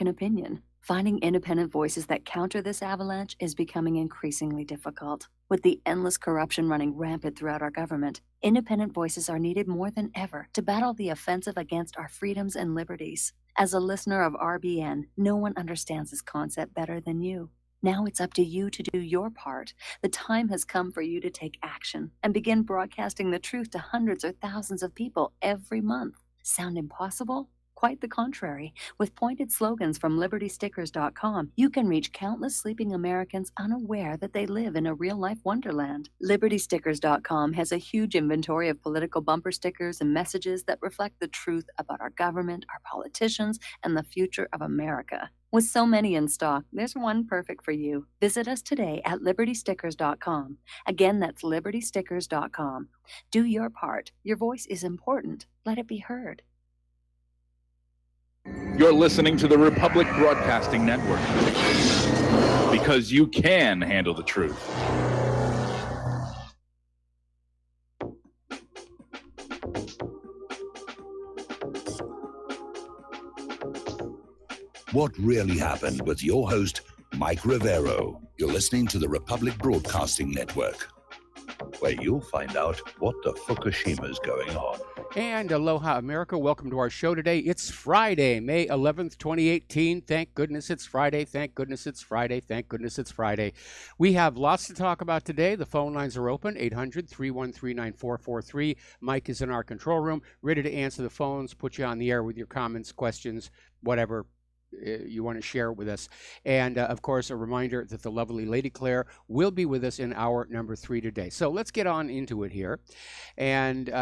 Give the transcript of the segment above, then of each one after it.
opinion. Finding independent voices that counter this avalanche is becoming increasingly difficult. With the endless corruption running rampant throughout our government, independent voices are needed more than ever to battle the offensive against our freedoms and liberties. As a listener of RBN, no one understands this concept better than you. Now it's up to you to do your part. The time has come for you to take action and begin broadcasting the truth to hundreds or thousands of people every month. Sound impossible? Quite the contrary. With pointed slogans from LibertyStickers.com, you can reach countless sleeping Americans unaware that they live in a real-life wonderland. LibertyStickers.com has a huge inventory of political bumper stickers and messages that reflect the truth about our government, our politicians, and the future of America. With so many in stock, there's one perfect for you. Visit us today at LibertyStickers.com. Again, that's LibertyStickers.com. Do your part. Your voice is important. Let it be heard. You're listening to the Republic Broadcasting Network, because you can handle the truth. What Really Happened with your host, Mike Rivero. You're listening to the Republic Broadcasting Network, where you'll find out what the Fukushima's going on. And aloha, America. Welcome to our show today. It's Friday, May 11th, 2018. Thank goodness it's Friday. Thank goodness it's Friday. Thank goodness it's Friday. We have lots to talk about today. The phone lines are open, 800-313-9443. Mike is in our control room, ready to answer the phones, put you on the air with your comments, questions, whatever you want to share with us. And of course, a reminder that the lovely Lady Claire will be with us in hour number 3 today. So let's get on into it here. And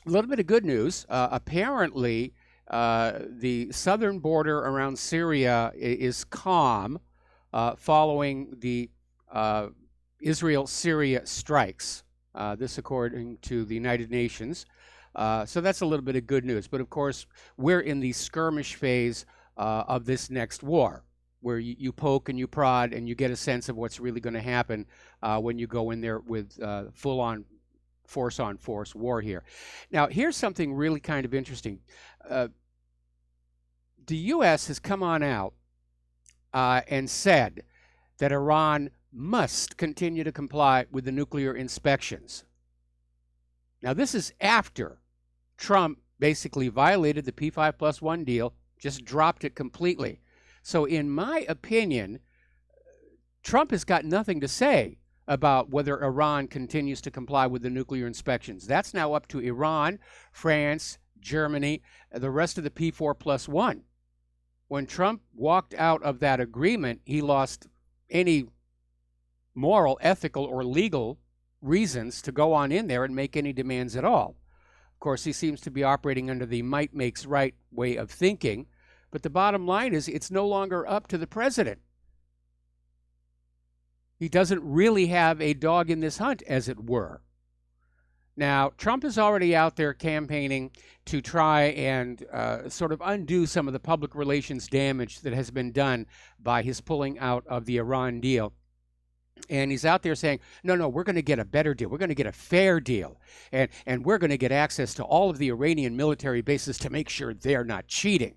a little bit of good news. Apparently, the southern border around Syria is calm following the Israel-Syria strikes. This according to the United Nations. So that's a little bit of good news. But of course, we're in the skirmish phase of this next war, where you poke and you prod and you get a sense of what's really going to happen when you go in there with full-on force-on-force war here. Now, here's something really kind of interesting. The U.S. has come on out and said that Iran must continue to comply with the nuclear inspections. Now, this is after Trump basically violated the P5+1 deal, just dropped it completely. So in my opinion, Trump has got nothing to say about whether Iran continues to comply with the nuclear inspections. That's now up to Iran, France, Germany, the rest of the P4+1. When Trump walked out of that agreement, he lost any moral, ethical, or legal reasons to go on in there and make any demands at all. Of course, he seems to be operating under the might makes right way of thinking, but the bottom line is it's no longer up to the president. He doesn't really have a dog in this hunt, as it were. Now, Trump is already out there campaigning to try and sort of undo some of the public relations damage that has been done by his pulling out of the Iran deal. And he's out there saying, no, we're going to get a better deal. We're going to get a fair deal. And we're going to get access to all of the Iranian military bases to make sure they're not cheating.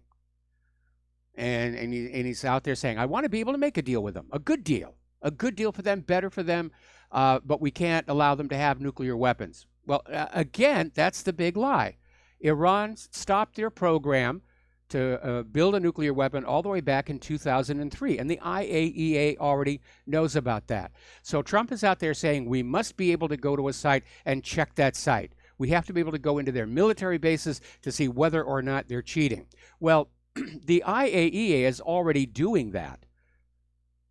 And he's out there saying, I want to be able to make a deal with them, a good deal for them, better for them, but we can't allow them to have nuclear weapons. Well, again, that's the big lie. Iran stopped their program to build a nuclear weapon all the way back in 2003, and the IAEA already knows about that. So Trump is out there saying we must be able to go to a site and check that site. We have to be able to go into their military bases to see whether or not they're cheating. Well, the IAEA is already doing that.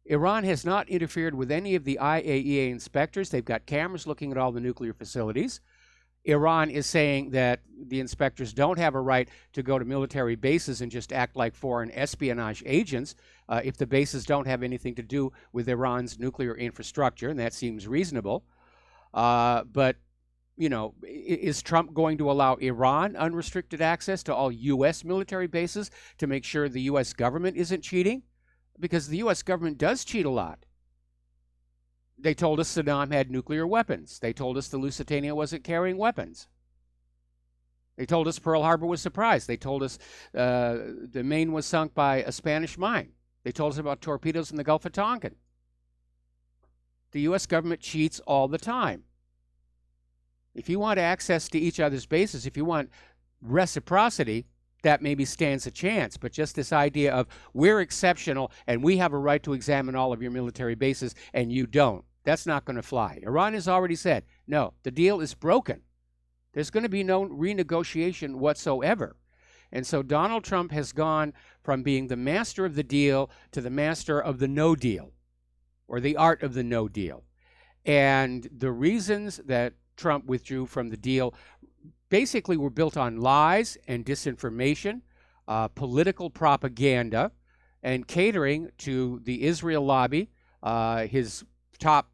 Iran has not interfered with any of the IAEA inspectors. They've got cameras looking at all the nuclear facilities. Iran is saying that the inspectors don't have a right to go to military bases and just act like foreign espionage agents if the bases don't have anything to do with Iran's nuclear infrastructure, and that seems reasonable. But, you know, is Trump going to allow Iran unrestricted access to all U.S. military bases to make sure the U.S. government isn't cheating? Because the U.S. government does cheat a lot. They told us Saddam had nuclear weapons. They told us the Lusitania wasn't carrying weapons. They told us Pearl Harbor was a surprise. They told us the Maine was sunk by a Spanish mine. They told us about torpedoes in the Gulf of Tonkin. The U.S. government cheats all the time. If you want access to each other's bases, if you want reciprocity, that maybe stands a chance. But just this idea of we're exceptional and we have a right to examine all of your military bases and you don't, that's not going to fly. Iran has already said, no, the deal is broken. There's going to be no renegotiation whatsoever. And so Donald Trump has gone from being the master of the deal to the master of the no deal, or the art of the no deal. And the reasons that Trump withdrew from the deal basically were built on lies and disinformation, political propaganda, and catering to the Israel lobby, his top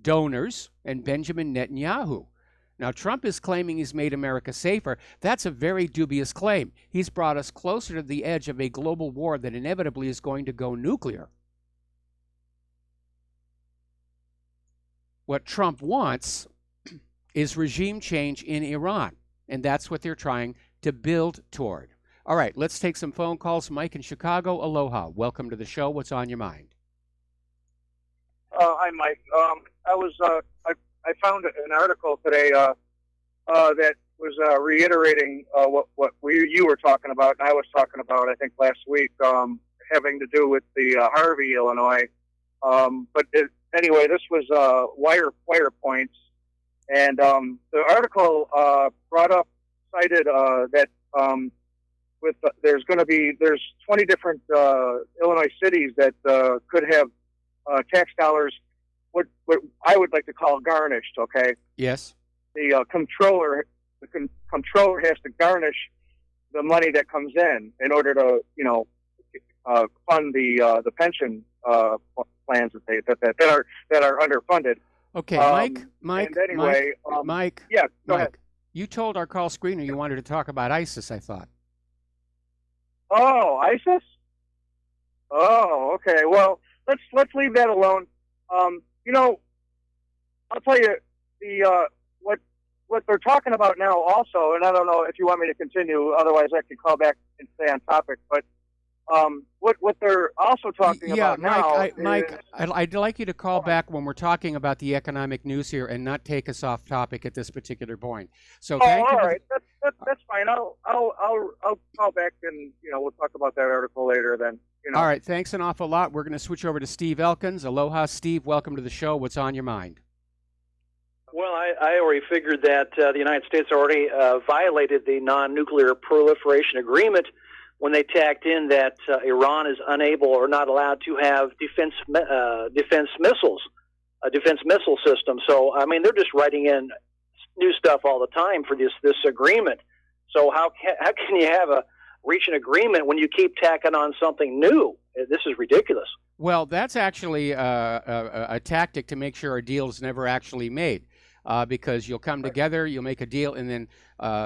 donors, and Benjamin Netanyahu. Now, Trump is claiming he's made America safer. That's a very dubious claim. He's brought us closer to the edge of a global war that inevitably is going to go nuclear. What Trump wants is regime change in Iran, and that's what they're trying to build toward. All right, let's take some phone calls. Mike in Chicago, aloha. Welcome to the show. What's on your mind? Hi, Mike. I found an article today that was reiterating what you were talking about, and I was talking about, I think, last week, having to do with the Harvey, Illinois. Anyway, this was Wire Points, and the article cited that there's 20 different Illinois cities that could have tax dollars, what I would like to call garnished. Okay. Yes. The comptroller has to garnish the money that comes in order to fund the pension plans that are underfunded. Okay, Mike. Anyway, Mike. Yeah. Go ahead. You told our call screener you wanted to talk about ISIS, I thought. Oh, ISIS? Oh, okay. Well, let's leave that alone. I'll tell you what they're talking about now also, and I don't know if you want me to continue, otherwise I could call back and stay on topic, but what they're also talking about now Mike, I'd like you to call back when we're talking about the economic news here and not take us off topic at this particular point. So thank you. All right, that's fine. I'll call back and we'll talk about that article later then. All right, thanks an awful lot. We're going to switch over to Steve Elkins. Aloha, Steve. Welcome to the show. What's on your mind? Well, I already figured that the United States already violated the non-nuclear proliferation agreement when they tacked in that Iran is unable or not allowed to have defense missiles, a defense missile system. So, I mean, they're just writing in new stuff all the time for this agreement. So how can you reach an agreement when you keep tacking on something new? This is ridiculous. Well, that's actually a tactic to make sure a deal is never actually made, because you'll come together, you'll make a deal, and then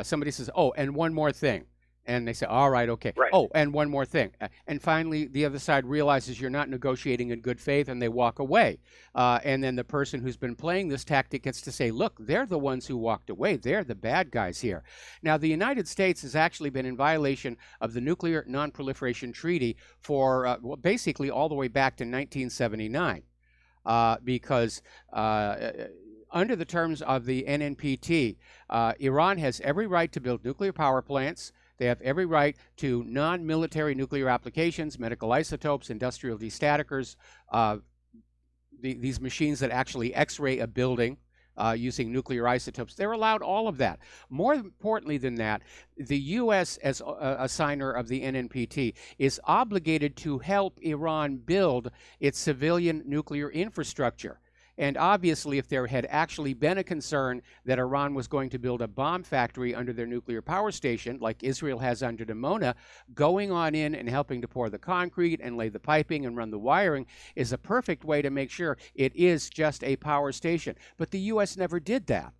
somebody says, oh, and one more thing. And they say, all right, okay. Right. Oh, and one more thing. And finally, the other side realizes you're not negotiating in good faith, and they walk away. And then the person who's been playing this tactic gets to say, look, they're the ones who walked away. They're the bad guys here. Now, the United States has actually been in violation of the Nuclear Non-Proliferation Treaty for basically all the way back to 1979, because under the terms of the NNPT, Iran has every right to build nuclear power plants. They have every right to non-military nuclear applications, medical isotopes, industrial destaticers, these machines that actually X-ray a building using nuclear isotopes. They're allowed all of that. More importantly than that, the U.S., as a signer of the NNPT, is obligated to help Iran build its civilian nuclear infrastructure. And obviously, if there had actually been a concern that Iran was going to build a bomb factory under their nuclear power station, like Israel has under Dimona, going on in and helping to pour the concrete and lay the piping and run the wiring is a perfect way to make sure it is just a power station. But the U.S. never did that.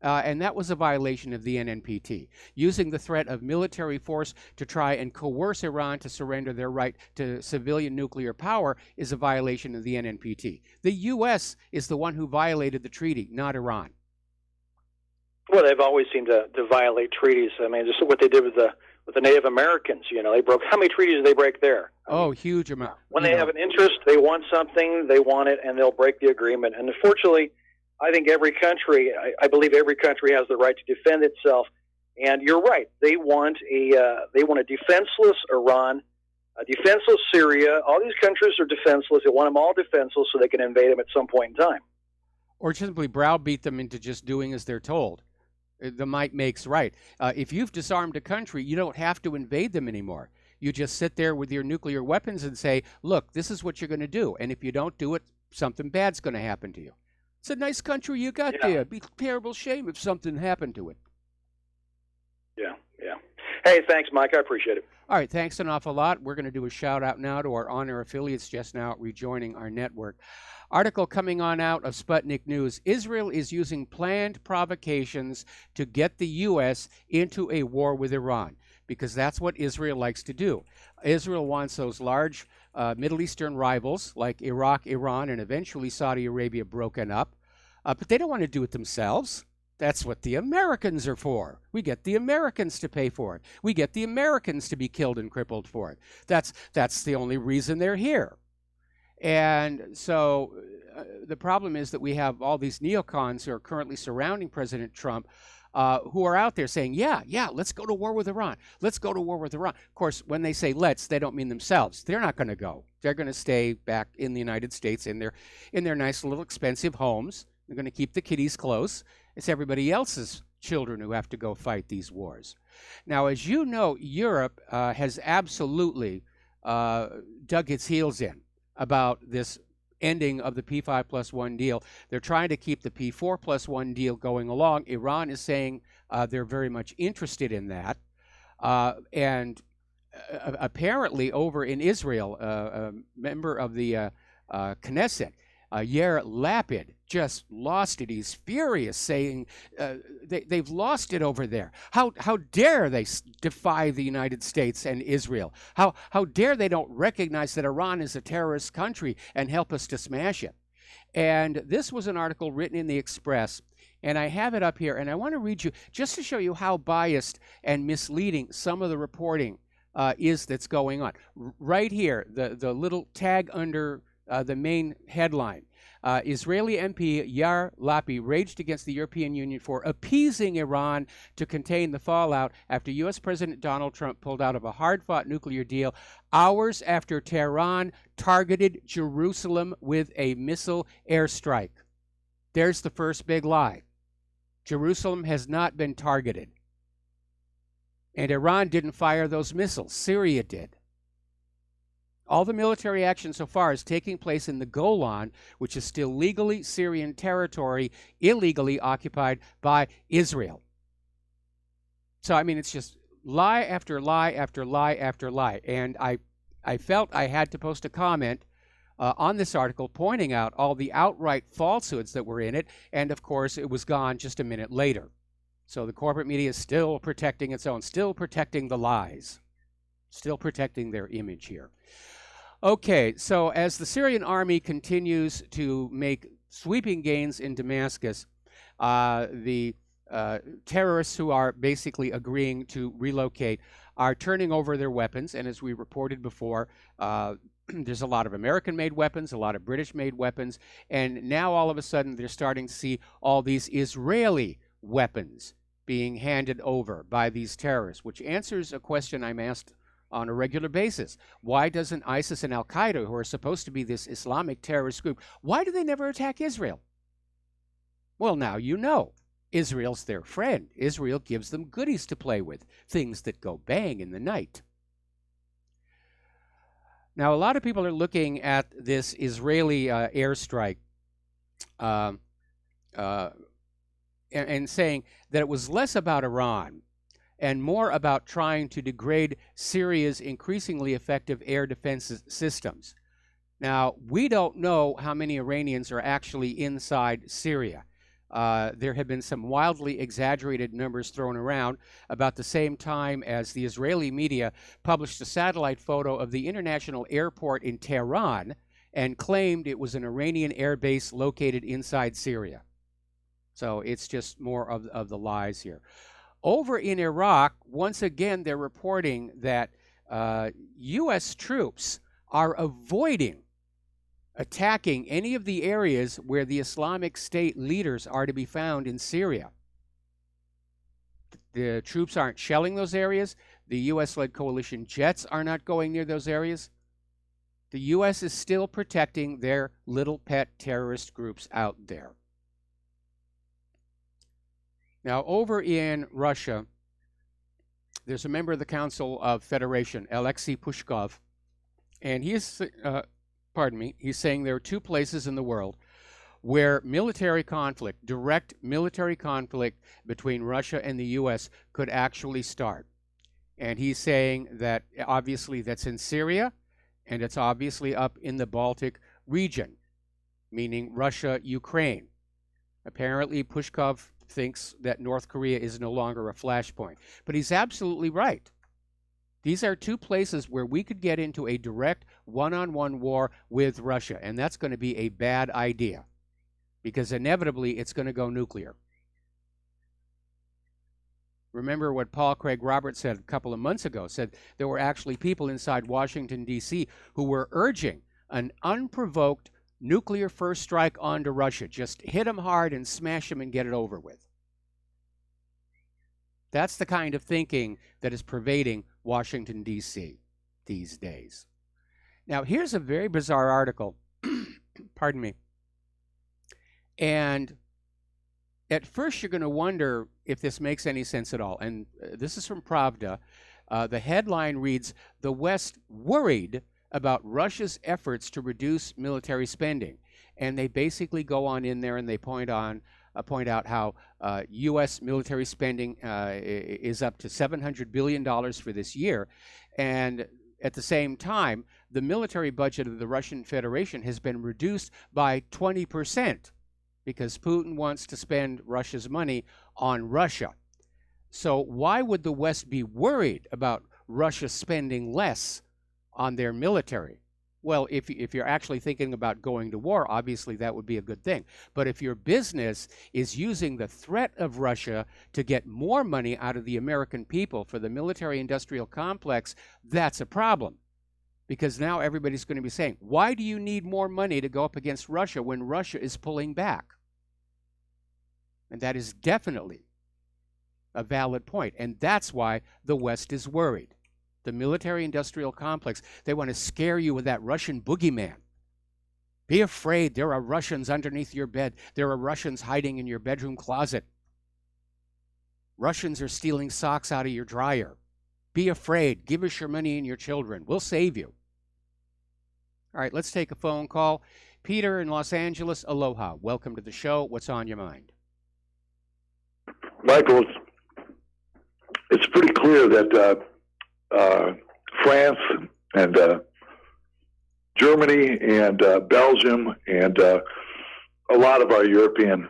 And that was a violation of the NNPT. Using the threat of military force to try and coerce Iran to surrender their right to civilian nuclear power is a violation of the NNPT. The U.S. is the one who violated the treaty, not Iran. Well, they've always seemed to violate treaties. I mean, just what they did with the Native Americans. You know, they broke, how many treaties did they break there? Oh, huge amount. When they have an interest, they want something, they want it, and they'll break the agreement. And unfortunately, I think every country, I believe every country has the right to defend itself. And you're right, they want a defenseless Iran, a defenseless Syria. All these countries are defenseless. They want them all defenseless so they can invade them at some point in time. Or simply browbeat them into just doing as they're told. The might makes right. If you've disarmed a country, you don't have to invade them anymore. You just sit there with your nuclear weapons and say, look, this is what you're going to do. And if you don't do it, something bad's going to happen to you. It's a nice country you got there. It'd be a terrible shame if something happened to it. Yeah. Hey, thanks, Mike. I appreciate it. All right, thanks an awful lot. We're going to do a shout out now to our on-air affiliates just now rejoining our network. Article coming on out of Sputnik News. Israel is using planned provocations to get the U.S. into a war with Iran, because that's what Israel likes to do. Israel wants those large Middle Eastern rivals like Iraq, Iran, and eventually Saudi Arabia broken up, but they don't want to do it themselves. That's what the Americans are for. We get the Americans to pay for it. We get the Americans to be killed and crippled for it. That's the only reason they're here. And so the problem is that we have all these neocons who are currently surrounding President Trump who are out there saying, yeah, let's go to war with Iran. Let's go to war with Iran. Of course, when they say let's, they don't mean themselves. They're not going to go. They're going to stay back in the United States in their nice little expensive homes. They're going to keep the kiddies close. It's everybody else's children who have to go fight these wars. Now, as you know, Europe has absolutely dug its heels in about this ending of the P5+1 deal. They're trying to keep the P4+1 deal going along. Iran is saying they're very much interested in that. And apparently over in Israel, a member of the Knesset, Yair Lapid, just lost it. He's furious, saying they've lost it over there. How dare they defy the United States and Israel? How dare they don't recognize that Iran is a terrorist country and help us to smash it? And this was an article written in the Express, and I have it up here, and I want to read you just to show you how biased and misleading some of the reporting is that's going on. Right here, the little tag under the main headline. Israeli MP Yair Lapid raged against the European Union for appeasing Iran to contain the fallout after U.S. President Donald Trump pulled out of a hard-fought nuclear deal hours after Tehran targeted Jerusalem with a missile airstrike. There's the first big lie. Jerusalem has not been targeted. And Iran didn't fire those missiles. Syria did. All the military action so far is taking place in the Golan, which is still legally Syrian territory, illegally occupied by Israel. So, I mean, it's just lie after lie after lie after lie. And I felt I had to post a comment on this article pointing out all the outright falsehoods that were in it. And, of course, it was gone just a minute later. So the corporate media is still protecting its own, still protecting the lies, still protecting their image here. Okay, so as the Syrian army continues to make sweeping gains in Damascus, the terrorists who are basically agreeing to relocate are turning over their weapons. And as we reported before, there's a lot of American-made weapons, a lot of British-made weapons. And now all of a sudden they're starting to see all these Israeli weapons being handed over by these terrorists, which answers a question I'm asked on a regular basis. Why doesn't ISIS and Al-Qaeda, who are supposed to be this Islamic terrorist group, why do they never attack Israel? Well, now you know. Israel's their friend. Israel gives them goodies to play with, things that go bang in the night. Now, a lot of people are looking at this Israeli airstrike and saying that it was less about Iran and more about trying to degrade Syria's increasingly effective air defense systems. Now, we don't know how many Iranians are actually inside Syria. There have been some wildly exaggerated numbers thrown around about the same time as the Israeli media published a satellite photo of the international airport in Tehran and claimed it was an Iranian air base located inside Syria. So it's just more of the lies here. Over in Iraq, once again, they're reporting that U.S. troops are avoiding attacking any of the areas where the Islamic State leaders are to be found in Syria. The troops aren't shelling those areas. The U.S.-led coalition jets are not going near those areas. The U.S. is still protecting their little pet terrorist groups out there. Now, over in Russia, there's a member of the Council of Federation, Alexei Pushkov, and he's saying there are two places in the world where military conflict, direct military conflict between Russia and the U.S. could actually start. And he's saying that obviously that's in Syria, and it's obviously up in the Baltic region, meaning Russia, Ukraine. Apparently, Pushkov thinks that North Korea is no longer a flashpoint. But he's absolutely right. These are two places where we could get into a direct one-on-one war with Russia, and that's going to be a bad idea because inevitably it's going to go nuclear. Remember what Paul Craig Roberts said a couple of months ago, said there were actually people inside Washington, D.C. who were urging an unprovoked nuclear first strike onto Russia. Just hit them hard and smash them and get it over with. That's the kind of thinking that is pervading Washington, D.C. these days. Now, here's a very bizarre article. Pardon me. And at first, you're going to wonder if this makes any sense at all. And this is from Pravda. The headline reads, "The West worried about Russia's efforts to reduce military spending." And they basically go on in there and they point out how U.S. military spending is up to $700 billion for this year. And at the same time, the military budget of the Russian Federation has been reduced by 20% because Putin wants to spend Russia's money on Russia. So why would the West be worried about Russia spending less on their military? Well, if you're actually thinking about going to war, obviously that would be a good thing. But if your business is using the threat of Russia to get more money out of the American people for the military-industrial complex, that's a problem. Because now everybody's going to be saying, why do you need more money to go up against Russia when Russia is pulling back? And that is definitely a valid point. And that's why the West is worried. The military-industrial complex, they want to scare you with that Russian boogeyman. Be afraid. There are Russians underneath your bed. There are Russians hiding in your bedroom closet. Russians are stealing socks out of your dryer. Be afraid. Give us your money and your children. We'll save you. All right, let's take a phone call. Peter in Los Angeles, aloha. Welcome to the show. What's on your mind? Michael, it's pretty clear that France and Germany and Belgium and a lot of our European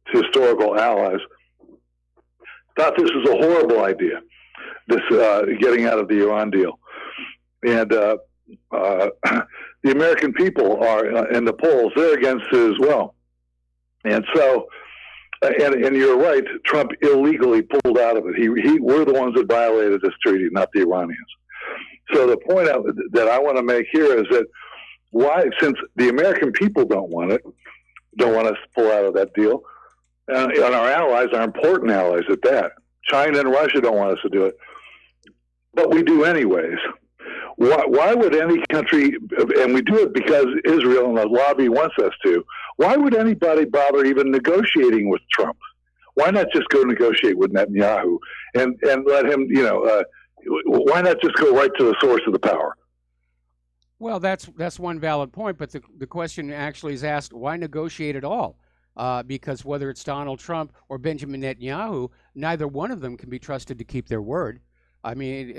historical allies thought this was a horrible idea, this getting out of the Iran deal. And the American people are in the polls, they're against it as well. And so, and you're right, Trump illegally pulled out of it. We're the ones that violated this treaty, not the Iranians. So the point that I want to make here is that why, since the American people don't want us to pull out of that deal, and our allies, our important allies at that, China and Russia don't want us to do it, but we do anyways. Why would any country, and we do it because Israel and the lobby wants us to, why would anybody bother even negotiating with Trump? Why not just go negotiate with Netanyahu and let him, why not just go right to the source of the power? Well, that's one valid point, but the question actually is asked, why negotiate at all? Because whether it's Donald Trump or Benjamin Netanyahu, neither one of them can be trusted to keep their word. I mean,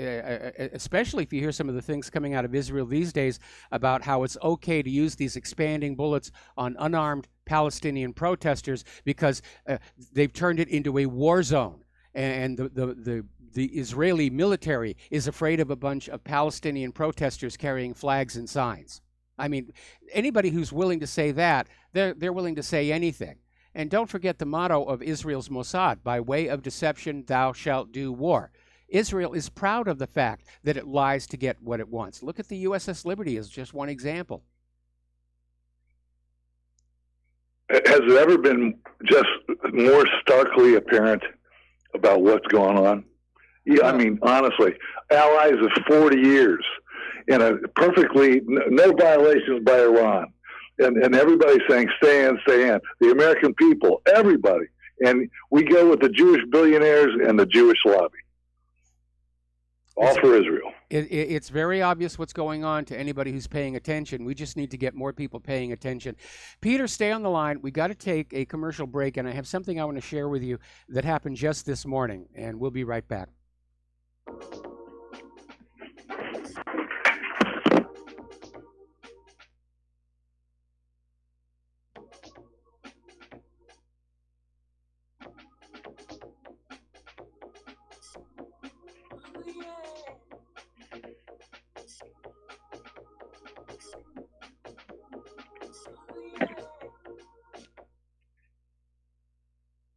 especially if you hear some of the things coming out of Israel these days about how it's okay to use these expanding bullets on unarmed Palestinian protesters because they've turned it into a war zone. And the Israeli military is afraid of a bunch of Palestinian protesters carrying flags and signs. I mean, anybody who's willing to say that, they're willing to say anything. And don't forget the motto of Israel's Mossad: by way of deception, thou shalt do war. Israel is proud of the fact that it lies to get what it wants. Look at the USS Liberty as just one example. Has it ever been just more starkly apparent about what's going on? Yeah, I mean, honestly, allies of 40 years in a perfectly no violations by Iran, and everybody's saying stay in, stay in. The American people, everybody, and we go with the Jewish billionaires and the Jewish lobby, all for Israel. It's very obvious what's going on to anybody who's paying attention. We just need to get more people paying attention. Peter, stay on the line. We got to take a commercial break, and I have something I want to share with you that happened just this morning, and we'll be right back.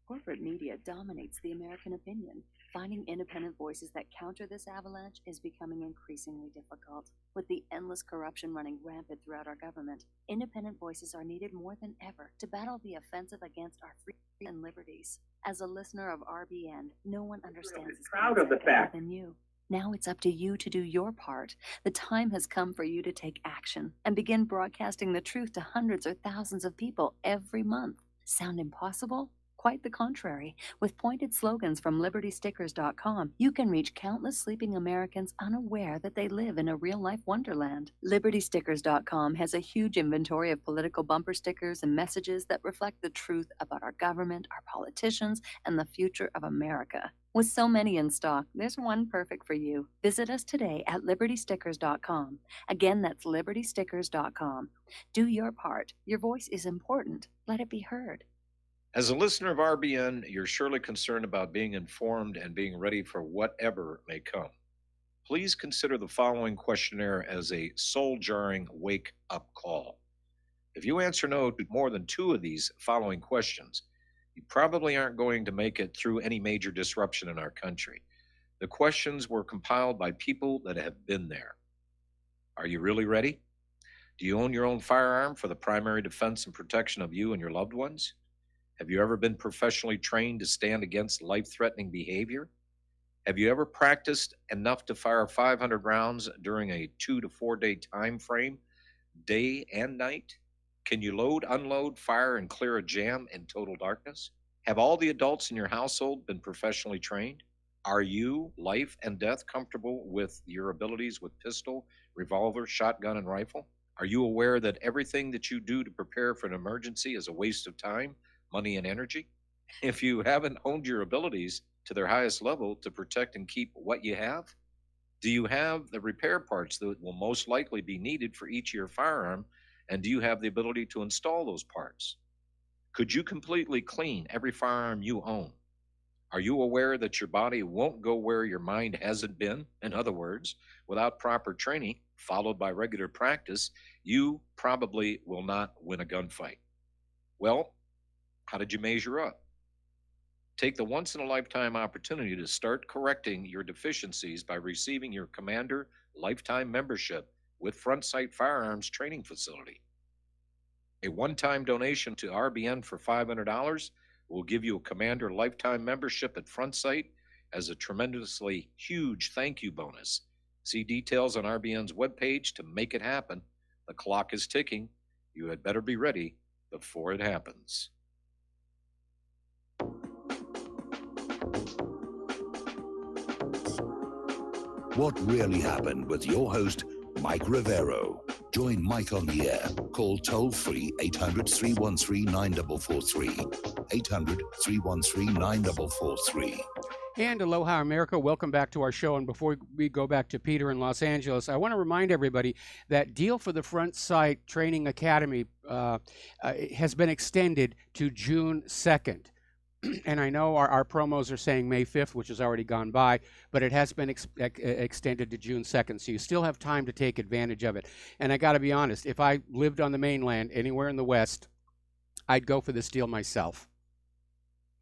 Corporate media dominates the American opinion. Finding independent voices that counter this avalanche is becoming increasingly difficult. With the endless corruption running rampant throughout our government, independent voices are needed more than ever to battle the offensive against our freedom and liberties. As a listener of RBN, no one understands this proud of the fact than you. Now it's up to you to do your part. The time has come for you to take action and begin broadcasting the truth to hundreds or thousands of people every month. Sound impossible? Quite the contrary. With pointed slogans from LibertyStickers.com, you can reach countless sleeping Americans unaware that they live in a real-life wonderland. LibertyStickers.com has a huge inventory of political bumper stickers and messages that reflect the truth about our government, our politicians, and the future of America. With so many in stock, there's one perfect for you. Visit us today at LibertyStickers.com. Again, that's LibertyStickers.com. Do your part. Your voice is important. Let it be heard. As a listener of RBN, you're surely concerned about being informed and being ready for whatever may come. Please consider the following questionnaire as a soul-jarring wake-up call. If you answer no to more than 2 of these following questions, you probably aren't going to make it through any major disruption in our country. The questions were compiled by people that have been there. Are you really ready? Do you own your own firearm for the primary defense and protection of you and your loved ones? Have you ever been professionally trained to stand against life-threatening behavior? Have you ever practiced enough to fire 500 rounds during a 2 to 4 day time frame, day and night? Can you load, unload, fire, and clear a jam in total darkness? Have all the adults in your household been professionally trained? Are you, life and death, comfortable with your abilities with pistol, revolver, shotgun, and rifle? Are you aware that everything that you do to prepare for an emergency is a waste of time, money, and energy? If you haven't honed your abilities to their highest level to protect and keep what you have, do you have the repair parts that will most likely be needed for each of your firearm, and do you have the ability to install those parts? Could you completely clean every firearm you own? Are you aware that your body won't go where your mind hasn't been? In other words, without proper training, followed by regular practice, you probably will not win a gunfight. Well, how did you measure up? Take the once-in-a-lifetime opportunity to start correcting your deficiencies by receiving your Commander Lifetime Membership with Front Sight Firearms Training Facility. A one-time donation to RBN for $500 will give you a Commander Lifetime Membership at Front Sight as a tremendously huge thank you bonus. See details on RBN's webpage to make it happen. The clock is ticking. You had better be ready before it happens. What really happened with your host, Mike Rivero. Join Mike on the air. Call toll-free 800-313-9443. 800-313-9443. And aloha, America. Welcome back to our show. And before we go back to Peter in Los Angeles, I want to remind everybody that deal for the Front Sight Training Academy has been extended to June 2nd. And I know our promos are saying May 5th, which has already gone by, but it has been extended to June 2nd, so you still have time to take advantage of it. And I got to be honest, if I lived on the mainland, anywhere in the West, I'd go for this deal myself.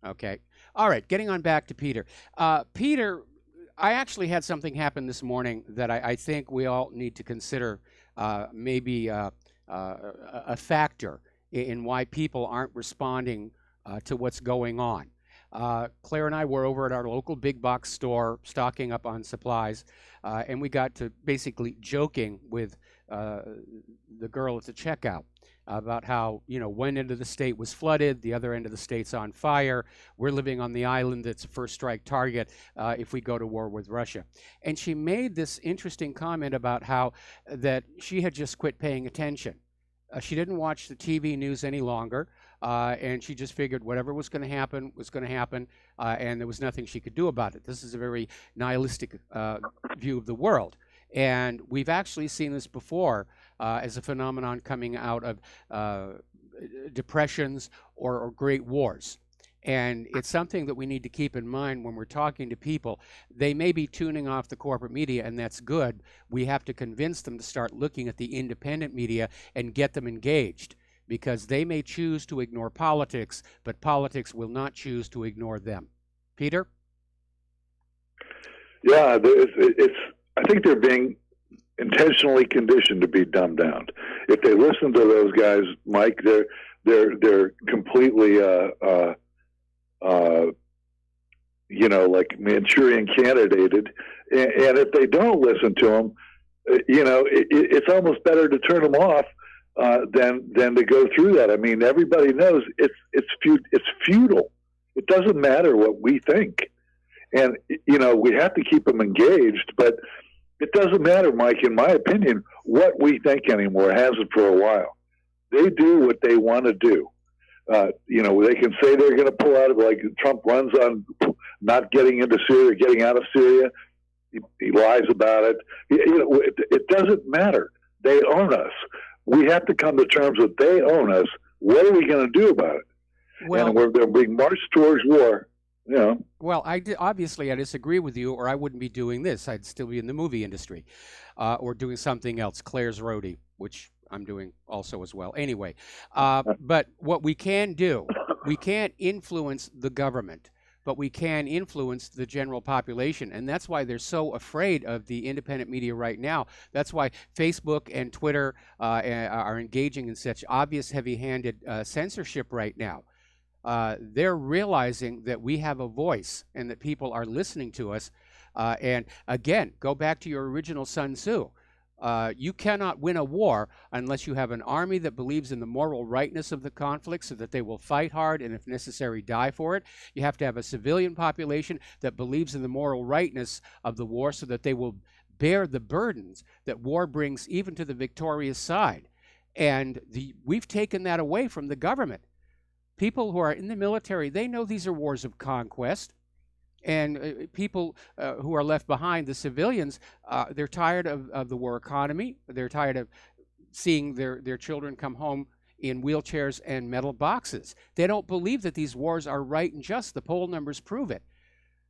Okay. All right. Getting on back to Peter. Peter, I actually had something happen this morning that I think we all need to consider maybe a factor in why people aren't responding to what's going on. Claire and I were over at our local big box store stocking up on supplies, and we got to basically joking with the girl at the checkout about how, one end of the state was flooded, the other end of the state's on fire. We're living on the island that's a first strike target if we go to war with Russia. And she made this interesting comment about how that she had just quit paying attention. She didn't watch the TV news any longer, and she just figured whatever was going to happen was going to happen, and there was nothing she could do about it. This is a very nihilistic view of the world. And we've actually seen this before as a phenomenon coming out of depressions or great wars. And it's something that we need to keep in mind when we're talking to people. They may be tuning off the corporate media, and that's good. We have to convince them to start looking at the independent media and get them engaged, because they may choose to ignore politics, but politics will not choose to ignore them. Peter? Yeah, I think they're being intentionally conditioned to be dumbed down. If they listen to those guys, Mike, they're completely like Manchurian candidated. And if they don't listen to them, it's almost better to turn them off than to go through that. I mean, everybody knows it's futile. It doesn't matter what we think. And, we have to keep them engaged, but it doesn't matter, Mike, in my opinion, what we think anymore. It hasn't for a while. They do what they want to do. They can say they're going to pull out of, like Trump runs on not getting into Syria, getting out of Syria. He lies about it. It doesn't matter. They own us. We have to come to terms with they own us. What are we going to do about it? Well, and they're being marched towards war. Well, obviously I disagree with you, or I wouldn't be doing this. I'd still be in the movie industry or doing something else, Claire's Roadie, which I'm doing also as well. Anyway, but what we can do, we can't influence the government, but we can influence the general population. And that's why they're so afraid of the independent media right now. That's why Facebook and Twitter are engaging in such obvious heavy-handed censorship right now. They're realizing that we have a voice and that people are listening to us. And again, go back to your original Sun Tzu. You cannot win a war unless you have an army that believes in the moral rightness of the conflict so that they will fight hard and, if necessary, die for it. You have to have a civilian population that believes in the moral rightness of the war so that they will bear the burdens that war brings even to the victorious side. And we've taken that away from the government. People who are in the military, they know these are wars of conquest. And people who are left behind, the civilians, they're tired of the war economy. They're tired of seeing their children come home in wheelchairs and metal boxes. They don't believe that these wars are right and just. The poll numbers prove it.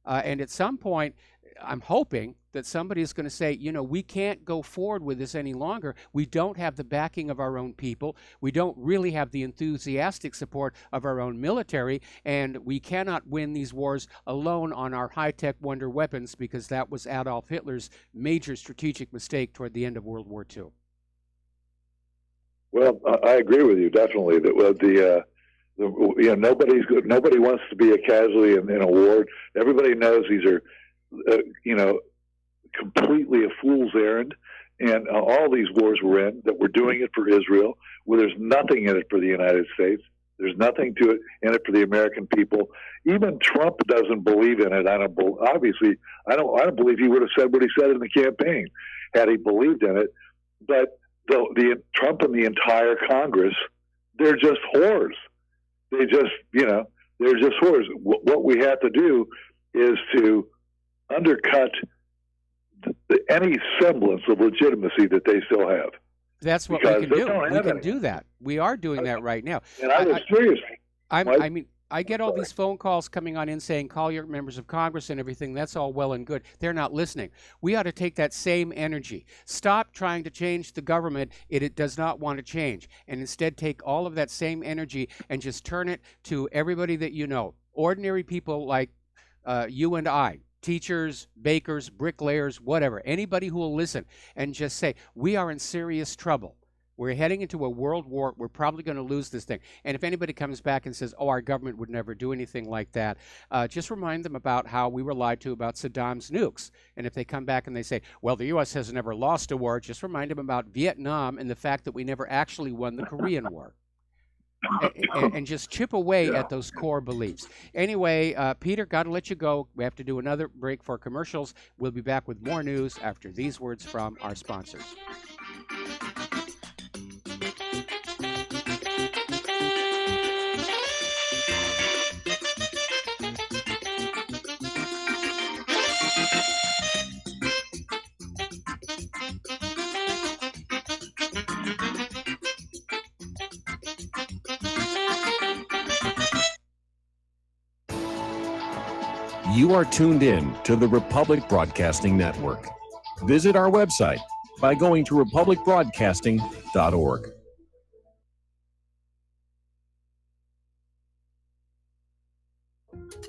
And at some point, I'm hoping that somebody is going to say, we can't go forward with this any longer. We don't have the backing of our own people. We don't really have the enthusiastic support of our own military. And we cannot win these wars alone on our high-tech wonder weapons, because that was Adolf Hitler's major strategic mistake toward the end of World War II. Well, I agree with you, definitely. That nobody wants to be a casualty in a war. Everybody knows these are, completely a fool's errand. And all these wars we're in, that we're doing it for Israel, where there's nothing in it for the United States. There's nothing in it for the American people. Even Trump doesn't believe in it. I don't believe he would have said what he said in the campaign had he believed in it. But the Trump and the entire Congress, they're just whores. They're just whores. What we have to do is to undercut any semblance of legitimacy that they still have. That's what we can do. We can do that. We are doing that right now. And I was serious. I mean, I get all these phone calls coming on in saying, call your members of Congress and everything. That's all well and good. They're not listening. We ought to take that same energy. Stop trying to change the government. It does not want to change. And instead take all of that same energy and just turn it to everybody that you know. Ordinary people like you and I. Teachers, bakers, bricklayers, whatever. Anybody who will listen and just say, we are in serious trouble. We're heading into a world war. We're probably going to lose this thing. And if anybody comes back and says, oh, our government would never do anything like that, just remind them about how we were lied to about Saddam's nukes. And if they come back and they say, well, the U.S. has never lost a war, just remind them about Vietnam and the fact that we never actually won the Korean War. And just chip away at those core beliefs. Anyway, Peter, got to let you go. We have to do another break for commercials. We'll be back with more news after these words from our sponsors. You are tuned in to the Republic Broadcasting Network. Visit our website by going to republicbroadcasting.org.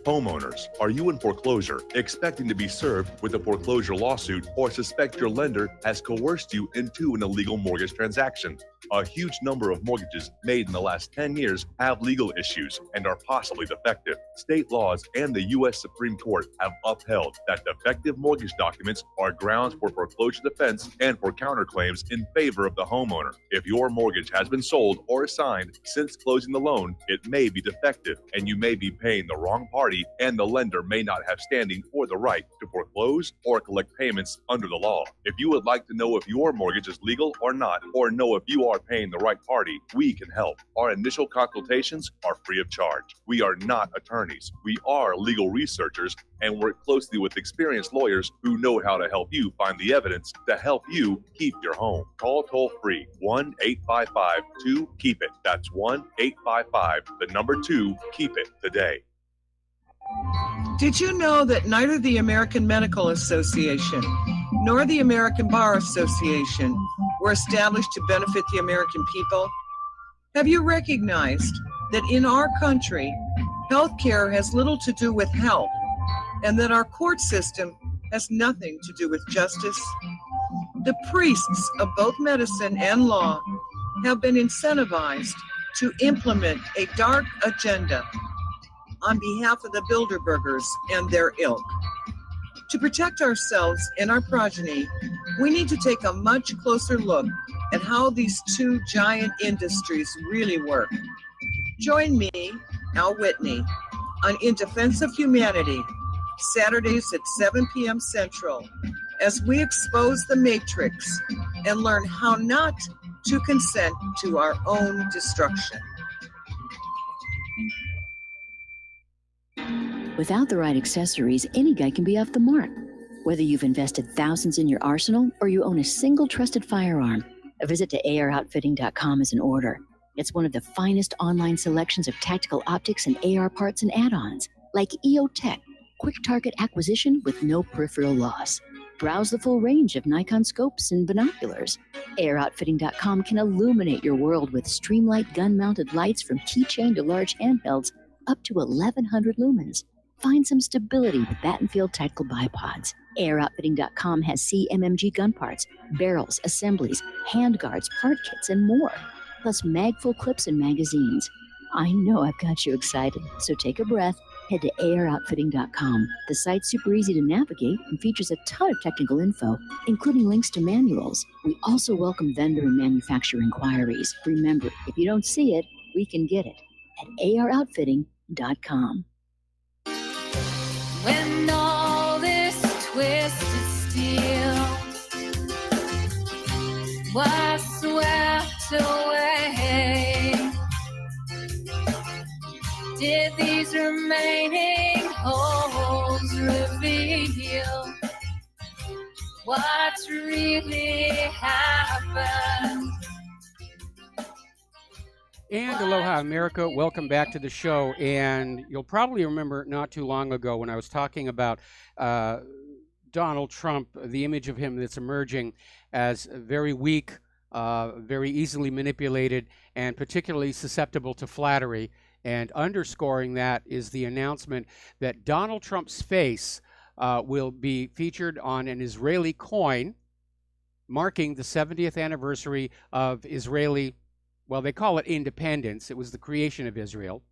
Homeowners, are you in foreclosure, expecting to be served with a foreclosure lawsuit, or suspect your lender has coerced you into an illegal mortgage transaction? A huge number of mortgages made in the last 10 years have legal issues and are possibly defective. State laws and the U.S. Supreme Court have upheld that defective mortgage documents are grounds for foreclosure defense and for counterclaims in favor of the homeowner. If your mortgage has been sold or assigned since closing the loan, it may be defective and you may be paying the wrong party, and the lender may not have standing or the right to foreclose or collect payments under the law. If you would like to know if your mortgage is legal or not, or know if you are paying the right party, we can help. Our initial consultations are free of charge. We are not attorneys. We are legal researchers and work closely with experienced lawyers who know how to help you find the evidence to help you keep your home. Call toll free 1-855-2-KEEP-IT. That's 1-855-2-KEEP-IT today. Did you know that neither the American Medical Association nor the American Bar Association were established to benefit the American people? Have you recognized that in our country, healthcare has little to do with health, and that our court system has nothing to do with justice? The priests of both medicine and law have been incentivized to implement a dark agenda on behalf of the Bilderbergers and their ilk. To protect ourselves and our progeny, we need to take a much closer look at how these two giant industries really work. Join me, Al Whitney, on In Defense of Humanity, Saturdays at 7 p.m. Central, as we expose the matrix and learn how not to consent to our own destruction. Without the right accessories, any guy can be off the mark. Whether you've invested thousands in your arsenal or you own a single trusted firearm, a visit to AROutfitting.com is in order. It's one of the finest online selections of tactical optics and AR parts and add-ons, like EOTech, quick target acquisition with no peripheral loss. Browse the full range of Nikon scopes and binoculars. AROutfitting.com can illuminate your world with Streamlight gun-mounted lights from keychain to large handhelds up to 1,100 lumens. Find some stability with Battenfield tactical bipods. AirOutfitting.com has CMMG gun parts, barrels, assemblies, handguards, part kits, and more, plus mag-full clips and magazines. I know I've got you excited, so take a breath. Head to AirOutfitting.com. The site's super easy to navigate and features a ton of technical info, including links to manuals. We also welcome vendor and manufacturer inquiries. Remember, if you don't see it, we can get it at AirOutfitting.com. When all this twisted steel was swept away, did these remaining holes reveal what's really happened? And aloha, America. Welcome back to the show. And you'll probably remember not too long ago when I was talking about Donald Trump, the image of him that's emerging as very weak, very easily manipulated, and particularly susceptible to flattery. And underscoring that is the announcement that Donald Trump's face will be featured on an Israeli coin marking the 70th anniversary of Israeli, well, they call it independence. It was the creation of Israel,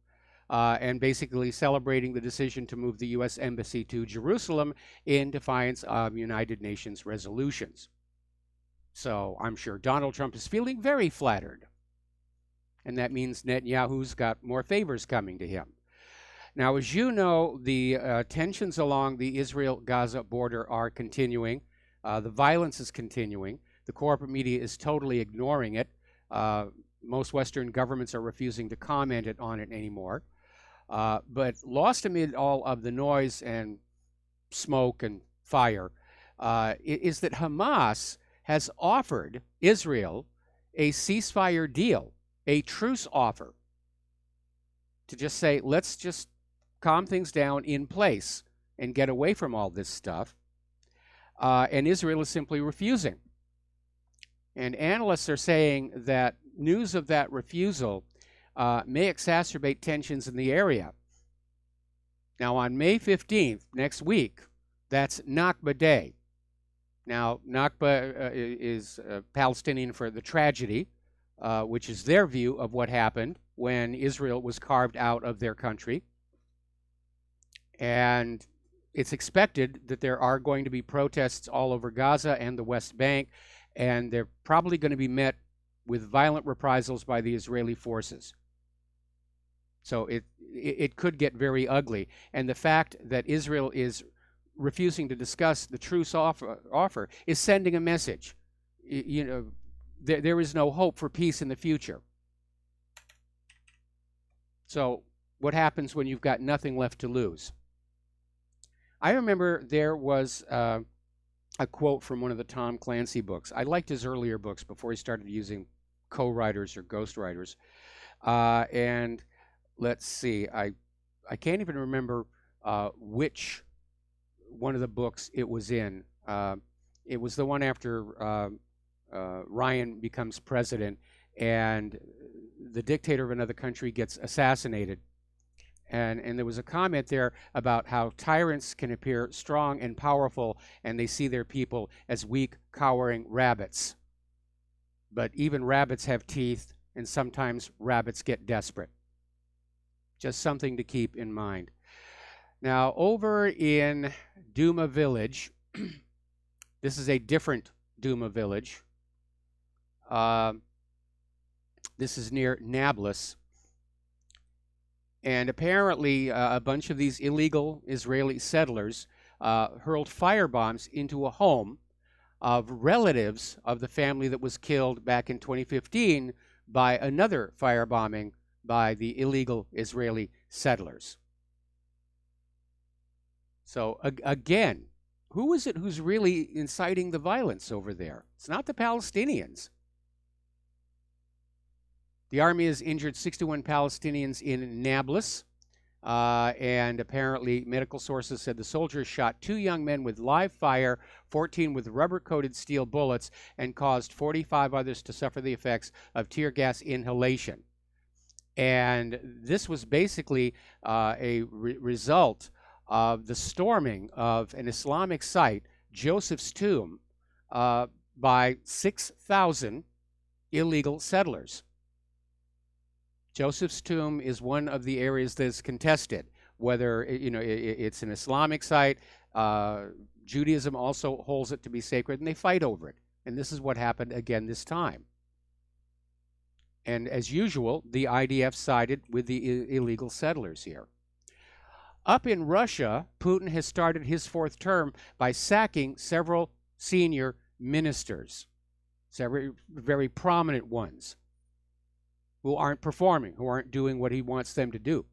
and basically celebrating the decision to move the U.S. Embassy to Jerusalem in defiance of United Nations resolutions. So I'm sure Donald Trump is feeling very flattered. And that means Netanyahu's got more favors coming to him. Now, as you know, the tensions along the Israel-Gaza border are continuing. The violence is continuing. The corporate media is totally ignoring it. Most Western governments are refusing to comment on it anymore. But lost amid all of the noise and smoke and fire is that Hamas has offered Israel a ceasefire deal, a truce offer, to just say, let's just calm things down in place and get away from all this stuff. And Israel is simply refusing. And analysts are saying that news of that refusal may exacerbate tensions in the area. Now, on May 15th, next week, that's Nakba Day. Now, Nakba is Palestinian for the tragedy, which is their view of what happened when Israel was carved out of their country. And it's expected that there are going to be protests all over Gaza and the West Bank, and they're probably going to be met with violent reprisals by the Israeli forces. So it could get very ugly. And the fact that Israel is refusing to discuss the truce offer is sending a message. You know, there is no hope for peace in the future. So what happens when you've got nothing left to lose? I remember there was a quote from one of the Tom Clancy books. I liked his earlier books before he started using co-writers or ghostwriters. And let's see, I can't even remember which one of the books it was in. It was the one after Ryan becomes president and the dictator of another country gets assassinated. And there was a comment there about how tyrants can appear strong and powerful, and they see their people as weak, cowering rabbits. But even rabbits have teeth, and sometimes rabbits get desperate. Just something to keep in mind. Now, over in Duma Village, this is a different Duma Village. This is near Nablus. And apparently, a bunch of these illegal Israeli settlers hurled firebombs into a home of relatives of the family that was killed back in 2015 by another firebombing by the illegal Israeli settlers. So again, who is it who's really inciting the violence over there? It's not the Palestinians. The army has injured 61 Palestinians in Nablus, and apparently medical sources said the soldiers shot 2 young men with live fire, 14 with rubber-coated steel bullets, and caused 45 others to suffer the effects of tear gas inhalation. And this was basically a result of the storming of an Islamic site, Joseph's Tomb, by 6,000 illegal settlers. Joseph's Tomb is one of the areas that's contested, whether it's an Islamic site. Judaism also holds it to be sacred, and they fight over it. And this is what happened again this time. And as usual, the IDF sided with the illegal settlers here. Up in Russia, Putin has started his 4th term by sacking several senior ministers, several very prominent ones, who aren't performing, who aren't doing what he wants them to do.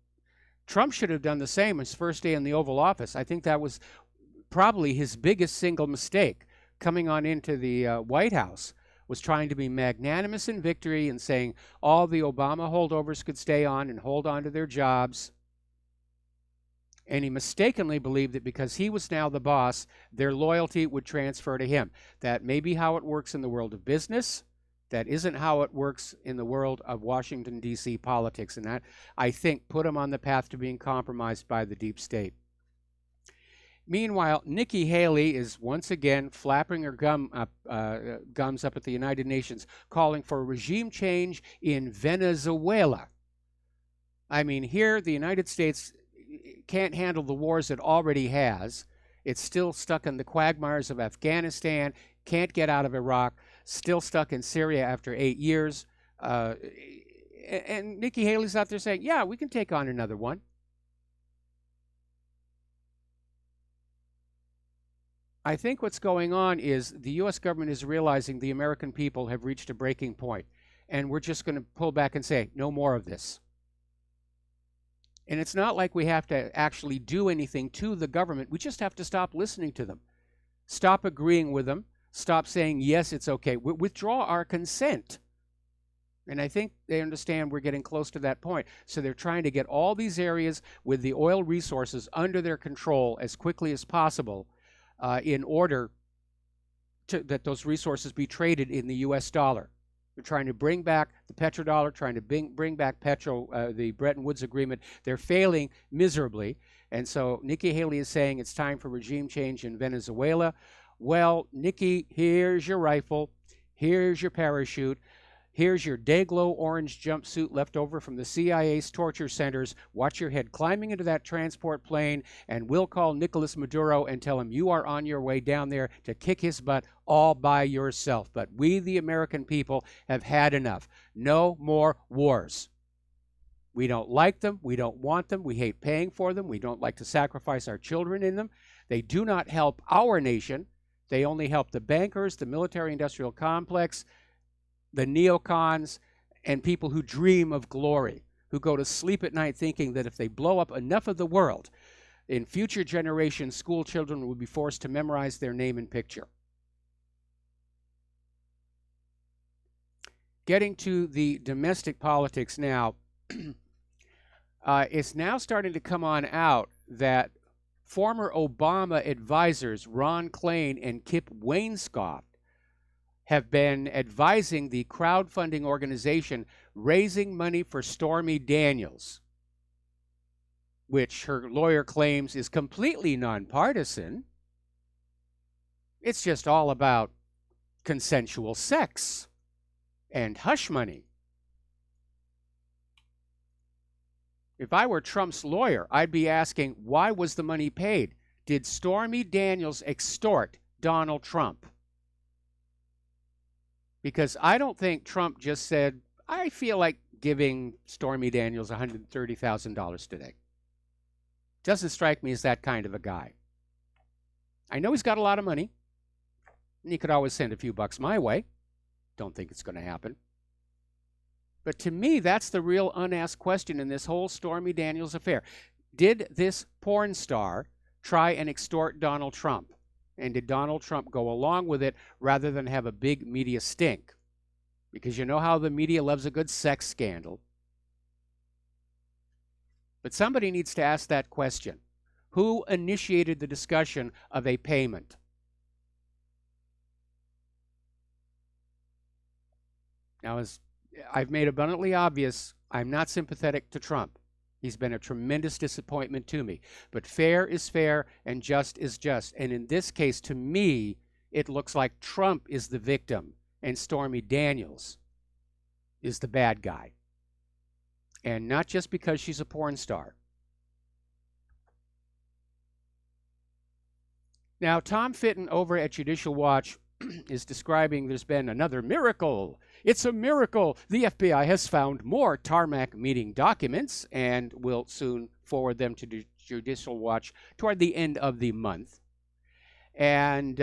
Trump should have done the same his first day in the Oval Office. I think that was probably his biggest single mistake coming on into the White House, was trying to be magnanimous in victory and saying all the Obama holdovers could stay on and hold on to their jobs. And he mistakenly believed that because he was now the boss, their loyalty would transfer to him. That may be how it works in the world of business. That isn't how it works in the world of Washington, D.C. politics. And that, I think, put him on the path to being compromised by the deep state. Meanwhile, Nikki Haley is once again flapping her gums up at the United Nations, calling for regime change in Venezuela. I mean, here the United States can't handle the wars it already has. It's still stuck in the quagmires of Afghanistan, can't get out of Iraq, still stuck in Syria after 8 years. And Nikki Haley's out there saying, yeah, we can take on another one. I think what's going on is the U.S. government is realizing the American people have reached a breaking point, and we're just going to pull back and say, no more of this. And it's not like we have to actually do anything to the government. We just have to stop listening to them, stop agreeing with them, stop saying, yes, it's okay. Withdraw our consent. And I think they understand we're getting close to that point. So they're trying to get all these areas with the oil resources under their control as quickly as possible, in order that those resources be traded in the U.S. dollar. They're trying to bring back the petrodollar, trying to bring back the Bretton Woods Agreement. They're failing miserably. And so Nikki Haley is saying it's time for regime change in Venezuela. Well, Nikki, here's your rifle. Here's your parachute. Here's your day-glow orange jumpsuit left over from the CIA's torture centers. Watch your head climbing into that transport plane, and we'll call Nicolas Maduro and tell him you are on your way down there to kick his butt all by yourself. But we, the American people, have had enough. No more wars. We don't like them. We don't want them. We hate paying for them. We don't like to sacrifice our children in them. They do not help our nation. They only help the bankers, the military-industrial complex, the neocons, and people who dream of glory, who go to sleep at night thinking that if they blow up enough of the world, in future generations, school children will be forced to memorize their name and picture. Getting to the domestic politics now, it's now starting to come on out that former Obama advisors Ron Klain and Kip Wainscott have been advising the crowdfunding organization raising money for Stormy Daniels, which her lawyer claims is completely nonpartisan. It's just all about consensual sex and hush money. If I were Trump's lawyer, I'd be asking, why was the money paid? Did Stormy Daniels extort Donald Trump? Because I don't think Trump just said, I feel like giving Stormy Daniels $130,000 today. Doesn't strike me as that kind of a guy. I know he's got a lot of money, and he could always send a few bucks my way. Don't think it's going to happen. But to me, that's the real unasked question in this whole Stormy Daniels affair. Did this porn star try and extort Donald Trump? And did Donald Trump go along with it rather than have a big media stink? Because you know how the media loves a good sex scandal. But somebody needs to ask that question. Who initiated the discussion of a payment? Now, as I've made abundantly obvious, I'm not sympathetic to Trump. He's been a tremendous disappointment to me. But fair is fair and just is just. And in this case, to me, it looks like Trump is the victim and Stormy Daniels is the bad guy. And not just because she's a porn star. Now, Tom Fitton over at Judicial Watch is describing there's been another miracle. It's a miracle. The FBI has found more tarmac meeting documents and will soon forward them to Judicial Watch toward the end of the month. And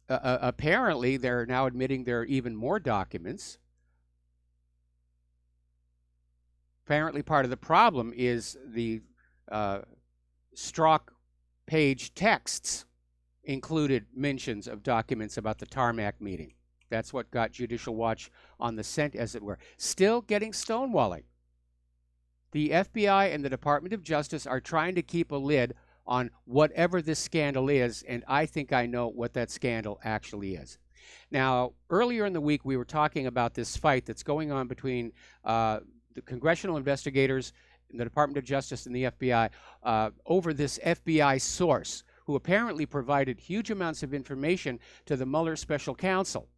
apparently, they're now admitting there are even more documents. Apparently, part of the problem is the Strzok page texts included mentions of documents about the tarmac meeting. That's what got Judicial Watch on the scent, as it were. Still getting stonewalling. The FBI and the Department of Justice are trying to keep a lid on whatever this scandal is, and I think I know what that scandal actually is. Now, earlier in the week, we were talking about this fight that's going on between the congressional investigators in the Department of Justice and the FBI over this FBI source who apparently provided huge amounts of information to the Mueller special counsel.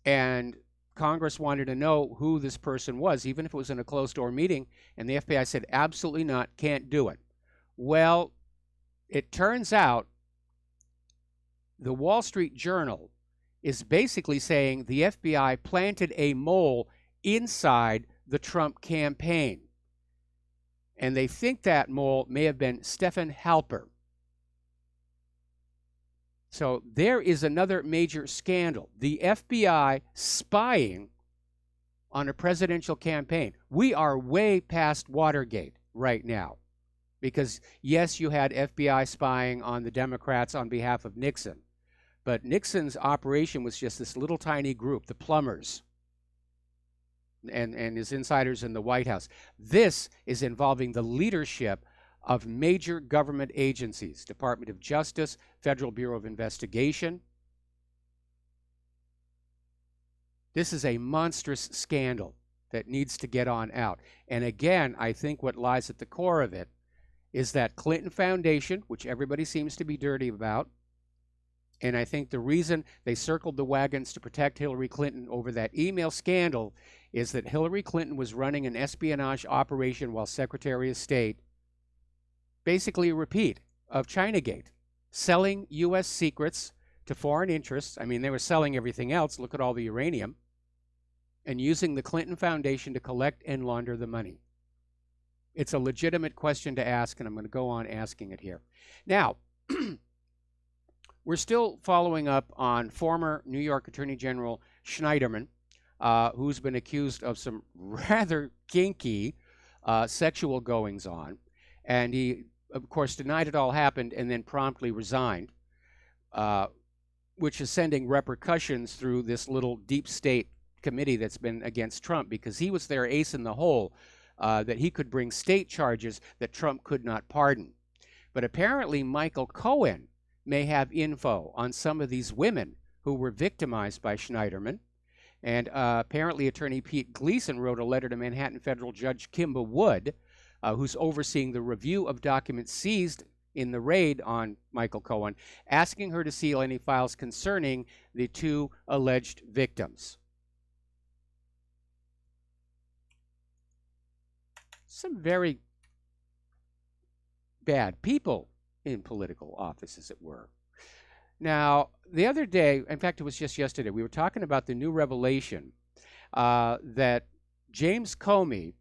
And Congress wanted to know who this person was, even if it was in a closed-door meeting, and the FBI said, absolutely not, can't do it. Well, it turns out the Wall Street Journal is basically saying the FBI planted a mole inside the Trump campaign. And they think that mole may have been Stephen Halper. So there is another major scandal. The FBI spying on a presidential campaign. We are way past Watergate right now. Because, yes, you had FBI spying on the Democrats on behalf of Nixon. But Nixon's operation was just this little tiny group, the plumbers, and his insiders in the White House. This is involving the leadership of major government agencies, Department of Justice, Federal Bureau of Investigation. This is a monstrous scandal that needs to get on out. And again, I think what lies at the core of it is that Clinton Foundation, which everybody seems to be dirty about, and I think the reason they circled the wagons to protect Hillary Clinton over that email scandal is that Hillary Clinton was running an espionage operation while Secretary of State, basically a repeat of Chinagate, selling U.S. secrets to foreign interests. I mean, they were selling everything else. Look at all the uranium. And using the Clinton Foundation to collect and launder the money. It's a legitimate question to ask, and I'm going to go on asking it here. Now, we're still following up on former New York Attorney General Schneiderman, who's been accused of some rather kinky sexual goings-on. And he, of course, denied it all happened and then promptly resigned, which is sending repercussions through this little deep state committee that's been against Trump, because he was their ace in the hole, that he could bring state charges that Trump could not pardon. But apparently Michael Cohen may have info on some of these women who were victimized by Schneiderman. And apparently Attorney Pete Gleason wrote a letter to Manhattan Federal Judge Kimba Wood, who's overseeing the review of documents seized in the raid on Michael Cohen, asking her to seal any files concerning the two alleged victims. Some very bad people in political office, as it were. Now, the other day, in fact, it was just yesterday, we were talking about the new revelation that James Comey,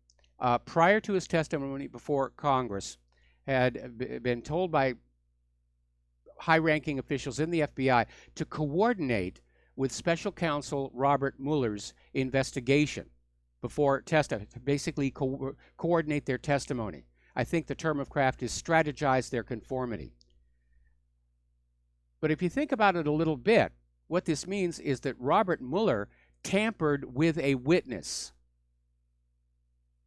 prior to his testimony before Congress, had been told by high-ranking officials in the FBI to coordinate with Special Counsel Robert Mueller's investigation before testifying, to basically coordinate their testimony. I think the term of craft is strategize their conformity. But if you think about it a little bit, what this means is that Robert Mueller tampered with a witness.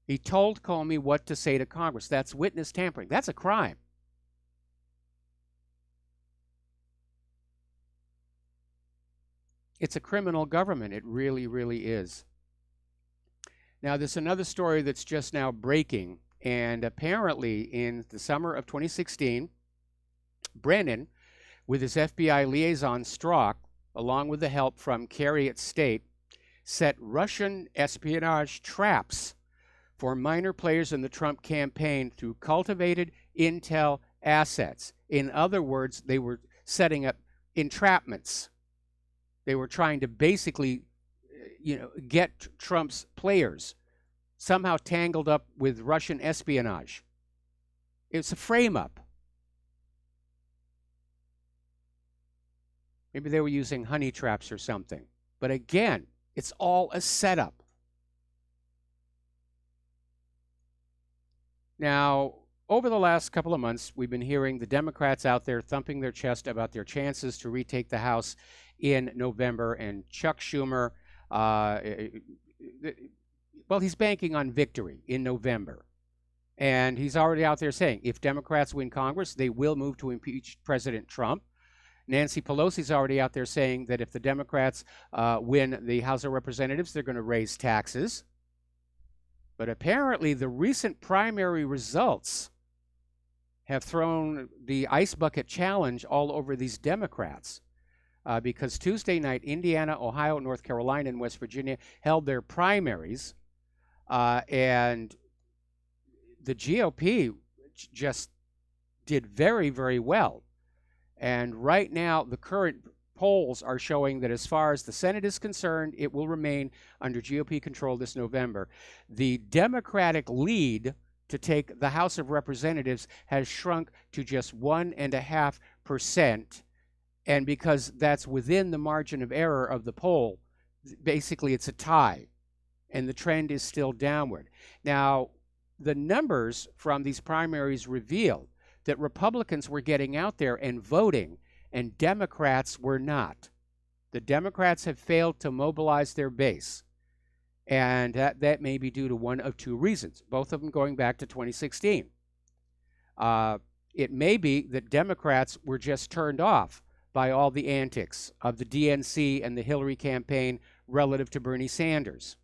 He told Comey what to say to Congress. That's witness tampering. That's a crime. It's a criminal government. It really, really is. Now, there's another story that's just now breaking, and apparently in the summer of 2016, Brennan, with his FBI liaison Strzok, along with the help from Kerry at State, set Russian espionage traps for minor players in the Trump campaign through cultivated intel assets. In other words, they were setting up entrapments. They were trying to basically, get Trump's players somehow tangled up with Russian espionage. It's a frame-up. Maybe they were using honey traps or something. But again, it's all a setup. Now, over the last couple of months, we've been hearing the Democrats out there thumping their chest about their chances to retake the House in November. And Chuck Schumer, he's banking on victory in November. And he's already out there saying if Democrats win Congress, they will move to impeach President Trump. Nancy Pelosi's already out there saying that if the Democrats win the House of Representatives, they're going to raise taxes. But apparently the recent primary results have thrown the ice bucket challenge all over these Democrats. Because Tuesday night, Indiana, Ohio, North Carolina, and West Virginia held their primaries. And the GOP just did very, very well. And right now, the current polls are showing that as far as the Senate is concerned, it will remain under GOP control this November. The Democratic lead to take the House of Representatives has shrunk to just 1.5%. And because that's within the margin of error of the poll, basically it's a tie. And the trend is still downward. Now, the numbers from these primaries reveal that Republicans were getting out there and voting, and Democrats were not. The Democrats have failed to mobilize their base. And that may be due to one of two reasons, both of them going back to 2016. It may be that Democrats were just turned off by all the antics of the DNC and the Hillary campaign relative to Bernie Sanders.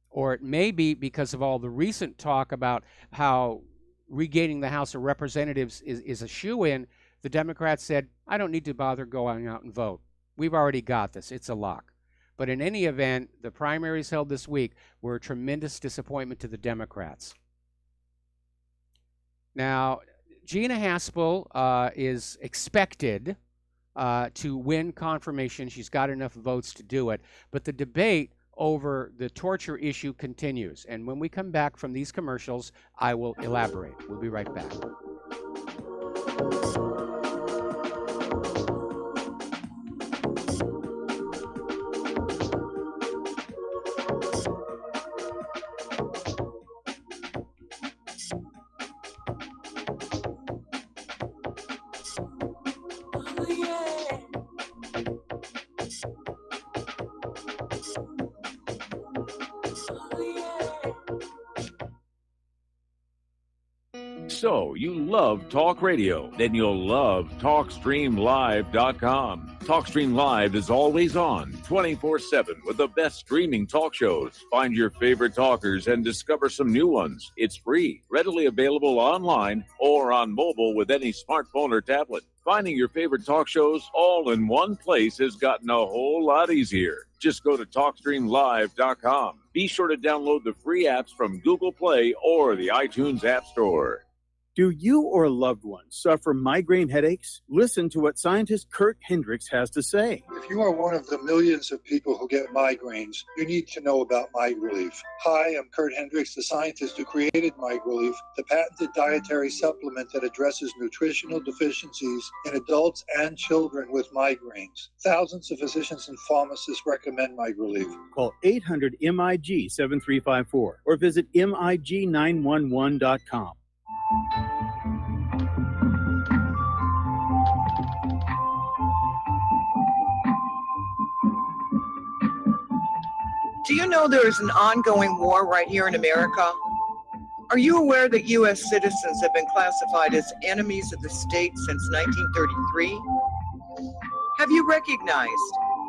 Or it may be because of all the recent talk about how regaining the House of Representatives is a shoo-in. The Democrats said, I don't need to bother going out and vote. We've already got this. It's a lock. But in any event, the primaries held this week were a tremendous disappointment to the Democrats. Now, Gina Haspel is expected to win confirmation. She's got enough votes to do it. But the debate over the torture issue continues. And when we come back from these commercials, I will elaborate. We'll be right back. So, you love talk radio? Then you'll love TalkStreamLive.com. TalkStream Live is always on, 24/7, with the best streaming talk shows. Find your favorite talkers and discover some new ones. It's free, readily available online or on mobile with any smartphone or tablet. Finding your favorite talk shows all in one place has gotten a whole lot easier. Just go to TalkStreamLive.com. Be sure to download the free apps from Google Play or the iTunes App Store. Do you or a loved one suffer migraine headaches? Listen to what scientist Kurt Hendricks has to say. If you are one of the millions of people who get migraines, you need to know about MigRelief. Hi, I'm Kurt Hendricks, the scientist who created MigRelief, the patented dietary supplement that addresses nutritional deficiencies in adults and children with migraines. Thousands of physicians and pharmacists recommend MigRelief. Call 800-MIG-7354 or visit MIG911.com. Do you know there is an ongoing war right here in America? Are you aware that U.S. citizens have been classified as enemies of the state since 1933? Have you recognized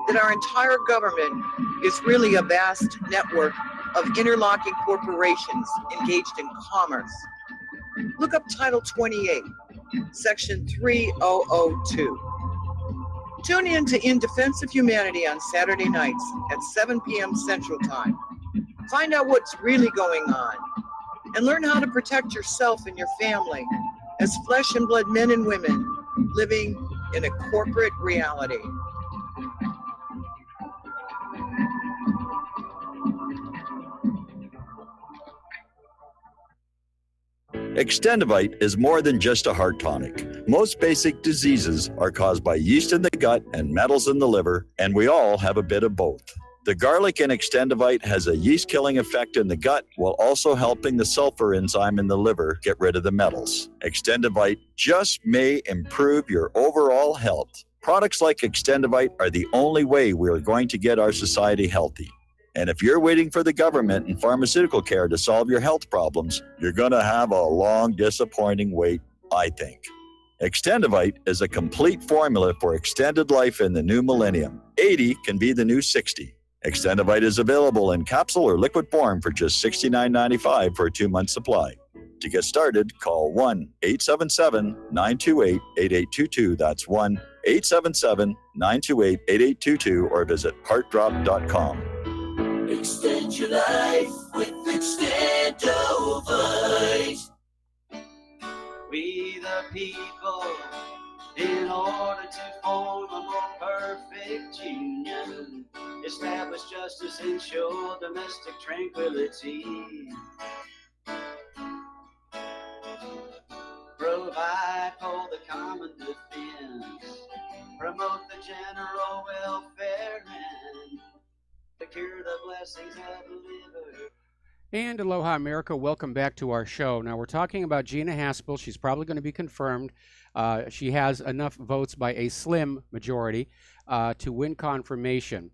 that our entire government is really a vast network of interlocking corporations engaged in commerce? Look up Title 28, Section 3002. Tune in to In Defense of Humanity on Saturday nights at 7 p.m. Central Time. Find out what's really going on and learn how to protect yourself and your family as flesh and blood men and women living in a corporate reality. Extendivite is more than just a heart tonic. Most basic diseases are caused by yeast in the gut and metals in the liver, and we all have a bit of both. The garlic in Extendivite has a yeast-killing effect in the gut while also helping the sulfur enzyme in the liver get rid of the metals. Extendivite just may improve your overall health. Products like Extendivite are the only way we are going to get our society healthy. And if you're waiting for the government and pharmaceutical care to solve your health problems, you're going to have a long, disappointing wait, I think. Extendivite is a complete formula for extended life in the new millennium. 80 can be the new 60. Extendivite is available in capsule or liquid form for just $69.95 for a 2-month supply. To get started, call 1-877-928-8822. That's 1-877-928-8822 or visit heartdrop.com. Extend your life with Extendovite. We the people, in order to form a more perfect union, establish justice, ensure domestic tranquility, provide for the common defense, promote the general welfare, and secure the blessings of the liver. And aloha, America. Welcome back to our show. Now, we're talking about Gina Haspel. She's probably going to be confirmed. She has enough votes by a slim majority to win confirmation.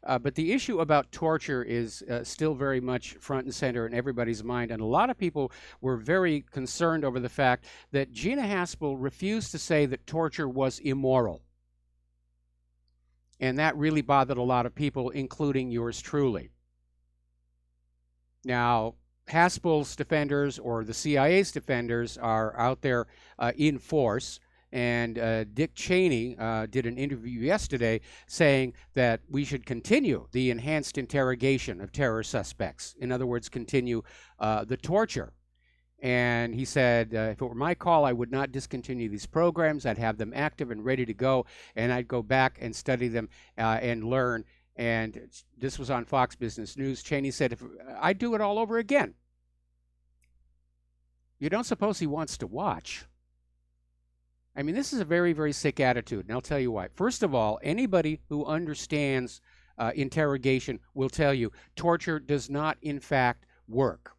But the issue about torture is still very much front and center in everybody's mind. And a lot of people were very concerned over the fact that Gina Haspel refused to say that torture was immoral. And that really bothered a lot of people, including yours truly. Now, Haspel's defenders or the CIA's defenders are out there in force. And Dick Cheney did an interview yesterday saying that we should continue the enhanced interrogation of terror suspects. In other words, continue the torture. And he said, if it were my call, I would not discontinue these programs. I'd have them active and ready to go. And I'd go back and study them and learn. And this was on Fox Business News. Cheney said, if I'd do it all over again. You don't suppose he wants to watch? I mean, this is a very, very sick attitude, and I'll tell you why. First of all, anybody who understands interrogation will tell you torture does not, in fact, work.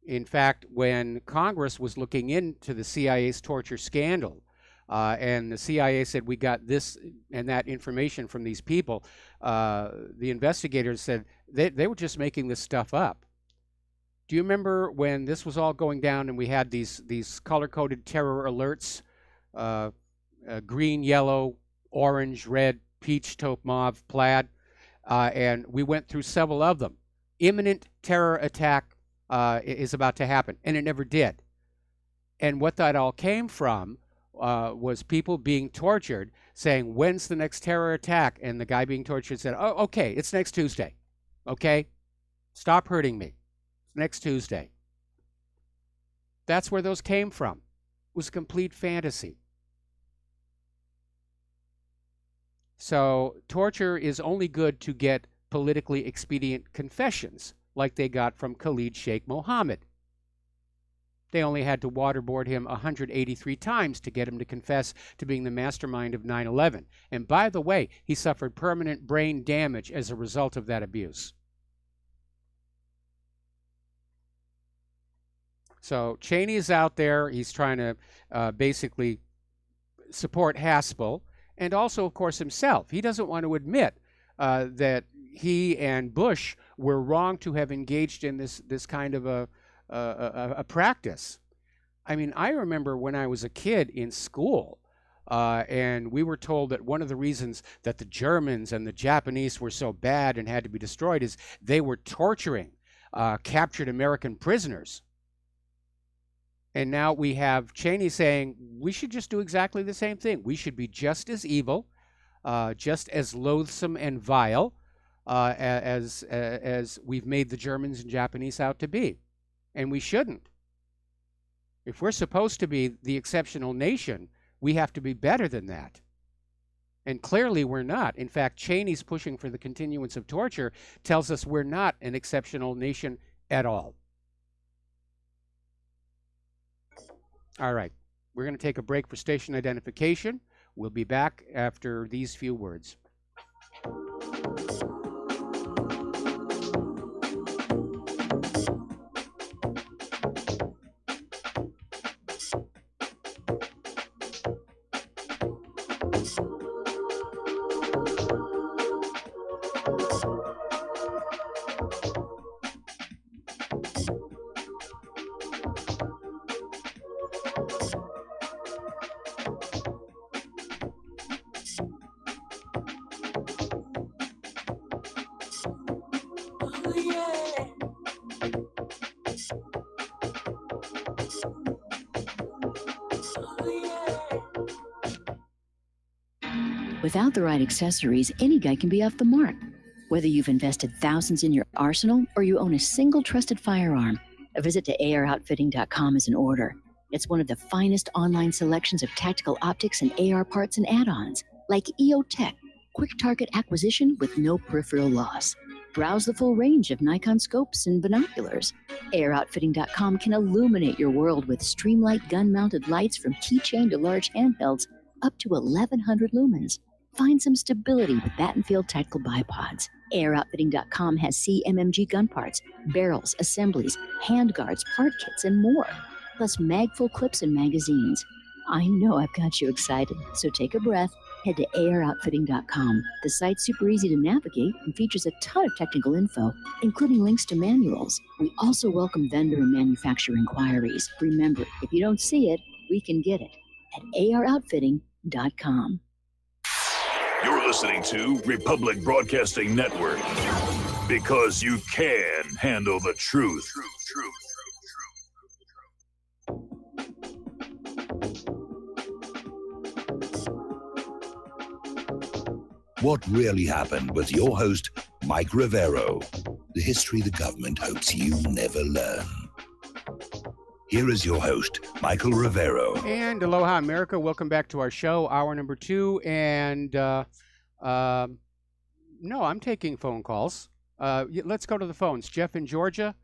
In fact, when Congress was looking into the CIA's torture scandal, and the CIA said, we got this and that information from these people, the investigators said they were just making this stuff up. Do you remember when this was all going down and we had these color-coded terror alerts, green, yellow, orange, red, peach, taupe, mauve, plaid, and we went through several of them. Imminent terror attack is about to happen, and it never did. And what that all came from was people being tortured, saying, when's the next terror attack? And the guy being tortured said, oh, okay, it's next Tuesday. Okay? Stop hurting me. It's next Tuesday. That's where those came from. It was complete fantasy. So torture is only good to get politically expedient confessions, like they got from Khalid Sheikh Mohammed. They only had to waterboard him 183 times to get him to confess to being the mastermind of 9/11. And by the way, he suffered permanent brain damage as a result of that abuse. So Cheney is out there. He's trying to basically support Haspel and also, of course, himself. He doesn't want to admit that he and Bush were wrong to have engaged in this kind of a practice. I mean, I remember when I was a kid in school, and we were told that one of the reasons that the Germans and the Japanese were so bad and had to be destroyed is they were torturing captured American prisoners. And now we have Cheney saying we should just do exactly the same thing. We should be just as evil, just as loathsome and vile as we've made the Germans and Japanese out to be. And we shouldn't. If we're supposed to be the exceptional nation, we have to be better than that. And clearly we're not. In fact, Cheney's pushing for the continuance of torture tells us we're not an exceptional nation at all. All right. We're going to take a break for station identification. We'll be back after these few words. Without the right accessories, any guy can be off the mark. Whether you've invested thousands in your arsenal or you own a single trusted firearm, a visit to AROutfitting.com is in order. It's one of the finest online selections of tactical optics and AR parts and add-ons, like EOTech, quick target acquisition with no peripheral loss. Browse the full range of Nikon scopes and binoculars. AROutfitting.com can illuminate your world with Streamlight gun-mounted lights from keychain to large handhelds, up to 1,100 lumens. Find some stability with Battenfield Tactical Bipods. AirOutfitting.com has CMMG gun parts, barrels, assemblies, handguards, part kits, and more. Plus mag-full clips and magazines. I know I've got you excited, so take a breath. Head to AirOutfitting.com. The site's super easy to navigate and features a ton of technical info, including links to manuals. We also welcome vendor and manufacturer inquiries. Remember, if you don't see it, we can get it at AROutfitting.com. You're listening to Republic Broadcasting Network because you can handle the truth. What really happened with your host, Mike Rivero? The history the government hopes you never learn. Here is your host, Michael Rivero. And aloha, America. Welcome back to our show, hour number 2. And no, I'm taking phone calls. Let's go to the phones. Jeff in Georgia.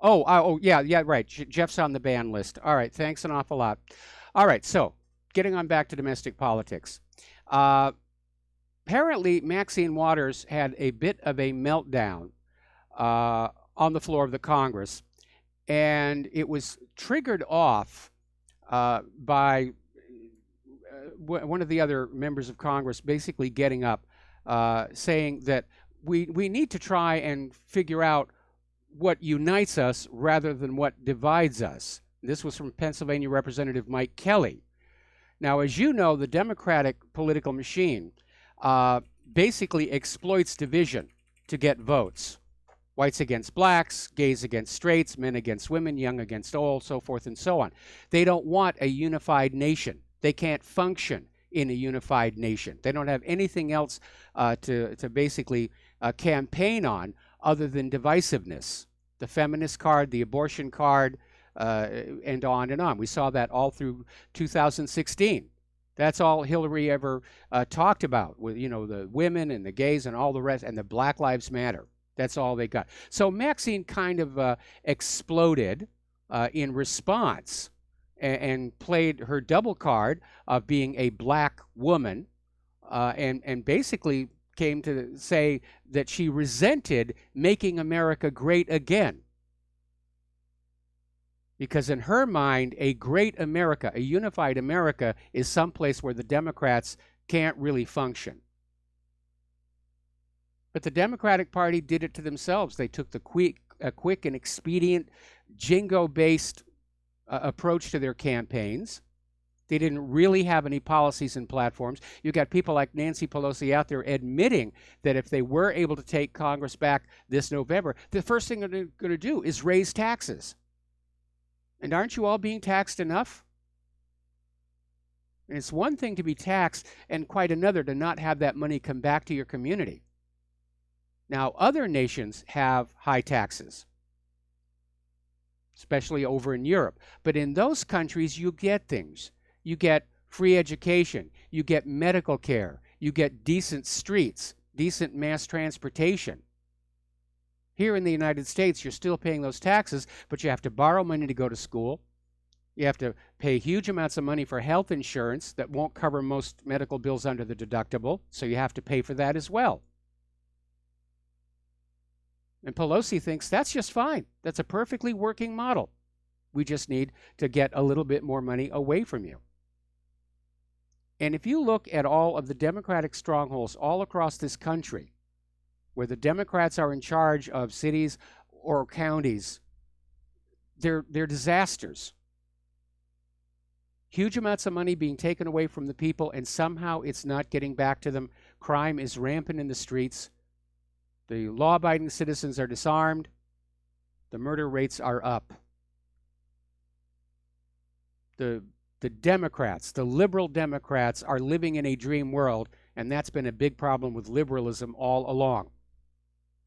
Yeah, right. Jeff's on the ban list. All right, thanks an awful lot. All right, so getting on back to domestic politics. Apparently, Maxine Waters had a bit of a meltdown on the floor of the Congress. And it was triggered off by one of the other members of Congress basically getting up, saying that we need to try and figure out what unites us rather than what divides us. This was from Pennsylvania Representative Mike Kelly. Now, as you know, the Democratic political machine basically exploits division to get votes. Whites against blacks, gays against straights, men against women, young against old, so forth and so on. They don't want a unified nation. They can't function in a unified nation. They don't have anything else to basically campaign on other than divisiveness. The feminist card, the abortion card, and on and on. We saw that all through 2016. That's all Hillary ever talked about, with the women and the gays and all the rest, and the Black Lives Matter. That's all they got. So Maxine kind of exploded in response and played her double card of being a black woman and basically came to say that she resented making America great again. Because in her mind, a great America, a unified America, is someplace where the Democrats can't really function. But the Democratic Party did it to themselves. They took the quick and expedient, jingo-based approach to their campaigns. They didn't really have any policies and platforms. You got people like Nancy Pelosi out there admitting that if they were able to take Congress back this November, the first thing they're going to do is raise taxes. And aren't you all being taxed enough? And it's one thing to be taxed and quite another to not have that money come back to your community. Now, other nations have high taxes, especially over in Europe. But in those countries, you get things. You get free education. You get medical care. You get decent streets, decent mass transportation. Here in the United States, you're still paying those taxes, but you have to borrow money to go to school. You have to pay huge amounts of money for health insurance that won't cover most medical bills under the deductible, so you have to pay for that as well. And Pelosi thinks that's just fine. That's a perfectly working model. We just need to get a little bit more money away from you. And if you look at all of the Democratic strongholds all across this country, where the Democrats are in charge of cities or counties, they're disasters. Huge amounts of money being taken away from the people, and somehow it's not getting back to them. Crime is rampant in the streets. The law-abiding citizens are disarmed. The murder rates are up. The Democrats, the liberal Democrats, are living in a dream world, and that's been a big problem with liberalism all along.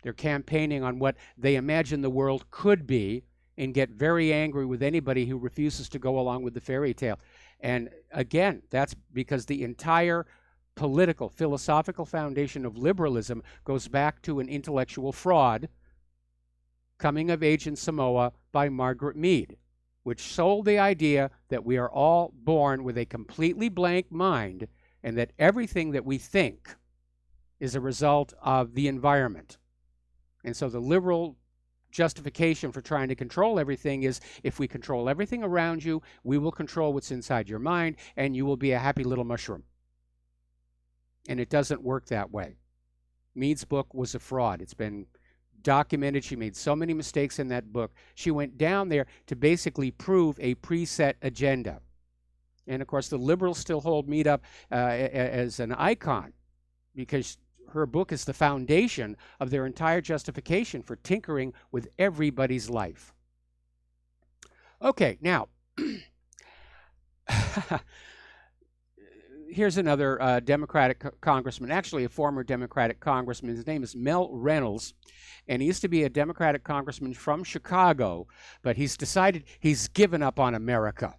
They're campaigning on what they imagine the world could be and get very angry with anybody who refuses to go along with the fairy tale. And again, that's because the entire political, philosophical foundation of liberalism goes back to an intellectual fraud, Coming of Age in Samoa by Margaret Mead, which sold the idea that we are all born with a completely blank mind and that everything that we think is a result of the environment. And so the liberal justification for trying to control everything is, if we control everything around you, we will control what's inside your mind, and you will be a happy little mushroom. And it doesn't work that way. Mead's book was a fraud. It's been documented. She made so many mistakes in that book. She went down there to basically prove a preset agenda. And of course, the liberals still hold Mead up as an icon, because her book is the foundation of their entire justification for tinkering with everybody's life. Okay, now, here's another Democratic congressman, actually a former Democratic congressman. His name is Mel Reynolds, and he used to be a Democratic congressman from Chicago, but he's decided he's given up on America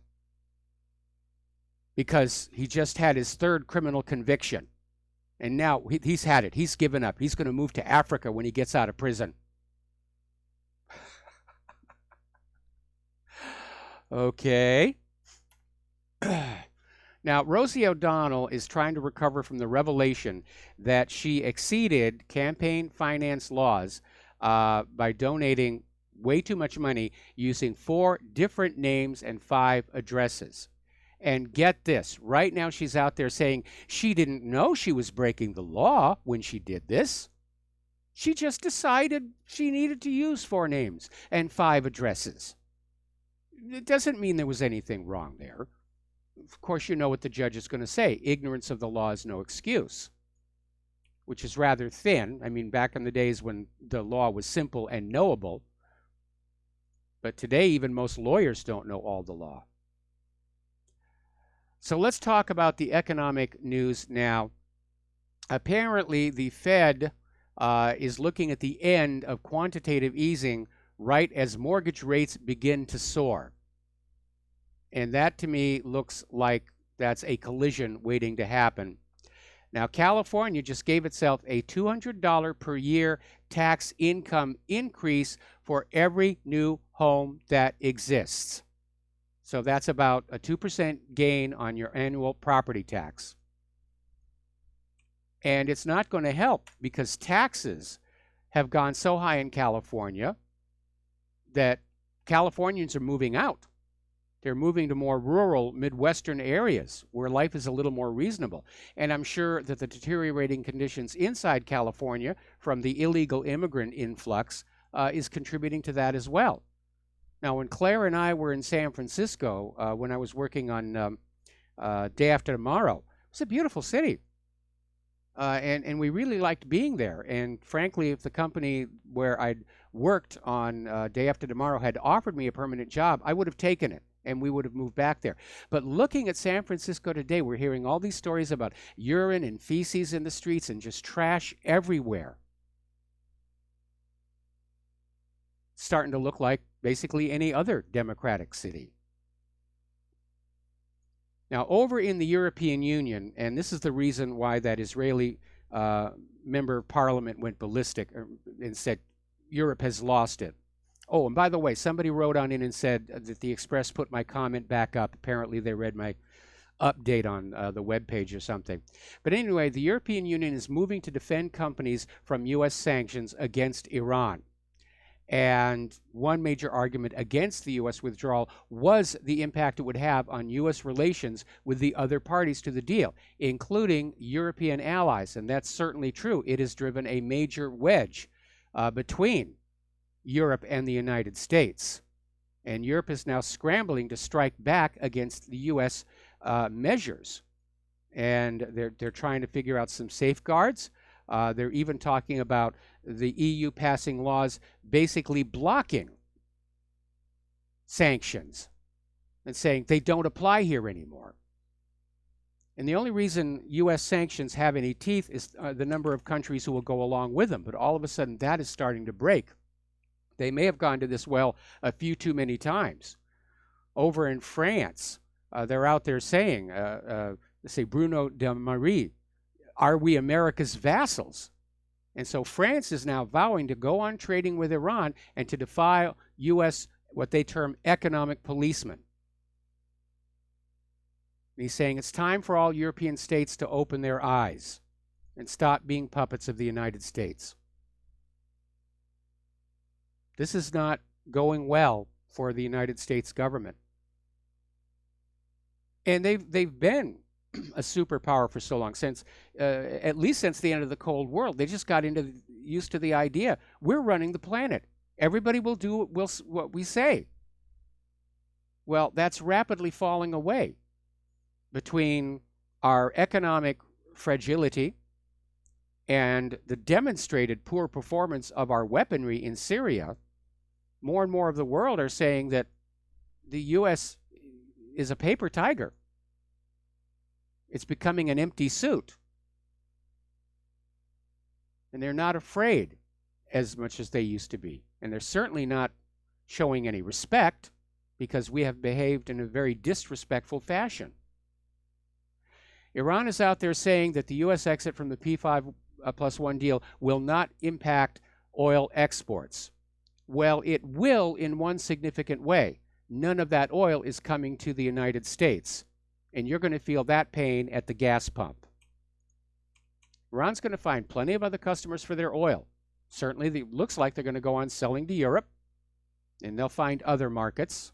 because he just had his third criminal conviction. And now he's had it. He's given up. He's going to move to Africa when he gets out of prison. Okay. Now, Rosie O'Donnell is trying to recover from the revelation that she exceeded campaign finance laws by donating way too much money using 4 different names and 5 addresses. And get this, right now she's out there saying she didn't know she was breaking the law when she did this. She just decided she needed to use 4 names and 5 addresses. It doesn't mean there was anything wrong there. Of course, you know what the judge is going to say. Ignorance of the law is no excuse, which is rather thin. I mean, back in the days when the law was simple and knowable. But today, even most lawyers don't know all the law. So let's talk about the economic news now. Apparently, the Fed is looking at the end of quantitative easing right as mortgage rates begin to soar. And that, to me, looks like that's a collision waiting to happen. Now, California just gave itself a $200 per year tax income increase for every new home that exists. So that's about a 2% gain on your annual property tax. And it's not going to help because taxes have gone so high in California that Californians are moving out. They're moving to more rural Midwestern areas where life is a little more reasonable. And I'm sure that the deteriorating conditions inside California from the illegal immigrant influx is contributing to that as well. Now, when Claire and I were in San Francisco, when I was working on Day After Tomorrow, it was a beautiful city. And we really liked being there. And frankly, if the company where I'd worked on Day After Tomorrow had offered me a permanent job, I would have taken it, and we would have moved back there. But looking at San Francisco today, we're hearing all these stories about urine and feces in the streets and just trash everywhere. Starting to look like basically any other democratic city. Now, over in the European Union, and this is the reason why that Israeli member of parliament went ballistic and said Europe has lost it. Oh, and by the way, somebody wrote on in and said that the Express put my comment back up. Apparently, they read my update on the webpage or something. But anyway, the European Union is moving to defend companies from U.S. sanctions against Iran. And one major argument against the U.S. withdrawal was the impact it would have on U.S. relations with the other parties to the deal, including European allies. And that's certainly true. It has driven a major wedge between Europe and the United States. And Europe is now scrambling to strike back against the U.S. Measures. And they're trying to figure out some safeguards. They're even talking about the EU passing laws basically blocking sanctions and saying they don't apply here anymore. And the only reason U.S. sanctions have any teeth is the number of countries who will go along with them. But all of a sudden, that is starting to break. They may have gone to this well a few too many times. Over in France, they're out there saying, say Bruno de Marie, are we America's vassals? And so France is now vowing to go on trading with Iran and to defy U.S. what they term economic policemen. And he's saying it's time for all European states to open their eyes and stop being puppets of the United States. This is not going well for the United States government. And they've been a superpower for so long, since at least since the end of the Cold War. They just got used to the idea we're running the planet. Everybody will do what we say. Well, that's rapidly falling away between our economic fragility and the demonstrated poor performance of our weaponry in Syria. More and more of the world are saying that the U.S. is a paper tiger. It's becoming an empty suit. And they're not afraid as much as they used to be. And they're certainly not showing any respect, because we have behaved in a very disrespectful fashion. Iran is out there saying that the U.S. exit from the P5+1 deal will not impact oil exports. Well, it will in one significant way. None of that oil is coming to the United States, and you're going to feel that pain at the gas pump. Iran's going to find plenty of other customers for their oil. Certainly, it looks like they're going to go on selling to Europe, and they'll find other markets.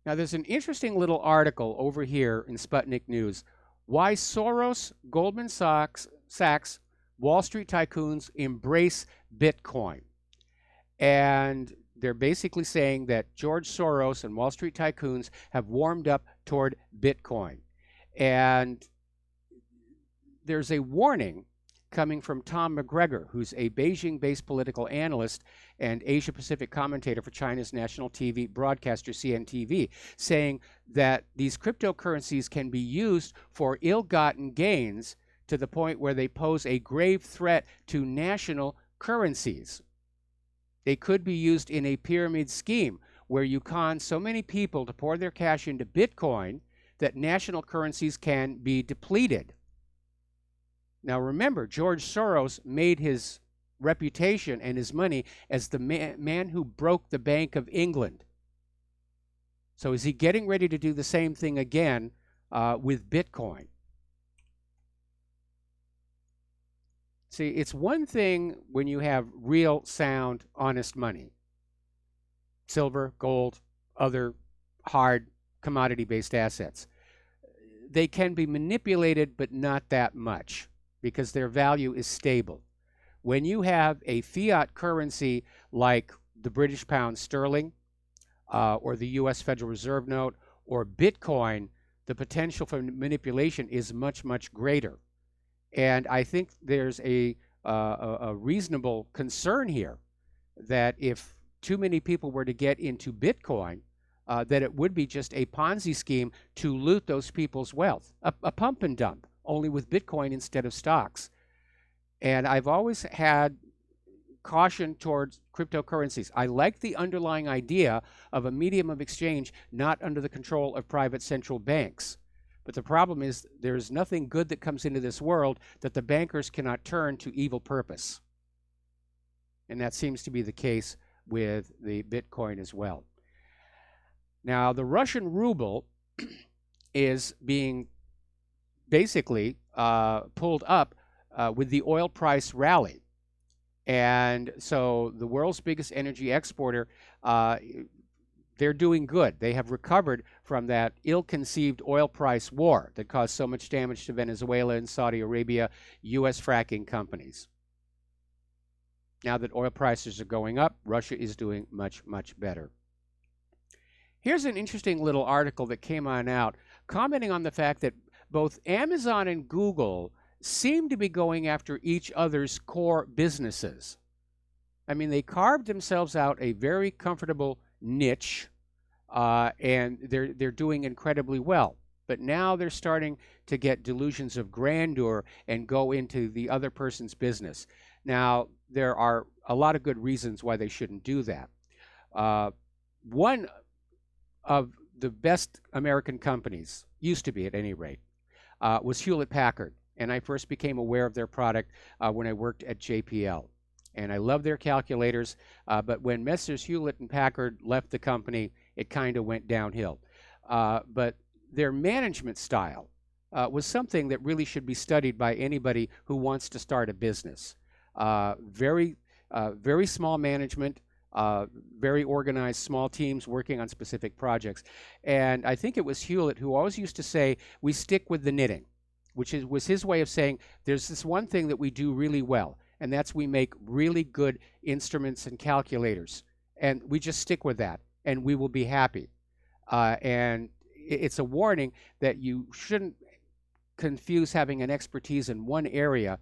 Now, there's an interesting little article over here in Sputnik News. Why Soros, Goldman Sachs, Wall Street tycoons embrace Bitcoin. And they're basically saying that George Soros and Wall Street tycoons have warmed up toward Bitcoin. And there's a warning coming from Tom McGregor, who's a Beijing-based political analyst and Asia-Pacific commentator for China's national TV broadcaster CNTV, saying that these cryptocurrencies can be used for ill-gotten gains to the point where they pose a grave threat to national currencies. They could be used in a pyramid scheme where you con so many people to pour their cash into Bitcoin that national currencies can be depleted. Now remember, George Soros made his reputation and his money as the man who broke the Bank of England. So is he getting ready to do the same thing again with Bitcoin? See, it's one thing when you have real, sound, honest money. Silver, gold, other hard commodity-based assets. They can be manipulated, but not that much, because their value is stable. When you have a fiat currency like the British pound sterling, or the U.S. Federal Reserve note, or Bitcoin, the potential for manipulation is much, much greater. And I think there's a reasonable concern here that if too many people were to get into Bitcoin, that it would be just a Ponzi scheme to loot those people's wealth, a pump and dump, only with Bitcoin instead of stocks. And I've always had caution towards cryptocurrencies. I like the underlying idea of a medium of exchange not under the control of private central banks. But the problem is there's nothing good that comes into this world that the bankers cannot turn to evil purpose. And that seems to be the case with the Bitcoin as well. Now, the Russian ruble is being basically pulled up with the oil price rally. And so the world's biggest energy exporter, they're doing good. They have recovered from that ill-conceived oil price war that caused so much damage to Venezuela and Saudi Arabia, U.S. fracking companies. Now that oil prices are going up, Russia is doing much, much better. Here's an interesting little article that came on out commenting on the fact that both Amazon and Google seem to be going after each other's core businesses. I mean, they carved themselves out a very comfortable niche, and they're doing incredibly well. But now they're starting to get delusions of grandeur and go into the other person's business. Now, there are a lot of good reasons why they shouldn't do that. One of the best American companies, used to be at any rate, was Hewlett-Packard. And I first became aware of their product when I worked at JPL. And I love their calculators, but when Messrs. Hewlett and Packard left the company, it kind of went downhill. But their management style was something that really should be studied by anybody who wants to start a business. Very small management, very organized, small teams working on specific projects. And I think it was Hewlett who always used to say, we stick with the knitting, which was his way of saying, there's this one thing that we do really well, and that's we make really good instruments and calculators. And we just stick with that, and we will be happy. And it's a warning that you shouldn't confuse having an expertise in one area,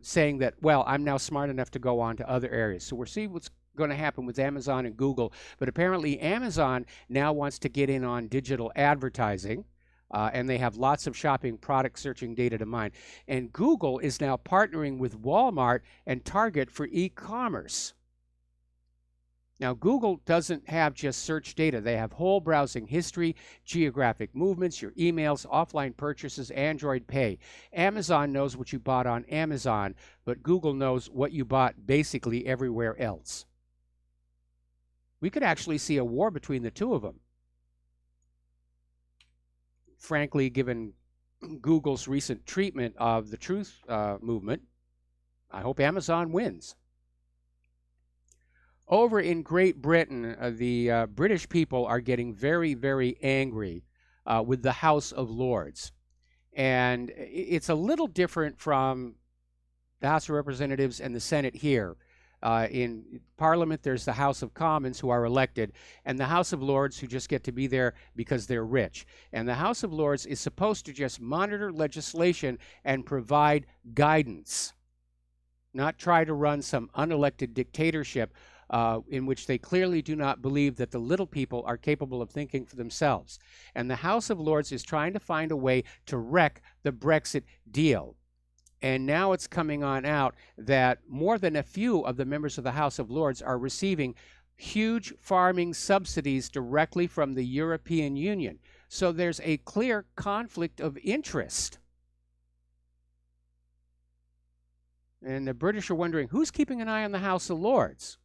saying that, well, I'm now smart enough to go on to other areas. So we'll see what's going to happen with Amazon and Google. But apparently Amazon now wants to get in on digital advertising. And they have lots of shopping product searching data to mine. And Google is now partnering with Walmart and Target for e-commerce. Now, Google doesn't have just search data. They have whole browsing history, geographic movements, your emails, offline purchases, Android Pay. Amazon knows what you bought on Amazon, but Google knows what you bought basically everywhere else. We could actually see a war between the two of them. Frankly, given Google's recent treatment of the truth movement, I hope Amazon wins. Over in Great Britain, the British people are getting very, very angry with the House of Lords. And it's a little different from the House of Representatives and the Senate here. In Parliament, there's the House of Commons who are elected, and the House of Lords who just get to be there because they're rich. And the House of Lords is supposed to just monitor legislation and provide guidance, not try to run some unelected dictatorship in which they clearly do not believe that the little people are capable of thinking for themselves. And the House of Lords is trying to find a way to wreck the Brexit deal. And now it's coming on out that more than a few of the members of the House of Lords are receiving huge farming subsidies directly from the European Union. So there's a clear conflict of interest. And the British are wondering, who's keeping an eye on the House of Lords?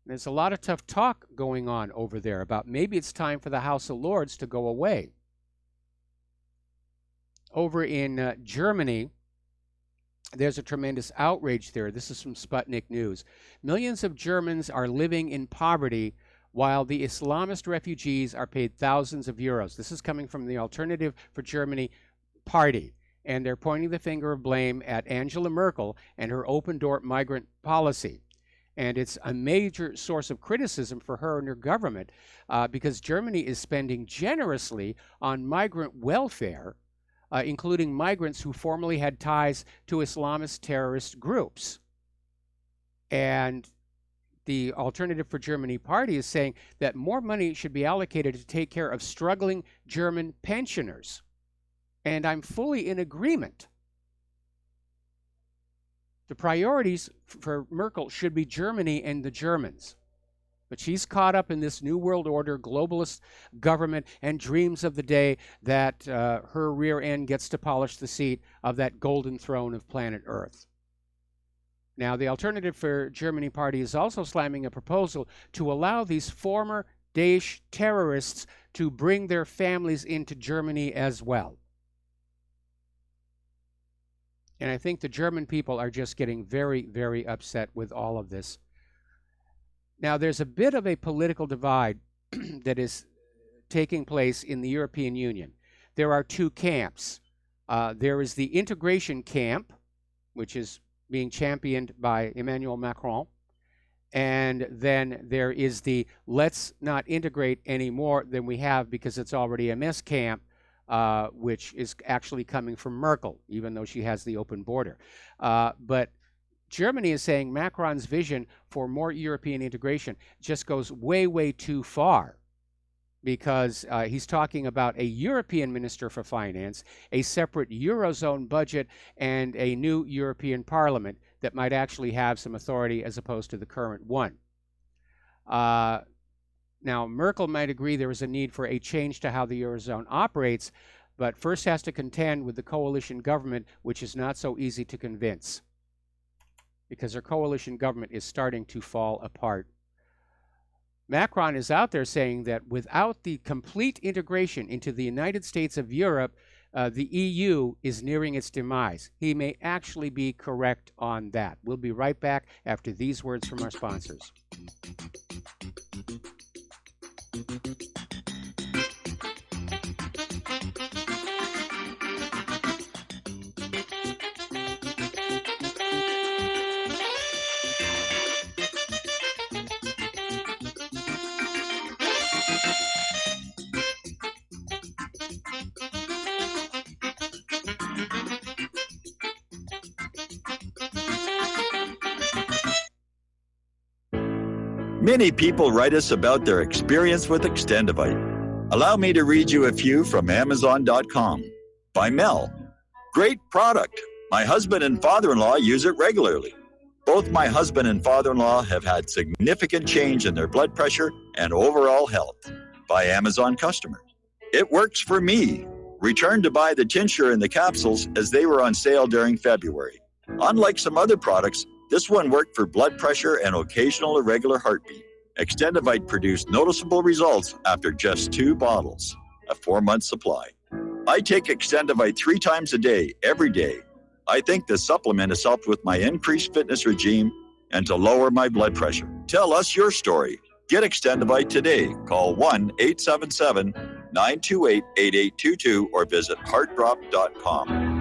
There's a lot of tough talk going on over there about maybe it's time for the House of Lords to go away. Over in Germany, there's a tremendous outrage there. This is from Sputnik News. Millions of Germans are living in poverty while the Islamist refugees are paid thousands of euros. This is coming from the Alternative for Germany party. And they're pointing the finger of blame at Angela Merkel and her open-door migrant policy. And it's a major source of criticism for her and her government because Germany is spending generously on migrant welfare, including migrants who formerly had ties to Islamist terrorist groups. And the Alternative for Germany party is saying that more money should be allocated to take care of struggling German pensioners. And I'm fully in agreement. The priorities for Merkel should be Germany and the Germans. But she's caught up in this New World Order globalist government and dreams of the day that her rear end gets to polish the seat of that golden throne of planet Earth. Now, the Alternative for Germany party is also slamming a proposal to allow these former Daesh terrorists to bring their families into Germany as well. And I think the German people are just getting very, very upset with all of this. Now, there's a bit of a political divide that is taking place in the European Union. There are two camps. There is the integration camp, which is being championed by Emmanuel Macron. And then there is the let's not integrate any more than we have because it's already a mess camp which is actually coming from Merkel, even though she has the open border. But Germany is saying Macron's vision for more European integration just goes way, way too far, because he's talking about a European Minister for Finance, a separate Eurozone budget, and a new European Parliament that might actually have some authority as opposed to the current one. Now, Merkel might agree there is a need for a change to how the Eurozone operates, but first has to contend with the coalition government, which is not so easy to convince, because her coalition government is starting to fall apart. Macron is out there saying that without the complete integration into the United States of Europe, the EU is nearing its demise. He may actually be correct on that. We'll be right back after these words from our sponsors. Many people write us about their experience with Extendivite. Allow me to read you a few from Amazon.com. By Mel. Great product. My husband and father-in-law use it regularly. Both my husband and father-in-law have had significant change in their blood pressure and overall health. By Amazon customers. It works for me. Returned to buy the tincture and the capsules as they were on sale during February. Unlike some other products, this one worked for blood pressure and occasional irregular heartbeat. Extendivite produced noticeable results after just 2 bottles, a 4-month supply. I take Extendivite 3 times a day, every day. I think this supplement has helped with my increased fitness regime and to lower my blood pressure. Tell us your story. Get Extendivite today. Call 1-877-928-8822 or visit heartdrop.com.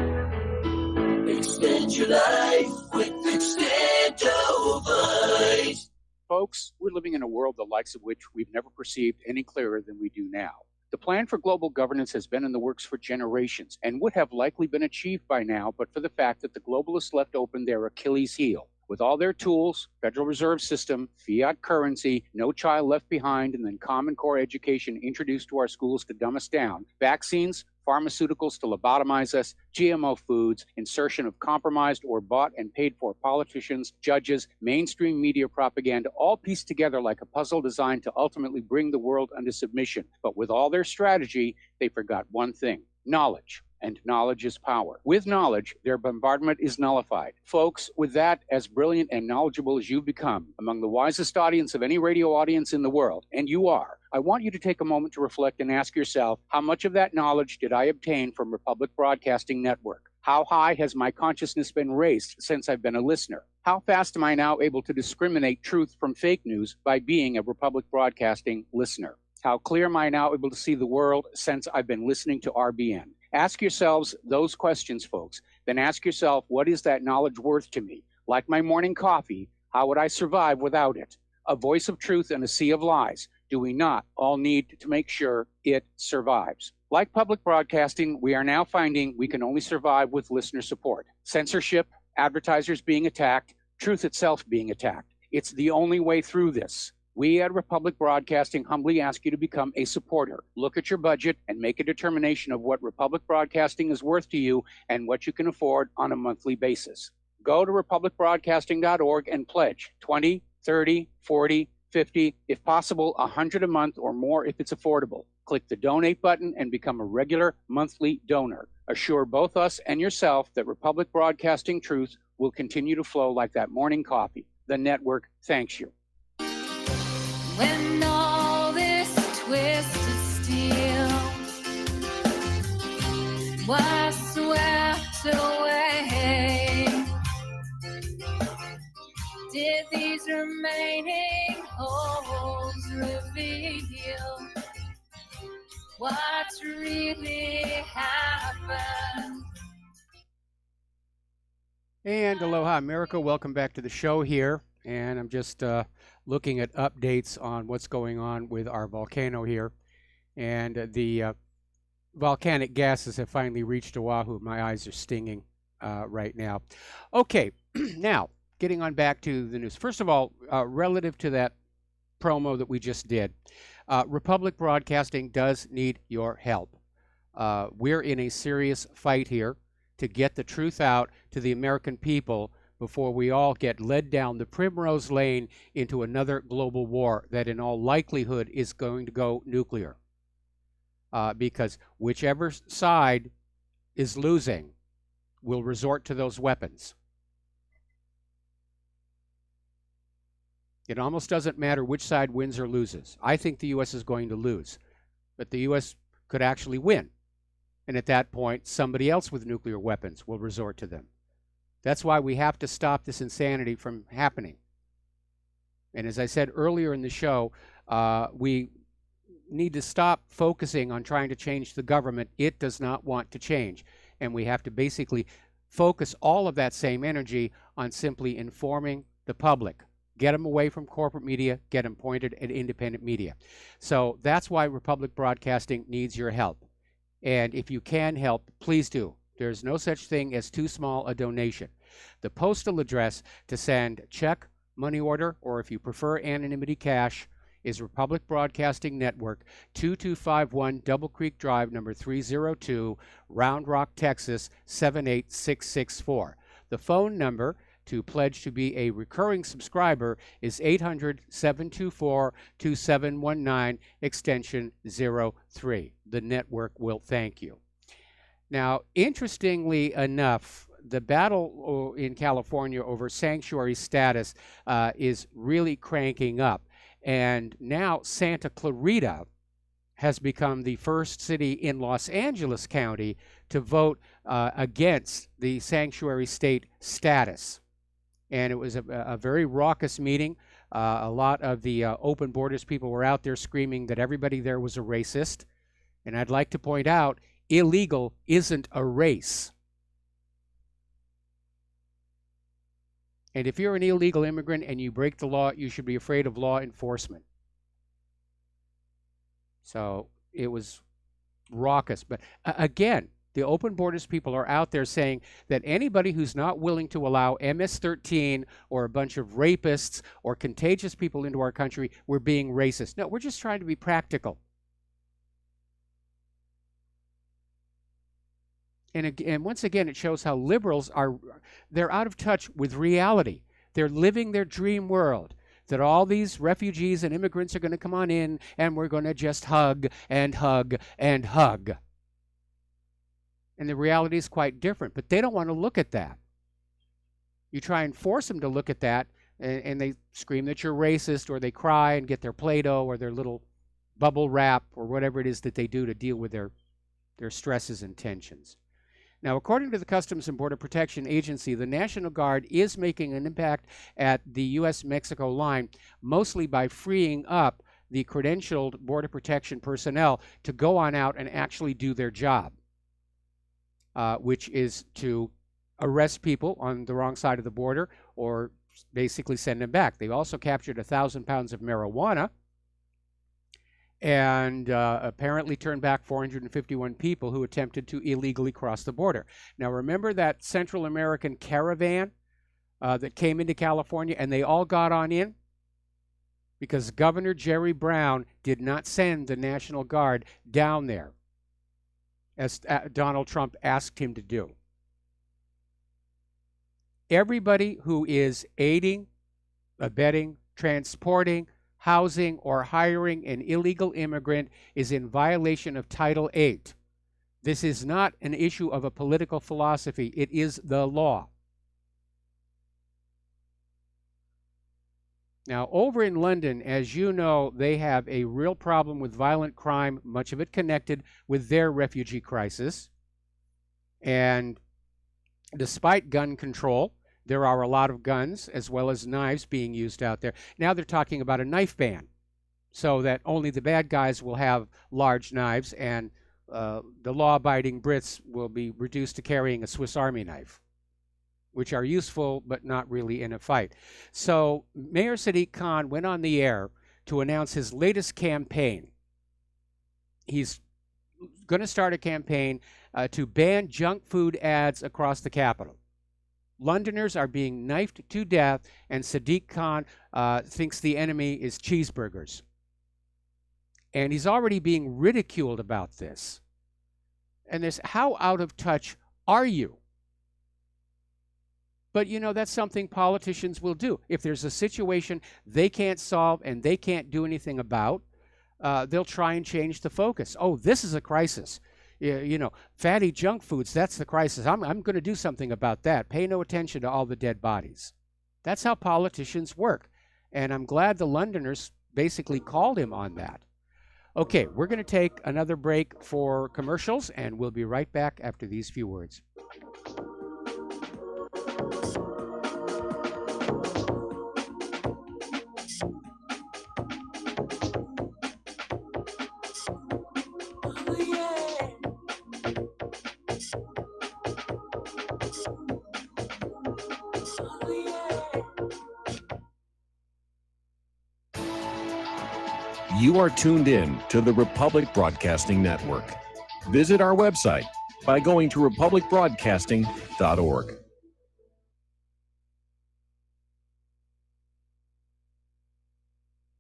Extend your life with Extendovite. Folks, we're living in a world the likes of which we've never perceived any clearer than we do now. The plan for global governance has been in the works for generations and would have likely been achieved by now, but for the fact that the globalists left open their Achilles heel. With all their tools, Federal Reserve System, fiat currency, no child left behind, and then Common Core education introduced to our schools to dumb us down, vaccines, pharmaceuticals to lobotomize us, GMO foods, insertion of compromised or bought and paid for politicians, judges, mainstream media propaganda, all pieced together like a puzzle designed to ultimately bring the world under submission. But with all their strategy, they forgot one thing: knowledge. And knowledge is power. With knowledge, their bombardment is nullified. Folks, with that, as brilliant and knowledgeable as you've become, among the wisest audience of any radio audience in the world, and you are, I want you to take a moment to reflect and ask yourself, how much of that knowledge did I obtain from Republic Broadcasting Network? How high has my consciousness been raised since I've been a listener? How fast am I now able to discriminate truth from fake news by being a Republic Broadcasting listener? How clear am I now able to see the world since I've been listening to RBN? Ask yourselves those questions, folks. Then ask yourself, what is that knowledge worth to me? Like my morning coffee, how would I survive without it? A voice of truth in a sea of lies. Do we not all need to make sure it survives? Like public broadcasting, we are now finding we can only survive with listener support. Censorship, advertisers being attacked, truth itself being attacked. It's the only way through this. We at Republic Broadcasting humbly ask you to become a supporter. Look at your budget and make a determination of what Republic Broadcasting is worth to you and what you can afford on a monthly basis. Go to republicbroadcasting.org and pledge 20, 30, 40, 50, if possible, 100 a month or more if it's affordable. Click the donate button and become a regular monthly donor. Assure both us and yourself that Republic Broadcasting truth will continue to flow like that morning coffee. The network thanks you. When all this twisted steel was swept away, did these remaining holes reveal what's really happened? And aloha, America. Welcome back to the show here. And I'm just looking at updates on what's going on with our volcano here. And the volcanic gases have finally reached Oahu. My eyes are stinging right now. Okay, now getting on back to the news. First of all, relative to that promo that we just did, Republic Broadcasting does need your help. We're in a serious fight here to get the truth out to the American people before we all get led down the primrose lane into another global war that in all likelihood is going to go nuclear. Because whichever side is losing will resort to those weapons. It almost doesn't matter which side wins or loses. I think the U.S. is going to lose, but the U.S. could actually win. And at that point, somebody else with nuclear weapons will resort to them. That's why we have to stop this insanity from happening. And as I said earlier in the show, we need to stop focusing on trying to change the government. It does not want to change. And we have to basically focus all of that same energy on simply informing the public. Get them away from corporate media, get them pointed at independent media. So that's why Republic Broadcasting needs your help. And if you can help, please do. There's no such thing as too small a donation. The postal address to send check, money order, or if you prefer anonymity cash, is Republic Broadcasting Network, 2251 Double Creek Drive, number 302, Round Rock, Texas, 78664. The phone number to pledge to be a recurring subscriber is 800-724-2719, extension 03. The network will thank you. Now, interestingly enough, the battle in California over sanctuary status is really cranking up. And now Santa Clarita has become the first city in Los Angeles County to vote against the sanctuary state status. And it was a very raucous meeting. A lot of the open borders people were out there screaming that everybody there was a racist. And I'd like to point out, illegal isn't a race. And if you're an illegal immigrant and you break the law, you should be afraid of law enforcement. So it was raucous. But again, the open borders people are out there saying that anybody who's not willing to allow MS-13 or a bunch of rapists or contagious people into our country, we're being racist. No, we're just trying to be practical. And once again, it shows how liberals they're out of touch with reality. They're living their dream world, that all these refugees and immigrants are going to come on in and we're going to just hug and hug and hug. And the reality is quite different, but they don't want to look at that. You try and force them to look at that, and they scream that you're racist, or they cry and get their Play-Doh or their little bubble wrap or whatever it is that they do to deal with their stresses and tensions. Now, according to the Customs and Border Protection Agency, the National Guard is making an impact at the U.S.-Mexico line, mostly by freeing up the credentialed Border Protection personnel to go on out and actually do their job, which is to arrest people on the wrong side of the border or basically send them back. They also captured 1,000 pounds of marijuana and apparently turned back 451 people who attempted to illegally cross the border. Now, remember that Central American caravan that came into California and they all got on in? Because Governor Jerry Brown did not send the National Guard down there, as Donald Trump asked him to do. Everybody who is aiding, abetting, transporting, housing, or hiring an illegal immigrant is in violation of Title VIII. This is not an issue of a political philosophy. It is the law. Now, over in London, as you know, they have a real problem with violent crime, much of it connected with their refugee crisis. And despite gun control, there are a lot of guns as well as knives being used out there. Now they're talking about a knife ban so that only the bad guys will have large knives and the law-abiding Brits will be reduced to carrying a Swiss Army knife, which are useful but not really in a fight. So Mayor Sadiq Khan went on the air to announce his latest campaign. He's going to start a campaign to ban junk food ads across the Capitol. Londoners are being knifed to death, and Sadiq Khan thinks the enemy is cheeseburgers. And he's already being ridiculed about this. And this, how out of touch are you? But, you know, that's something politicians will do. If there's a situation they can't solve and they can't do anything about, they'll try and change the focus. Oh, this is a crisis. You know, fatty junk foods, that's the crisis. I'm going to do something about that. Pay no attention to all the dead bodies. That's how politicians work. And I'm glad the Londoners basically called him on that. Okay, we're going to take another break for commercials, and we'll be right back after these few words. You are tuned in to the Republic Broadcasting Network. Visit our website by going to republicbroadcasting.org.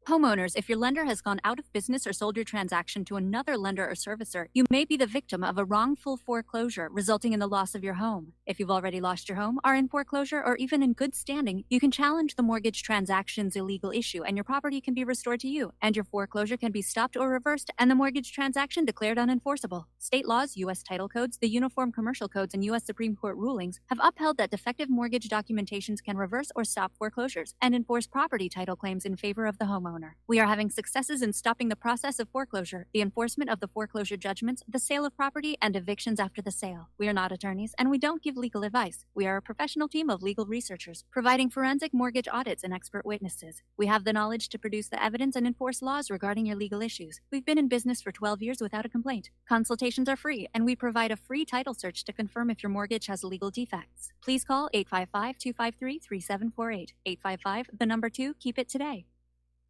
Homeowners, if your lender has gone out of business or sold your transaction to another lender or servicer, you may be the victim of a wrongful foreclosure, resulting in the loss of your home. If you've already lost your home, are in foreclosure, or even in good standing, you can challenge the mortgage transaction's illegal issue, and your property can be restored to you, and your foreclosure can be stopped or reversed, and the mortgage transaction declared unenforceable. State laws, U.S. title codes, the Uniform Commercial Codes, and U.S. Supreme Court rulings have upheld that defective mortgage documentations can reverse or stop foreclosures and enforce property title claims in favor of the homeowner. We are having successes in stopping the process of foreclosure, the enforcement of the foreclosure judgments, the sale of property, and evictions after the sale. We are not attorneys, and we don't give legal advice. We are a professional team of legal researchers, providing forensic mortgage audits and expert witnesses. We have the knowledge to produce the evidence and enforce laws regarding your legal issues. We've been in business for 12 years without a complaint. Consultations are free, and we provide a free title search to confirm if your mortgage has legal defects. Please call 855-253-3748. 855, the number 2, keep it today.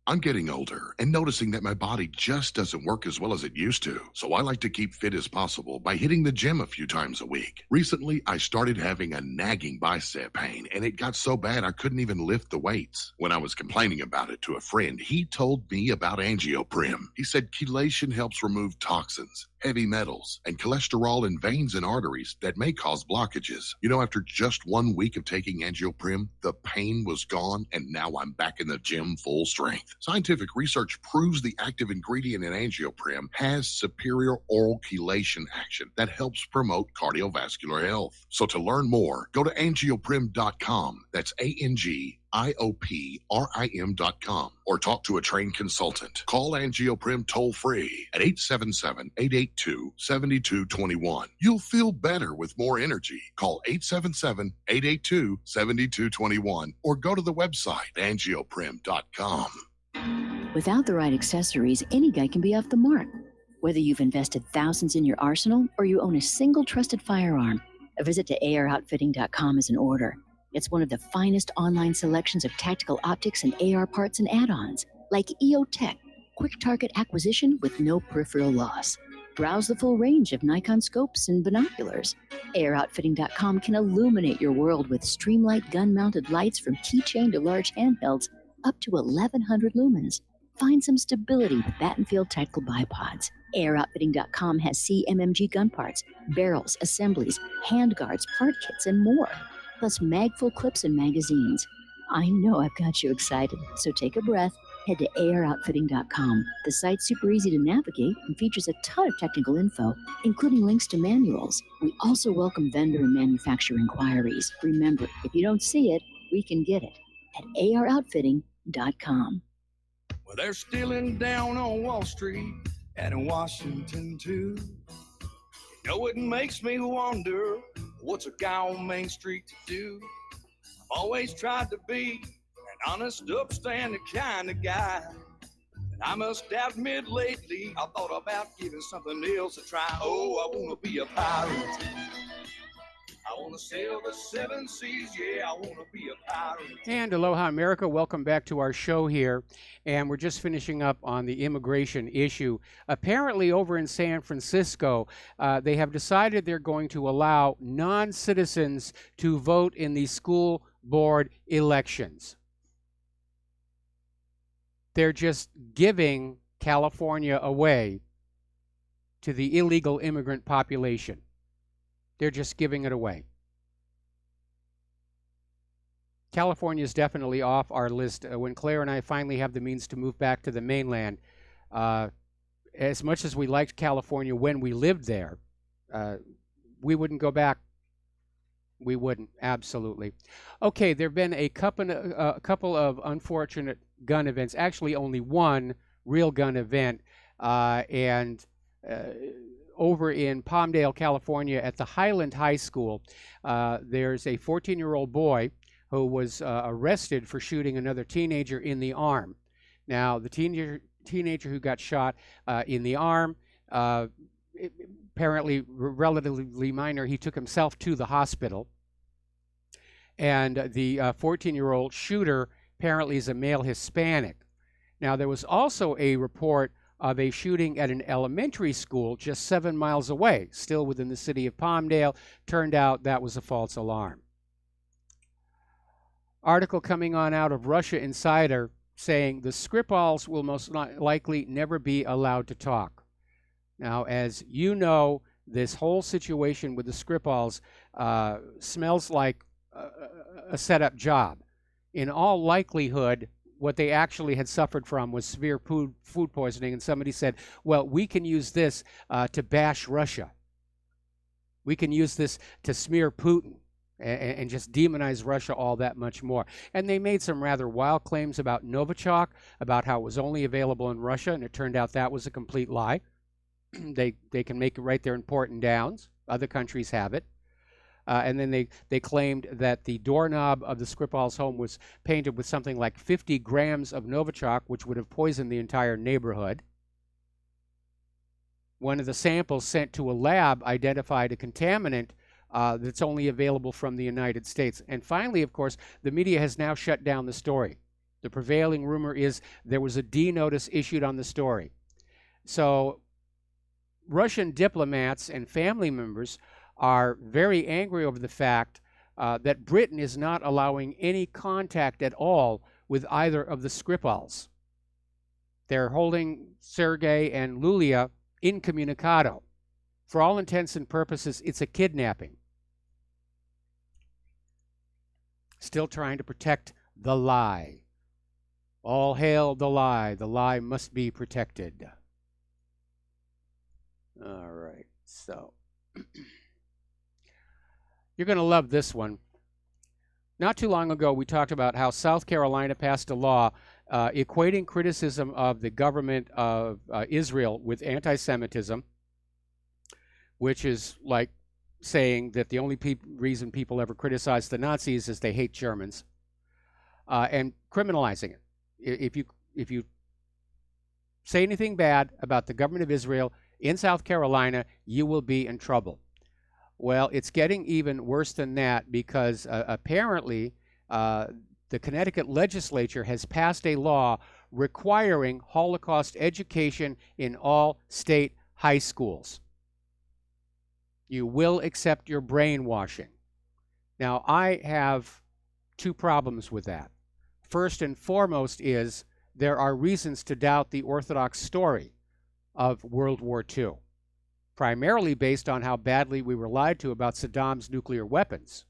I'm getting older and noticing that my body just doesn't work as well as it used to. So I like to keep fit as possible by hitting the gym a few times a week. Recently, I started having a nagging bicep pain, and it got so bad I couldn't even lift the weights. When I was complaining about it to a friend, he told me about Angioprim. He said chelation helps remove toxins, heavy metals, and cholesterol in veins and arteries that may cause blockages. You know, after just 1 week of taking Angioprim, the pain was gone, and now I'm back in the gym full strength. Scientific research proves the active ingredient in Angioprim has superior oral chelation action that helps promote cardiovascular health. So to learn more, go to angioprim.com. That's ANGIOPRIM.com, or talk to a trained consultant. Call Angioprim toll free at 877-882-7221. You'll feel better with more energy. Call 877-882-7221 or go to the website angioprim.com. Without the right accessories, any guy can be off the mark. Whether you've invested thousands in your arsenal or you own a single trusted firearm, a visit to AROutfitting.com is in order. It's one of the finest online selections of tactical optics and AR parts and add-ons, like EOTech, quick target acquisition with no peripheral loss. Browse the full range of Nikon scopes and binoculars. AROutfitting.com can illuminate your world with Streamlight gun-mounted lights from keychain to large handhelds, up to 1,100 lumens. Find some stability with Battenfield tactical bipods. AROutfitting.com has CMMG gun parts, barrels, assemblies, handguards, part kits, and more, plus mag-full clips and magazines. I know I've got you excited, so take a breath. Head to AROutfitting.com. The site's super easy to navigate and features a ton of technical info, including links to manuals. We also welcome vendor and manufacturer inquiries. Remember, if you don't see it, we can get it at AROutfitting.com. Well, they're stealing down on Wall Street and in Washington, too. You know, it makes me wonder, what's a guy on Main Street to do? I've always tried to be an honest, upstanding kind of guy. And I must admit lately, I thought about giving something else a try. Oh, I want to be a pirate. I want wanna sail the seven seas, yeah, I wanna be a pirate. And aloha, America. Welcome back to our show here. And we're just finishing up on the immigration issue. Apparently, over in San Francisco, they have decided they're going to allow non-citizens to vote in the school board elections. They're just giving California away to the illegal immigrant population. They're just giving it away. California is definitely off our list. When Claire and I finally have the means to move back to the mainland, as much as we liked California when we lived there, we wouldn't go back. We wouldn't, absolutely. Okay, there have been a couple of unfortunate gun events. Actually, only one real gun event, and over in Palmdale, California, at the Highland High School, there's a 14-year-old boy who was arrested for shooting another teenager in the arm. Now, the teenager who got shot in the arm, apparently relatively minor, he took himself to the hospital. And the 14-year-old shooter apparently is a male Hispanic. Now, there was also a report of a shooting at an elementary school just 7 miles away, still within the city of Palmdale. Turned out that was a false alarm. Article coming on out of Russia Insider saying the Skripals will most likely never be allowed to talk. Now, as you know, this whole situation with the Skripals smells like a set-up job. In all likelihood, what they actually had suffered from was severe food poisoning, and somebody said, well, we can use this to bash Russia. We can use this to smear Putin and just demonize Russia all that much more. And they made some rather wild claims about Novichok, about how it was only available in Russia, and it turned out that was a complete lie. They can make it right there in Porton Downs. Other countries have it. And then they claimed that the doorknob of the Skripal's home was painted with something like 50 grams of Novichok, which would have poisoned the entire neighborhood. One of the samples sent to a lab identified a contaminant that's only available from the United States. And finally, of course, the media has now shut down the story. The prevailing rumor is there was a D notice issued on the story. So Russian diplomats and family members are very angry over the fact that Britain is not allowing any contact at all with either of the Skripals. They're holding Sergei and Lulia incommunicado. For all intents and purposes, it's a kidnapping. Still trying to protect the lie. All hail the lie. The lie must be protected. All right, so you're going to love this one. Not too long ago, we talked about how South Carolina passed a law equating criticism of the government of Israel with anti-Semitism, which is like saying that the only reason people ever criticize the Nazis is they hate Germans, and criminalizing it. If you say anything bad about the government of Israel in South Carolina, you will be in trouble. Well, it's getting even worse than that because apparently the Connecticut legislature has passed a law requiring Holocaust education in all state high schools. You will accept your brainwashing. Now, I have two problems with that. First and foremost is there are reasons to doubt the Orthodox story of World War II. Primarily based on how badly we were lied to about Saddam's nuclear weapons.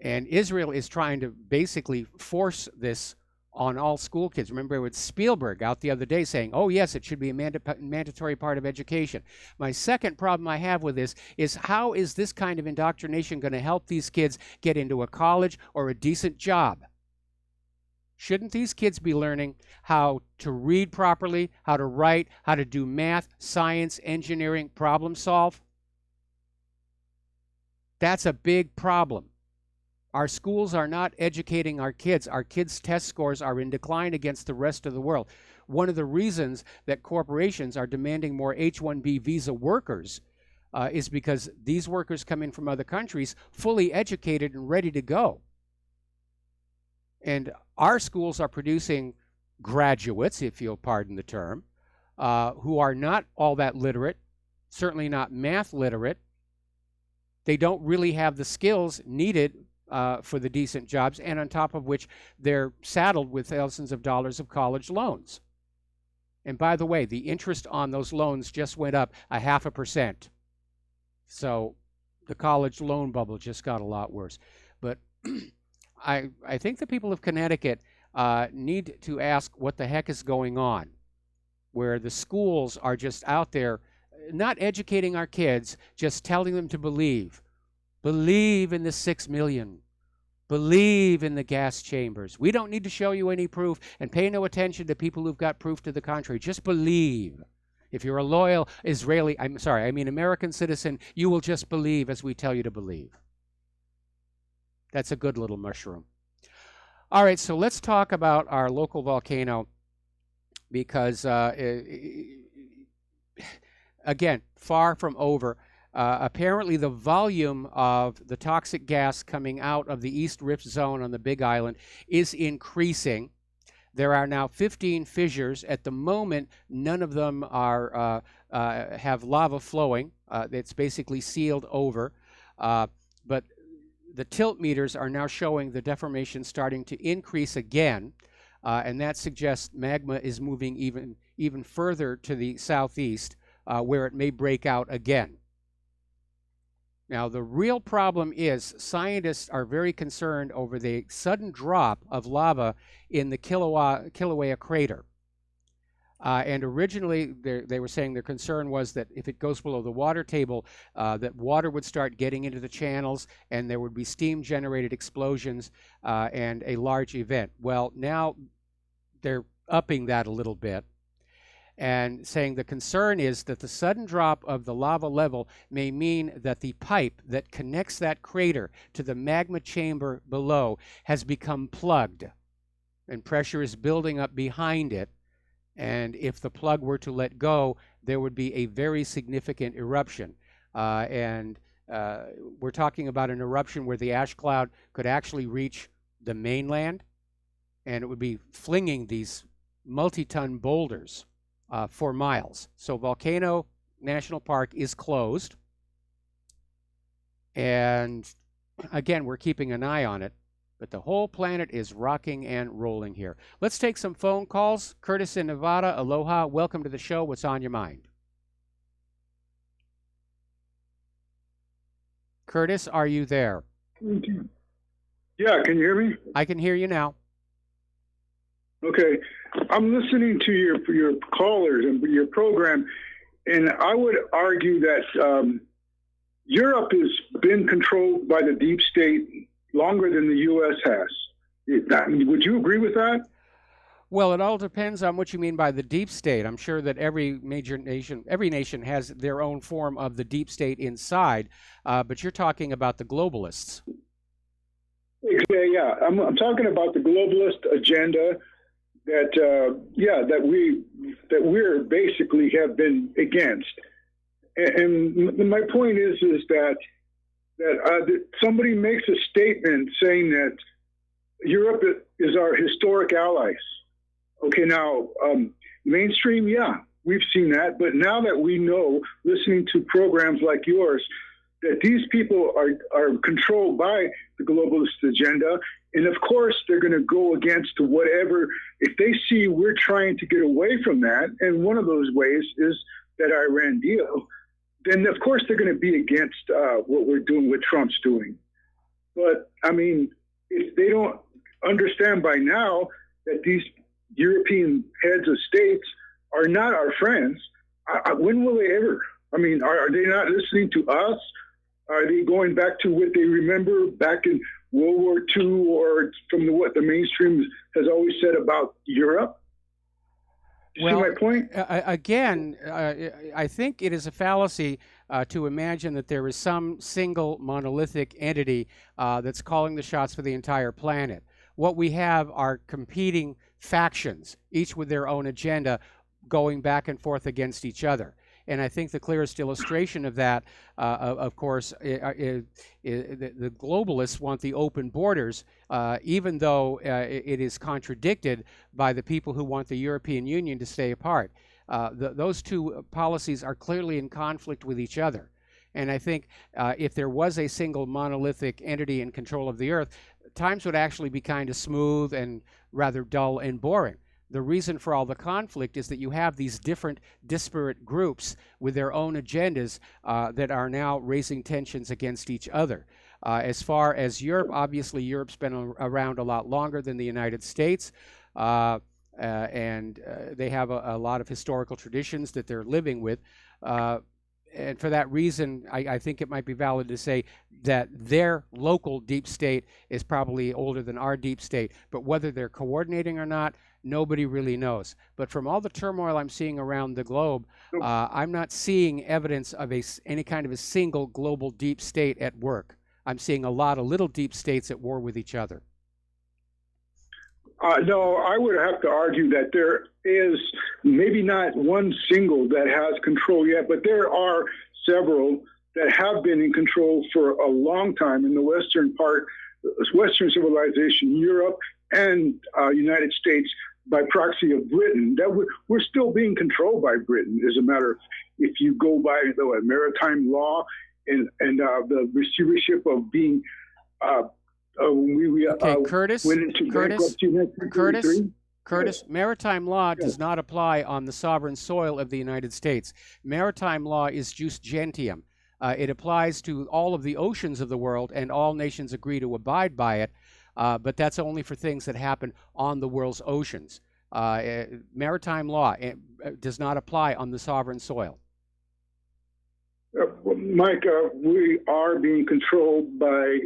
And Israel is trying to basically force this on all school kids. Remember with Spielberg out the other day saying, oh yes, it should be a mandatory part of education. My second problem I have with this is how is this kind of indoctrination going to help these kids get into a college or a decent job? Shouldn't these kids be learning how to read properly, how to write, how to do math, science, engineering, problem solve? That's a big problem. Our schools are not educating our kids. Our kids' test scores are in decline against the rest of the world. One of the reasons that corporations are demanding more H-1B visa workers is because these workers come in from other countries fully educated and ready to go. And our schools are producing graduates, if you'll pardon the term, who are not all that literate, certainly not math literate. They don't really have the skills needed for the decent jobs, and on top of which they're saddled with thousands of dollars of college loans. And by the way, the interest on those loans just went up 0.5%. So the college loan bubble just got a lot worse. But I think the people of Connecticut need to ask what the heck is going on, where the schools are just out there not educating our kids, just telling them to believe. Believe in the 6 million. Believe in the gas chambers. We don't need to show you any proof, and pay no attention to people who've got proof to the contrary. Just believe. If you're a loyal American citizen, you will just believe as we tell you to believe. That's a good little mushroom. All right, so let's talk about our local volcano, because, again, far from over. Apparently, the volume of the toxic gas coming out of the East Rift Zone on the Big Island is increasing. There are now 15 fissures. At the moment, none of them are have lava flowing. It's basically sealed over. But the tilt meters are now showing the deformation starting to increase again. And that suggests magma is moving even further to the southeast, where it may break out again. Now, the real problem is scientists are very concerned over the sudden drop of lava in the Kilauea crater. And originally, they were saying their concern was that if it goes below the water table, that water would start getting into the channels, and there would be steam-generated explosions and a large event. Well, now they're upping that a little bit, and saying the concern is that the sudden drop of the lava level may mean that the pipe that connects that crater to the magma chamber below has become plugged, and pressure is building up behind it. And if the plug were to let go, there would be a very significant eruption. We're talking about an eruption where the ash cloud could actually reach the mainland, and it would be flinging these multi-ton boulders for miles. So Volcano National Park is closed. And again, we're keeping an eye on it. But the whole planet is rocking and rolling here. Let's take some phone calls. Curtis in Nevada, aloha. Welcome to the show. What's on your mind? Curtis, are you there? Yeah, can you hear me? I can hear you now. Okay. I'm listening to your callers and your program, and I would argue that Europe has been controlled by the deep state longer than the U.S. has. Would you agree with that? Well, it all depends on what you mean by the deep state. I'm sure that every nation has their own form of the deep state inside, but you're talking about the globalists. Yeah. I'm talking about the globalist agenda that we're basically have been against. And my point is that somebody makes a statement saying that Europe is our historic allies. Okay, now, mainstream, yeah, we've seen that. But now that we know, listening to programs like yours, that these people are controlled by the globalist agenda, and of course they're going to go against whatever, if they see we're trying to get away from that, and one of those ways is that Iran deal, then of course they're going to be against what we're doing, what Trump's doing. But I mean, if they don't understand by now that these European heads of states are not our friends, when will they ever? I mean, are they not listening to us? Are they going back to what they remember back in World War II, or from what the mainstream has always said about Europe? See my point? Again, I think it is a fallacy to imagine that there is some single monolithic entity that's calling the shots for the entire planet. What we have are competing factions, each with their own agenda, going back and forth against each other. And I think the clearest illustration of that, of course, the globalists want the open borders, even though it is contradicted by the people who want the European Union to stay apart. Those two policies are clearly in conflict with each other. And I think if there was a single monolithic entity in control of the earth, times would actually be kind of smooth and rather dull and boring. The reason for all the conflict is that you have these different disparate groups with their own agendas that are now raising tensions against each other. As far as Europe, obviously Europe's been around a lot longer than the United States. And they have a lot of historical traditions that they're living with. And for that reason, I think it might be valid to say that their local deep state is probably older than our deep state. But whether they're coordinating or not, nobody really knows. But from all the turmoil I'm seeing around the globe, I'm not seeing evidence of any kind of a single global deep state at work. I'm seeing a lot of little deep states at war with each other. No, I would have to argue that there is maybe not one single that has control yet, but there are several that have been in control for a long time in the Western part, Western civilization, Europe and United States by proxy of Britain. That we're still being controlled by Britain. As a matter of, if you go by the maritime law and the receivership of being Curtis, went into bankruptcy in 1933. Curtis, maritime law does not apply on the sovereign soil of the United States. Maritime law is jus gentium. It applies to all of the oceans of the world, and all nations agree to abide by it, but that's only for things that happen on the world's oceans. Maritime law does not apply on the sovereign soil. Mike, we are being controlled by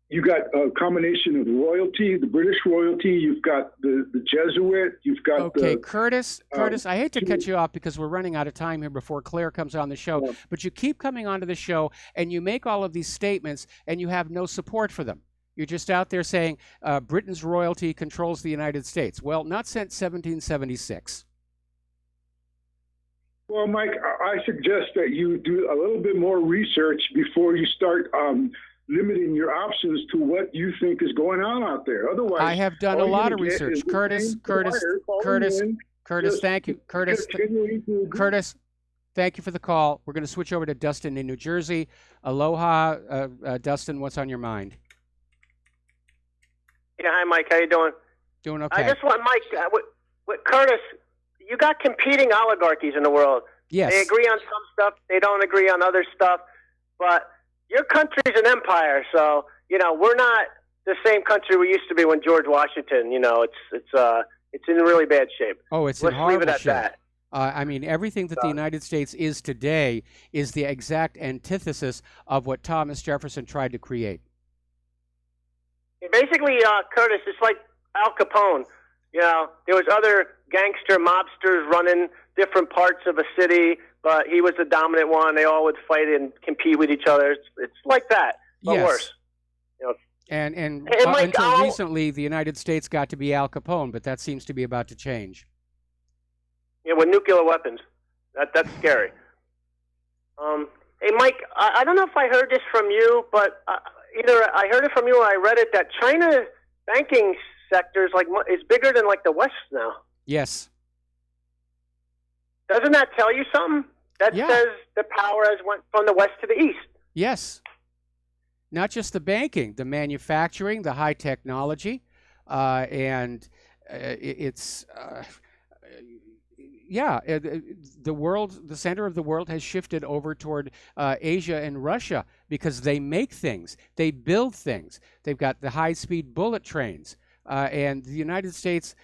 you got a combination of royalty, the British royalty, you've got the Jesuit, you've got Curtis, I hate to cut you off because we're running out of time here before Claire comes on the show, but you keep coming onto the show and you make all of these statements and you have no support for them. You're just out there saying Britain's royalty controls the United States. Well, not since 1776. Well, Mike, I suggest that you do a little bit more research before you start limiting your options to what you think is going on out there. Otherwise, I have done a lot of research. Curtis, thank you. Curtis, thank you for the call. We're going to switch over to Dustin in New Jersey. Aloha, Dustin, what's on your mind? Yeah, hi, Mike. How you doing? Doing okay. I just want, Mike, with Curtis, you got competing oligarchies in the world. Yes. They agree on some stuff. They don't agree on other stuff. But your country's an empire, so, we're not the same country we used to be when George Washington, it's in really bad shape. Oh, it's in horrible shape. I mean, everything that the United States is today is the exact antithesis of what Thomas Jefferson tried to create. Basically, Curtis, it's like Al Capone. There was other gangster mobsters running different parts of a city, but he was the dominant one. They all would fight and compete with each other. It's like that, but worse. And Mike, until recently, the United States got to be Al Capone, but that seems to be about to change. Yeah, with nuclear weapons. That's scary. Hey, Mike, I don't know if I heard this from you, but either I heard it from you or I read it that China's banking sector is bigger than the West now. Yes. Doesn't that tell you something? That says the power has went from the West to the East. Yes. Not just the banking, the manufacturing, the high technology, and it's the world, the center of the world has shifted over toward Asia and Russia because they make things, they build things. They've got the high-speed bullet trains, and the United States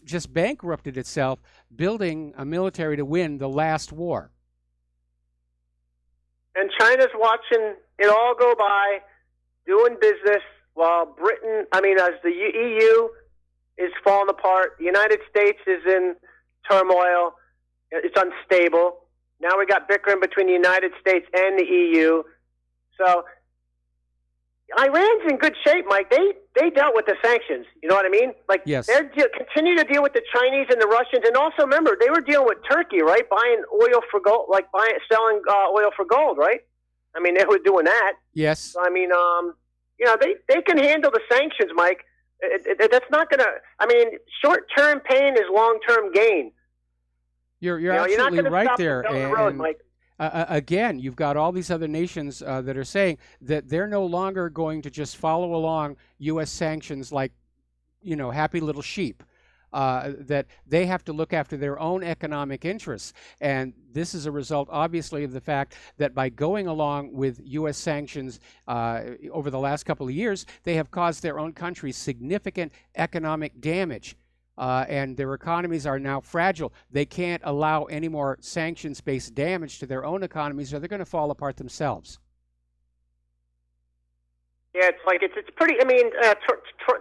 just bankrupted itself building a military to win the last war. And China's watching it all go by, doing business, while as the EU is falling apart. The United States is in turmoil. It's unstable. Now we got bickering between the United States and the EU. So Iran's in good shape, Mike. they dealt with the sanctions. You know what I mean? Like, Yes. they're continue to deal with the Chinese and the Russians, and also remember they were dealing with Turkey, right? Buying oil for gold, like selling oil for gold, right? I mean, they were doing that. Yes. So, I mean, you know, they can handle the sanctions, Mike. That's not going to. I mean, short-term pain is long-term gain. You're You know, you're not absolutely gonna right stop them there. down the road, Mike. Again, you've got all these other nations that are saying that they're no longer going to just follow along U.S. sanctions like, you know, happy little sheep. That they have to look after their own economic interests. And this is a result, obviously, of the fact that by going along with U.S. sanctions over the last couple of years, they have caused their own countries significant economic damage. And their economies are now fragile. They can't allow any more sanctions-based damage to their own economies, or they're going to fall apart themselves. Yeah, it's like it's pretty. I mean,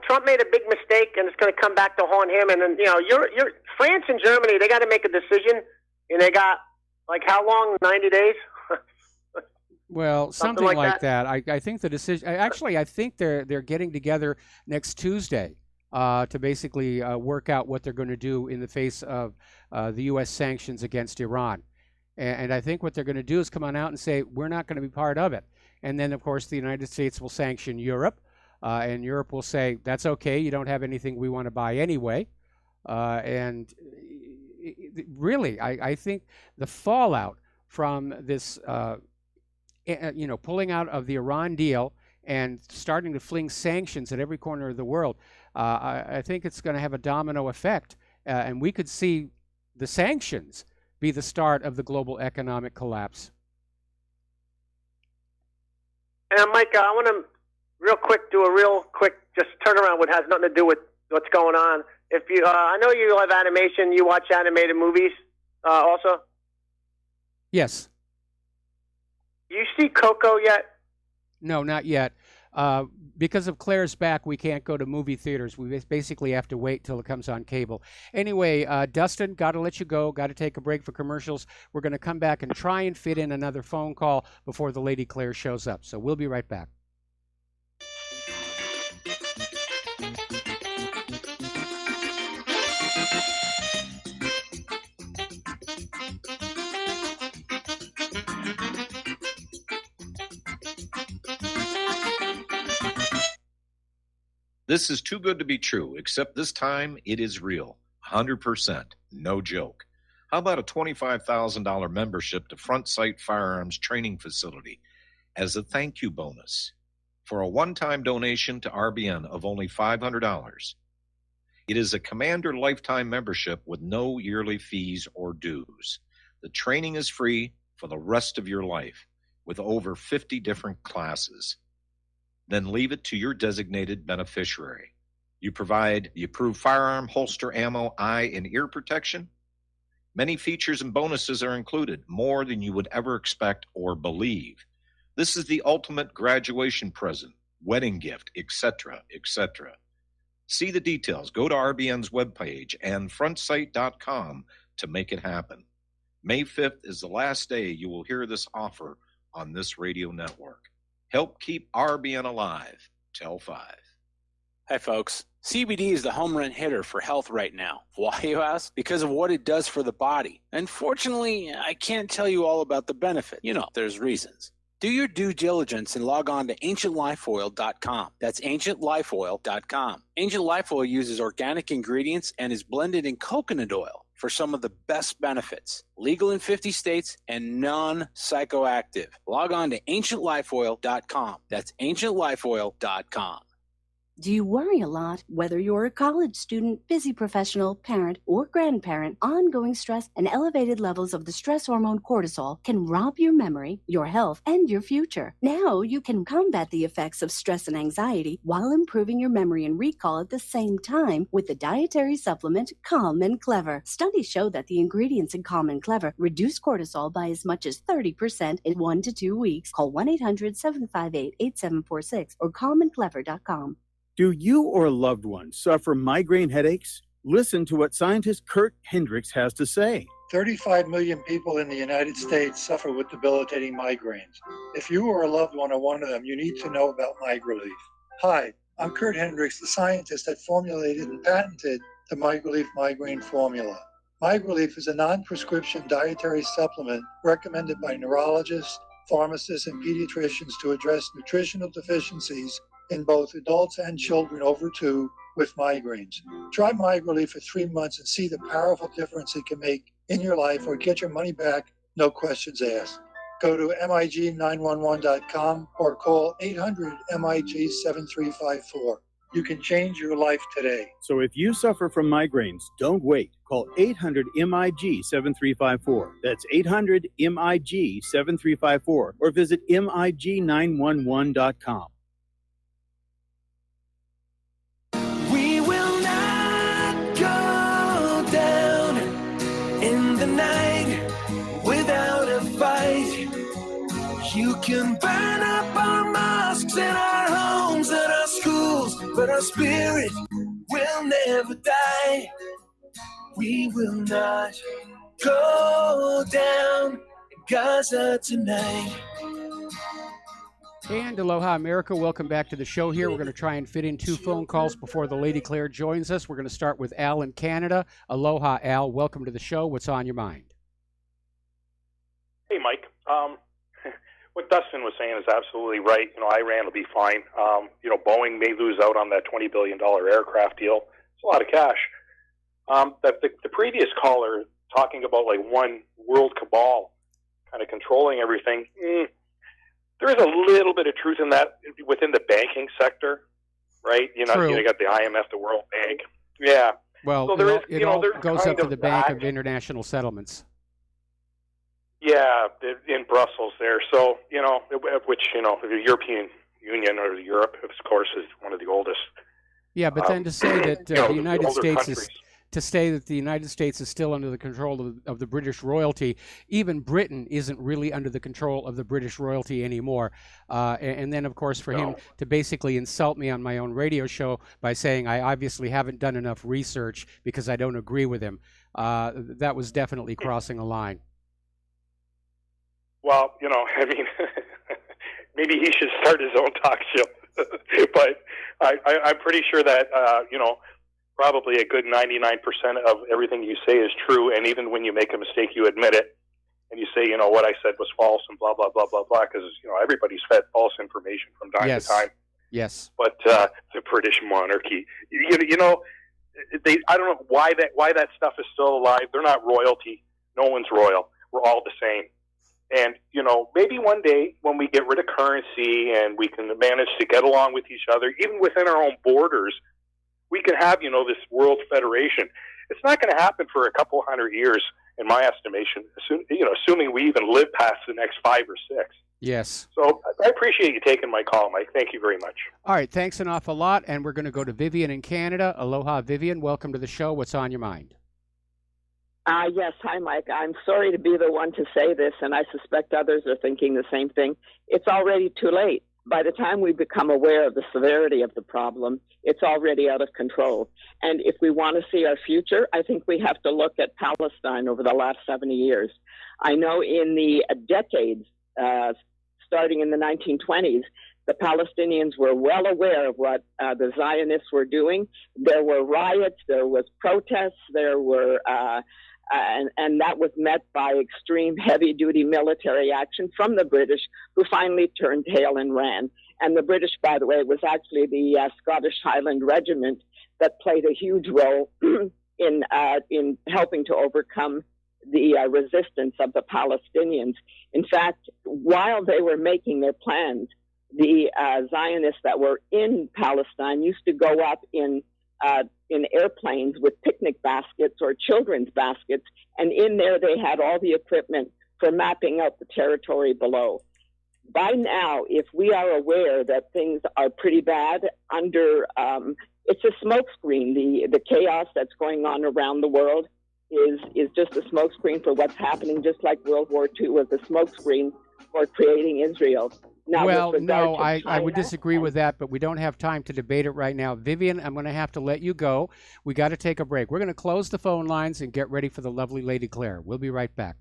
Trump made a big mistake, and it's going to come back to haunt him. And then, you know, you're France and Germany. They got to make a decision, and they got like how long? 90 days. Well, something like that. I think the decision. Actually, I think they're getting together next Tuesday to basically work out what they're going to do in the face of the U.S. sanctions against Iran. And I think what they're going to do is come on out and say we're not going to be part of it. And then, of course, the United States will sanction Europe, and Europe will say, that's okay, you don't have anything we want to buy anyway. Really, I think the fallout from this, you know, pulling out of the Iran deal and starting to fling sanctions at every corner of the world, I think it's going to have a domino effect. And we could see the sanctions be the start of the global economic collapse. And Mike, I want to do a real quick just turnaround, what has nothing to do with what's going on. If you, I know you love animation. You watch animated movies, also. Yes. You see Coco yet? No, not yet. Because of Claire's back, we can't go to movie theaters. We basically have to wait till it comes on cable. Anyway, Dustin, got to let you go. Got to take a break for commercials. We're going to come back and try and fit in another phone call before the Lady Claire shows up. So we'll be right back. This is too good to be true, except this time it is real. 100%. No joke. How about a $25,000 membership to Front Sight Firearms Training Facility as a thank you bonus for a one-time donation to RBN of only $500? It is a Commander lifetime membership with no yearly fees or dues. The training is free for the rest of your life with over 50 different classes. Then leave it to your designated beneficiary. You provide the approved firearm, holster, ammo, eye, and ear protection. Many features and bonuses are included, more than you would ever expect or believe. This is the ultimate graduation present, wedding gift, etc., etc. See the details. Go to RBN's webpage and frontsight.com to make it happen. May 5th is the last day you will hear this offer on this radio network. Help keep RBN alive. Tell 5. Hi, folks. CBD is the home run hitter for health right now. Why, you ask? Because of what it does for the body. Unfortunately, I can't tell you all about the benefit. You know, there's reasons. Do your due diligence and log on to ancientlifeoil.com. That's ancientlifeoil.com. Ancient Life Oil uses organic ingredients and is blended in coconut oil for some of the best benefits. Legal in 50 states and non-psychoactive. Log on to ancientlifeoil.com. That's ancientlifeoil.com. Do you worry a lot? Whether you're a college student, busy professional, parent, or grandparent, ongoing stress and elevated levels of the stress hormone cortisol can rob your memory, your health, and your future. Now you can combat the effects of stress and anxiety while improving your memory and recall at the same time with the dietary supplement Calm and Clever. Studies show that the ingredients in Calm and Clever reduce cortisol by as much as 30% in 1 to 2 weeks. Call 1-800-758-8746 or calmandclever.com. Do you or a loved one suffer migraine headaches? Listen to what scientist Kurt Hendricks has to say. 35 million people in the United States suffer with debilitating migraines. If you or a loved one are one of them, you need to know about MiGrelief. Hi, I'm Kurt Hendricks, the scientist that formulated and patented the MyGrelief migraine formula. MyGrelief is a non-prescription dietary supplement recommended by neurologists, pharmacists, and pediatricians to address nutritional deficiencies in both adults and children over 2 with migraines. Try MyGrelief for 3 months and see the powerful difference it can make in your life, or get your money back, no questions asked. Go to MIG911.com or call 800-MIG-7354. You can change your life today. So if you suffer from migraines, don't wait. Call 800-MIG-7354. That's 800-MIG-7354, or visit MIG911.com. We will not go down in the night without a fight. You can burn up our mosques and our homes and our schools, but our spirit will never die. We will not go down in Gaza tonight. And aloha, America. Welcome back to the show here. We're going to try and fit in 2 phone calls before the Lady Claire joins us. We're going to start with Al in Canada. Aloha, Al. Welcome to the show. What's on your mind? Hey, Mike. What Dustin was saying is absolutely right. Iran will be fine. Boeing may lose out on that $20 billion aircraft deal. It's a lot of cash. The previous caller talking about like one world cabal kind of controlling everything. There is a little bit of truth in that within the banking sector, right? True. You got the IMF, the World Bank. Yeah. Well, so there it all there's goes kind up to the Bank that. of International Settlements. Yeah, in Brussels there. So, which, the European Union or Europe, of course, is one of the oldest. Yeah, but then to say that the United older States countries. is still under the control of the British royalty. Even Britain isn't really under the control of the British royalty anymore. And then, of course, for him to basically insult me on my own radio show by saying I obviously haven't done enough research because I don't agree with him, that was definitely crossing a line. Well, maybe he should start his own talk show. But I'm pretty sure that, probably a good 99% of everything you say is true. And even when you make a mistake, you admit it. And you say, what I said was false and blah, blah, blah, blah, blah. Because, everybody's fed false information from time to time. Yes. But the British monarchy, I don't know why that stuff is still alive. They're not royalty. No one's royal. We're all the same. And, maybe one day when we get rid of currency and we can manage to get along with each other, even within our own borders, we can have, this world federation. It's not going to happen for a couple hundred years, in my estimation, assuming we even live past the next 5 or 6. Yes. So I appreciate you taking my call, Mike. Thank you very much. All right. Thanks an awful lot. And we're going to go to Vivian in Canada. Aloha, Vivian. Welcome to the show. What's on your mind? Yes. Hi, Mike. I'm sorry to be the one to say this, and I suspect others are thinking the same thing. It's already too late. By the time we become aware of the severity of the problem, it's already out of control. And if we want to see our future, I think we have to look at Palestine over the last 70 years. I know in the decades, starting in the 1920s, the Palestinians were well aware of what the Zionists were doing. There were riots, there was protests, there were... and that was met by extreme heavy-duty military action from the British, who finally turned tail and ran. And the British, by the way, was actually the Scottish Highland Regiment that played a huge role in helping to overcome the resistance of the Palestinians. In fact, while they were making their plans, the Zionists that were in Palestine used to go up in airplanes with picnic baskets or children's baskets, and in there they had all the equipment for mapping out the territory below. By now, if we are aware that things are pretty bad under, it's a smokescreen. The chaos that's going on around the world is just a smokescreen for what's happening, just like World War II was a smokescreen for creating Israel. Now, well, no, I would disagree with that, but we don't have time to debate it right now. Vivian, I'm going to have to let you go. We got to take a break. We're going to close the phone lines and get ready for the lovely Lady Claire. We'll be right back.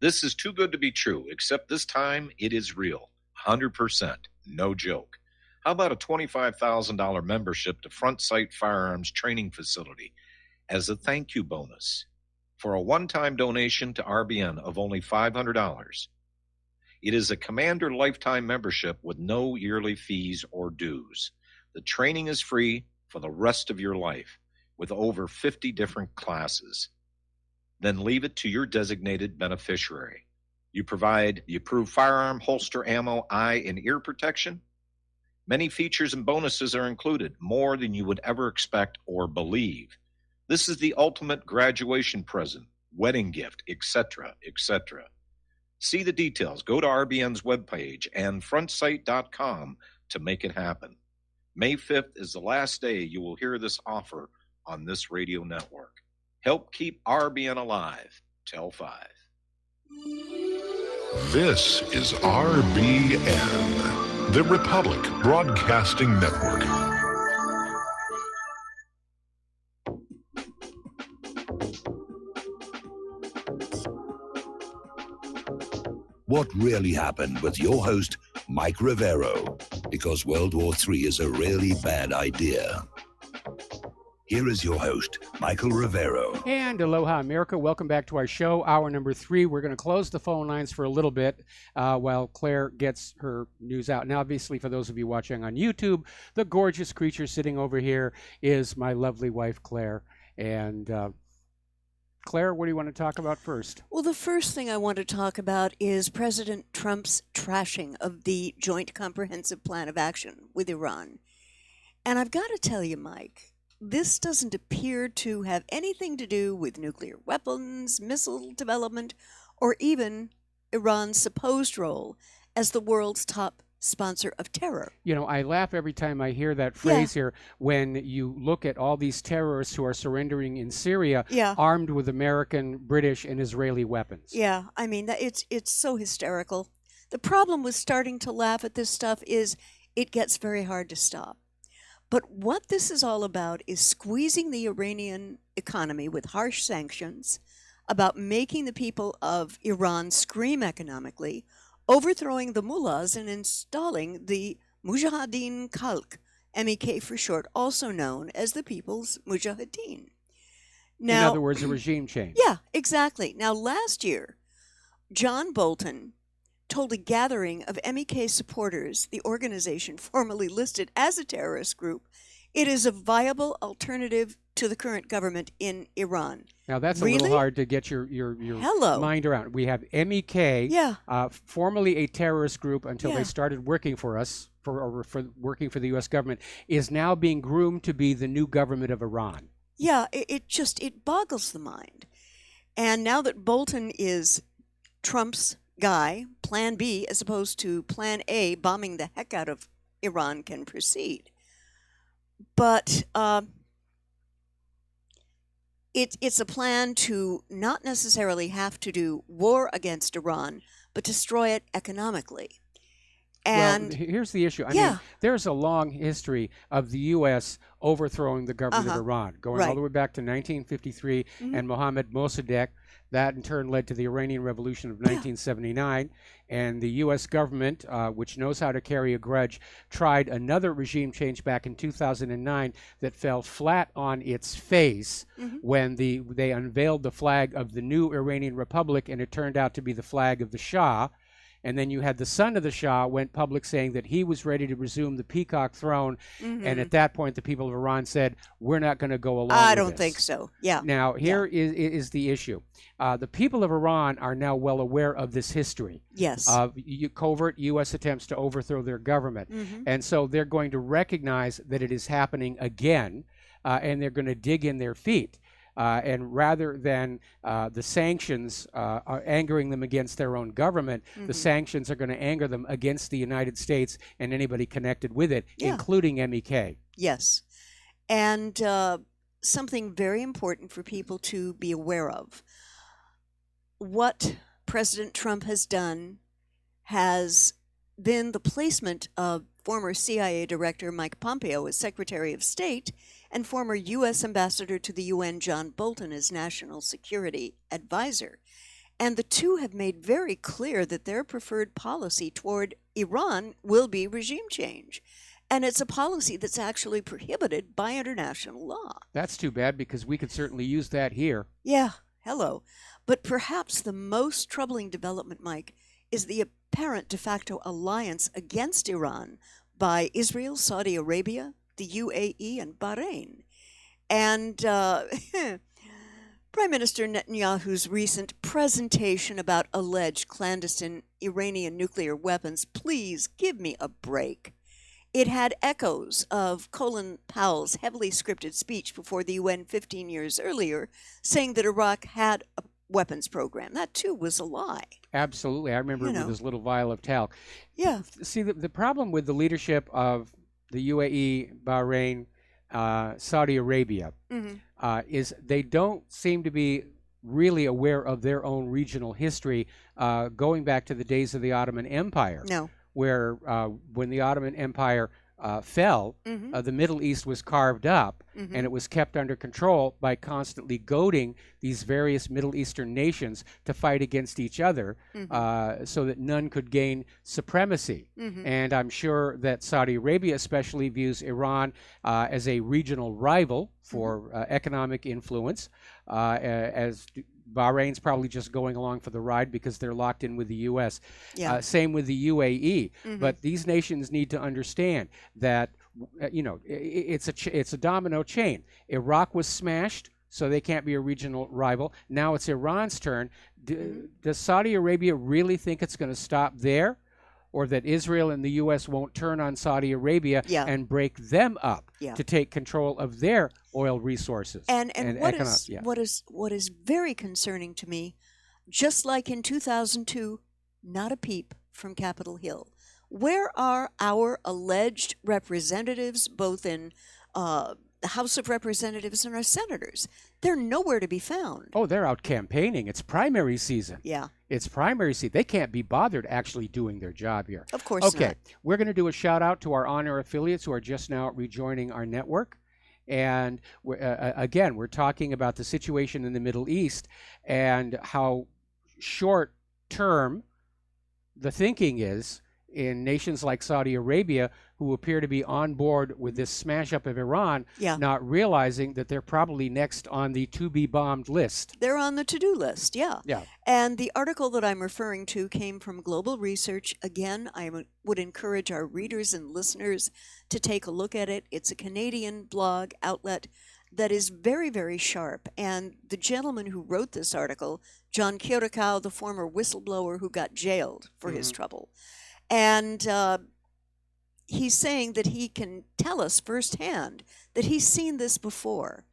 This is too good to be true, except this time it is real. 100%. No joke. How about a $25,000 membership to Front Sight Firearms Training Facility as a thank you bonus for a one-time donation to RBN of only $500? It is a Commander lifetime membership with no yearly fees or dues. The training is free for the rest of your life with over 50 different classes. Then leave it to your designated beneficiary. You provide the approved firearm, holster, ammo, eye, and ear protection. Many features and bonuses are included, more than you would ever expect or believe. This is the ultimate graduation present, wedding gift, etc., etc. See the details. Go to RBN's webpage and frontsight.com to make it happen. May 5th is the last day you will hear this offer on this radio network. Help keep RBN alive. Tell 5. This is RBN, the Republic Broadcasting Network. What really happened with your host, Mike Rivero, because World War III is a really bad idea. Here is your host, Michael Rivero. And aloha, America. Welcome back to our show, hour number 3. We're going to close the phone lines for a little bit while Claire gets her news out. Now, obviously, for those of you watching on YouTube, the gorgeous creature sitting over here is my lovely wife, Claire. And Claire, what do you want to talk about first? Well, the first thing I want to talk about is President Trump's trashing of the Joint Comprehensive Plan of Action with Iran. And I've got to tell you, Mike, this doesn't appear to have anything to do with nuclear weapons, missile development, or even Iran's supposed role as the world's top sponsor of terror. You know, I laugh every time I hear that phrase here when you look at all these terrorists who are surrendering in Syria armed with American, British, and Israeli weapons. Yeah, I mean, it's so hysterical. The problem with starting to laugh at this stuff is it gets very hard to stop. But what this is all about is squeezing the Iranian economy with harsh sanctions, about making the people of Iran scream economically, overthrowing the mullahs and installing the Mujahideen Khalq, MEK for short, also known as the People's Mujahideen. Now, in other words, a regime change. Yeah, exactly. Now, last year, John Bolton told a gathering of MEK supporters, the organization formerly listed as a terrorist group, it is a viable alternative to the current government in Iran. Now, that's a little hard to get your mind around. We have MEK, formerly a terrorist group until they started working for us, for working for the U.S. government, is now being groomed to be the new government of Iran. Yeah, it boggles the mind. And now that Bolton is Trump's guy, Plan B, as opposed to Plan A, bombing the heck out of Iran, can proceed. But it's a plan to not necessarily have to do war against Iran, but destroy it economically. And well, here's the issue. I mean, there's a long history of the U.S. overthrowing the government of Iran, going all the way back to 1953 and Mohammad Mossadegh. That in turn led to the Iranian Revolution of 1979, and the U.S. government, which knows how to carry a grudge, tried another regime change back in 2009 that fell flat on its face when they unveiled the flag of the new Iranian Republic, and it turned out to be the flag of the Shah. And then you had the son of the Shah went public saying that he was ready to resume the peacock throne. And at that point, the people of Iran said, we're not going to go along with this. I don't think so. Yeah. Now, here is the issue. The people of Iran are now well aware of this history. Yes. Of covert U.S. attempts to overthrow their government. And so they're going to recognize that it is happening again, and they're going to dig in their feet. And rather than the sanctions angering them against their own government, the sanctions are going to anger them against the United States and anybody connected with it, including MEK. Yes. And something very important for people to be aware of. What President Trump has done has been the placement of former CIA Director Mike Pompeo as Secretary of State, and former U.S. Ambassador to the UN John Bolton as National Security Advisor. And the two have made very clear that their preferred policy toward Iran will be regime change. And it's a policy that's actually prohibited by international law. That's too bad, because we could certainly use that here. Yeah, hello. But perhaps the most troubling development, Mike, is the apparent de facto alliance against Iran by Israel, Saudi Arabia, the UAE, and Bahrain. And Prime Minister Netanyahu's recent presentation about alleged clandestine Iranian nuclear weapons, please give me a break. It had echoes of Colin Powell's heavily scripted speech before the UN 15 years earlier, saying that Iraq had a weapons program. That, too, was a lie. Absolutely. I remember it with this little vial of talc. Yeah. See, the problem with the leadership of the UAE, Bahrain, Saudi Arabia, is they don't seem to be really aware of their own regional history, going back to the days of the Ottoman Empire. No. Where when the Ottoman Empire fell, the Middle East was carved up, and it was kept under control by constantly goading these various Middle Eastern nations to fight against each other, so that none could gain supremacy. And I'm sure that Saudi Arabia especially views Iran as a regional rival for economic influence, as Bahrain's probably just going along for the ride because they're locked in with the U.S. Yeah. Same with the UAE. But these nations need to understand that, it's a domino chain. Iraq was smashed, so they can't be a regional rival. Now it's Iran's turn. Does Saudi Arabia really think it's going to stop there? Or that Israel and the U.S. won't turn on Saudi Arabia and break them up to take control of their oil resources. And what is very concerning to me, just like in 2002, not a peep from Capitol Hill. Where are our alleged representatives, both in the House of Representatives and our senators? They're nowhere to be found. Oh, they're out campaigning. It's primary season. Yeah. It's primary season. They can't be bothered actually doing their job here. Of course not. Okay, we're going to do a shout out to our on-air affiliates who are just now rejoining our network. And again, we're talking about the situation in the Middle East and how short term the thinking is in nations like Saudi Arabia, who appear to be on board with this smash up of Iran, not realizing that they're probably next on the to-be-bombed list. They're on the to-do list, yeah. Yeah. And the article that I'm referring to came from Global Research. Again, I would encourage our readers and listeners to take a look at it. It's a Canadian blog outlet that is very, very sharp. And the gentleman who wrote this article, John Kirikow, the former whistleblower who got jailed for his trouble, and he's saying that he can tell us firsthand that he's seen this before.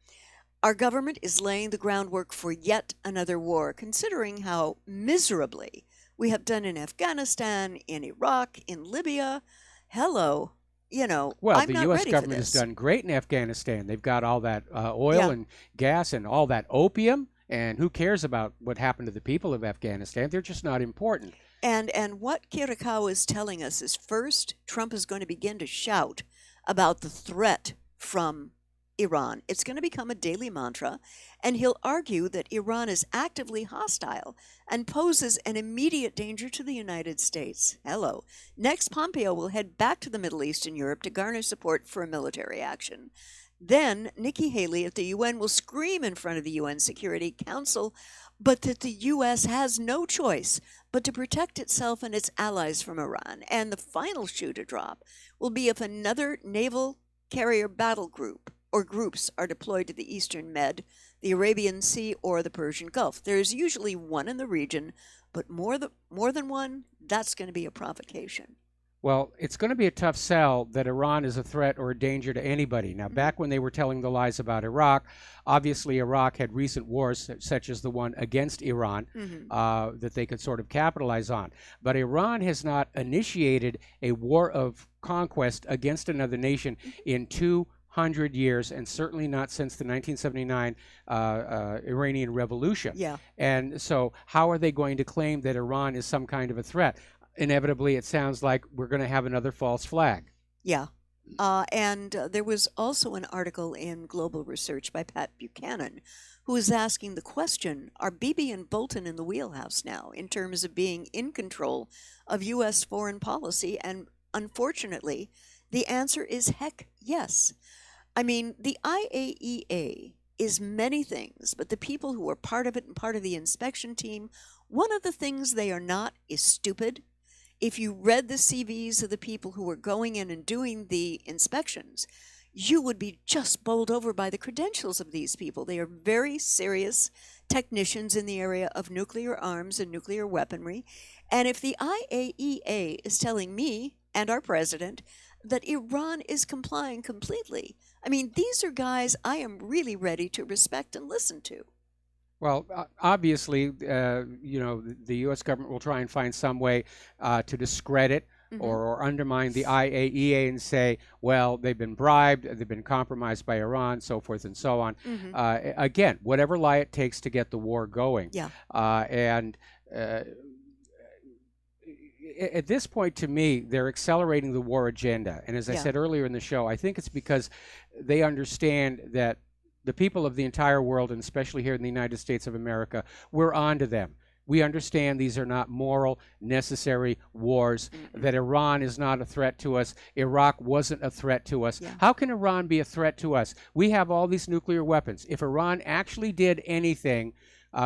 Our government is laying the groundwork for yet another war, considering how miserably we have done in Afghanistan, in Iraq, in Libya. Hello. Well, I'm the not U.S. ready government for has this. done great in Afghanistan. They've got all that oil and gas and all that opium, and who cares about what happened to the people of Afghanistan? They're just not important. And what Kirikow is telling us is, first, Trump is going to begin to shout about the threat from Iran. It's going to become a daily mantra, and he'll argue that Iran is actively hostile and poses an immediate danger to the United States. Hello. Next, Pompeo will head back to the Middle East and Europe to garner support for a military action. Then Nikki Haley at the UN will scream in front of the UN Security Council, but that the U.S. has no choice but to protect itself and its allies from Iran. And the final shoe to drop will be if another naval carrier battle group or groups are deployed to the Eastern Med, the Arabian Sea, or the Persian Gulf. There's usually one in the region, but more than one, that's going to be a provocation. Well, it's going to be a tough sell that Iran is a threat or a danger to anybody. Now, back when they were telling the lies about Iraq, obviously Iraq had recent wars, such as the one against Iran, that they could sort of capitalize on. But Iran has not initiated a war of conquest against another nation in 200 years, and certainly not since the 1979 Iranian Revolution. Yeah. And so how are they going to claim that Iran is some kind of a threat? Inevitably, it sounds like we're going to have another false flag. Yeah. And there was also an article in Global Research by Pat Buchanan who is asking the question, are Bibi and Bolton in the wheelhouse now in terms of being in control of U.S. foreign policy? And unfortunately, the answer is heck yes. I mean, the IAEA is many things, but the people who are part of it and part of the inspection team, one of the things they are not is stupid. If you read the CVs of the people who were going in and doing the inspections, you would be just bowled over by the credentials of these people. They are very serious technicians in the area of nuclear arms and nuclear weaponry. And if the IAEA is telling me and our president that Iran is complying completely, I mean, these are guys I am really ready to respect and listen to. Well, obviously, the U.S. government will try and find some way to discredit or undermine the IAEA and say, well, they've been bribed, they've been compromised by Iran, so forth and so on. Again, whatever lie it takes to get the war going. Yeah. At this point, to me, they're accelerating the war agenda. And as I said earlier in the show, I think it's because they understand that the people of the entire world, and especially here in the United States of America, we're onto them. We understand these are not moral, necessary wars, that Iran is not a threat to us. Iraq wasn't a threat to us. How can Iran be a threat to us? We have all these nuclear weapons. If Iran actually did anything,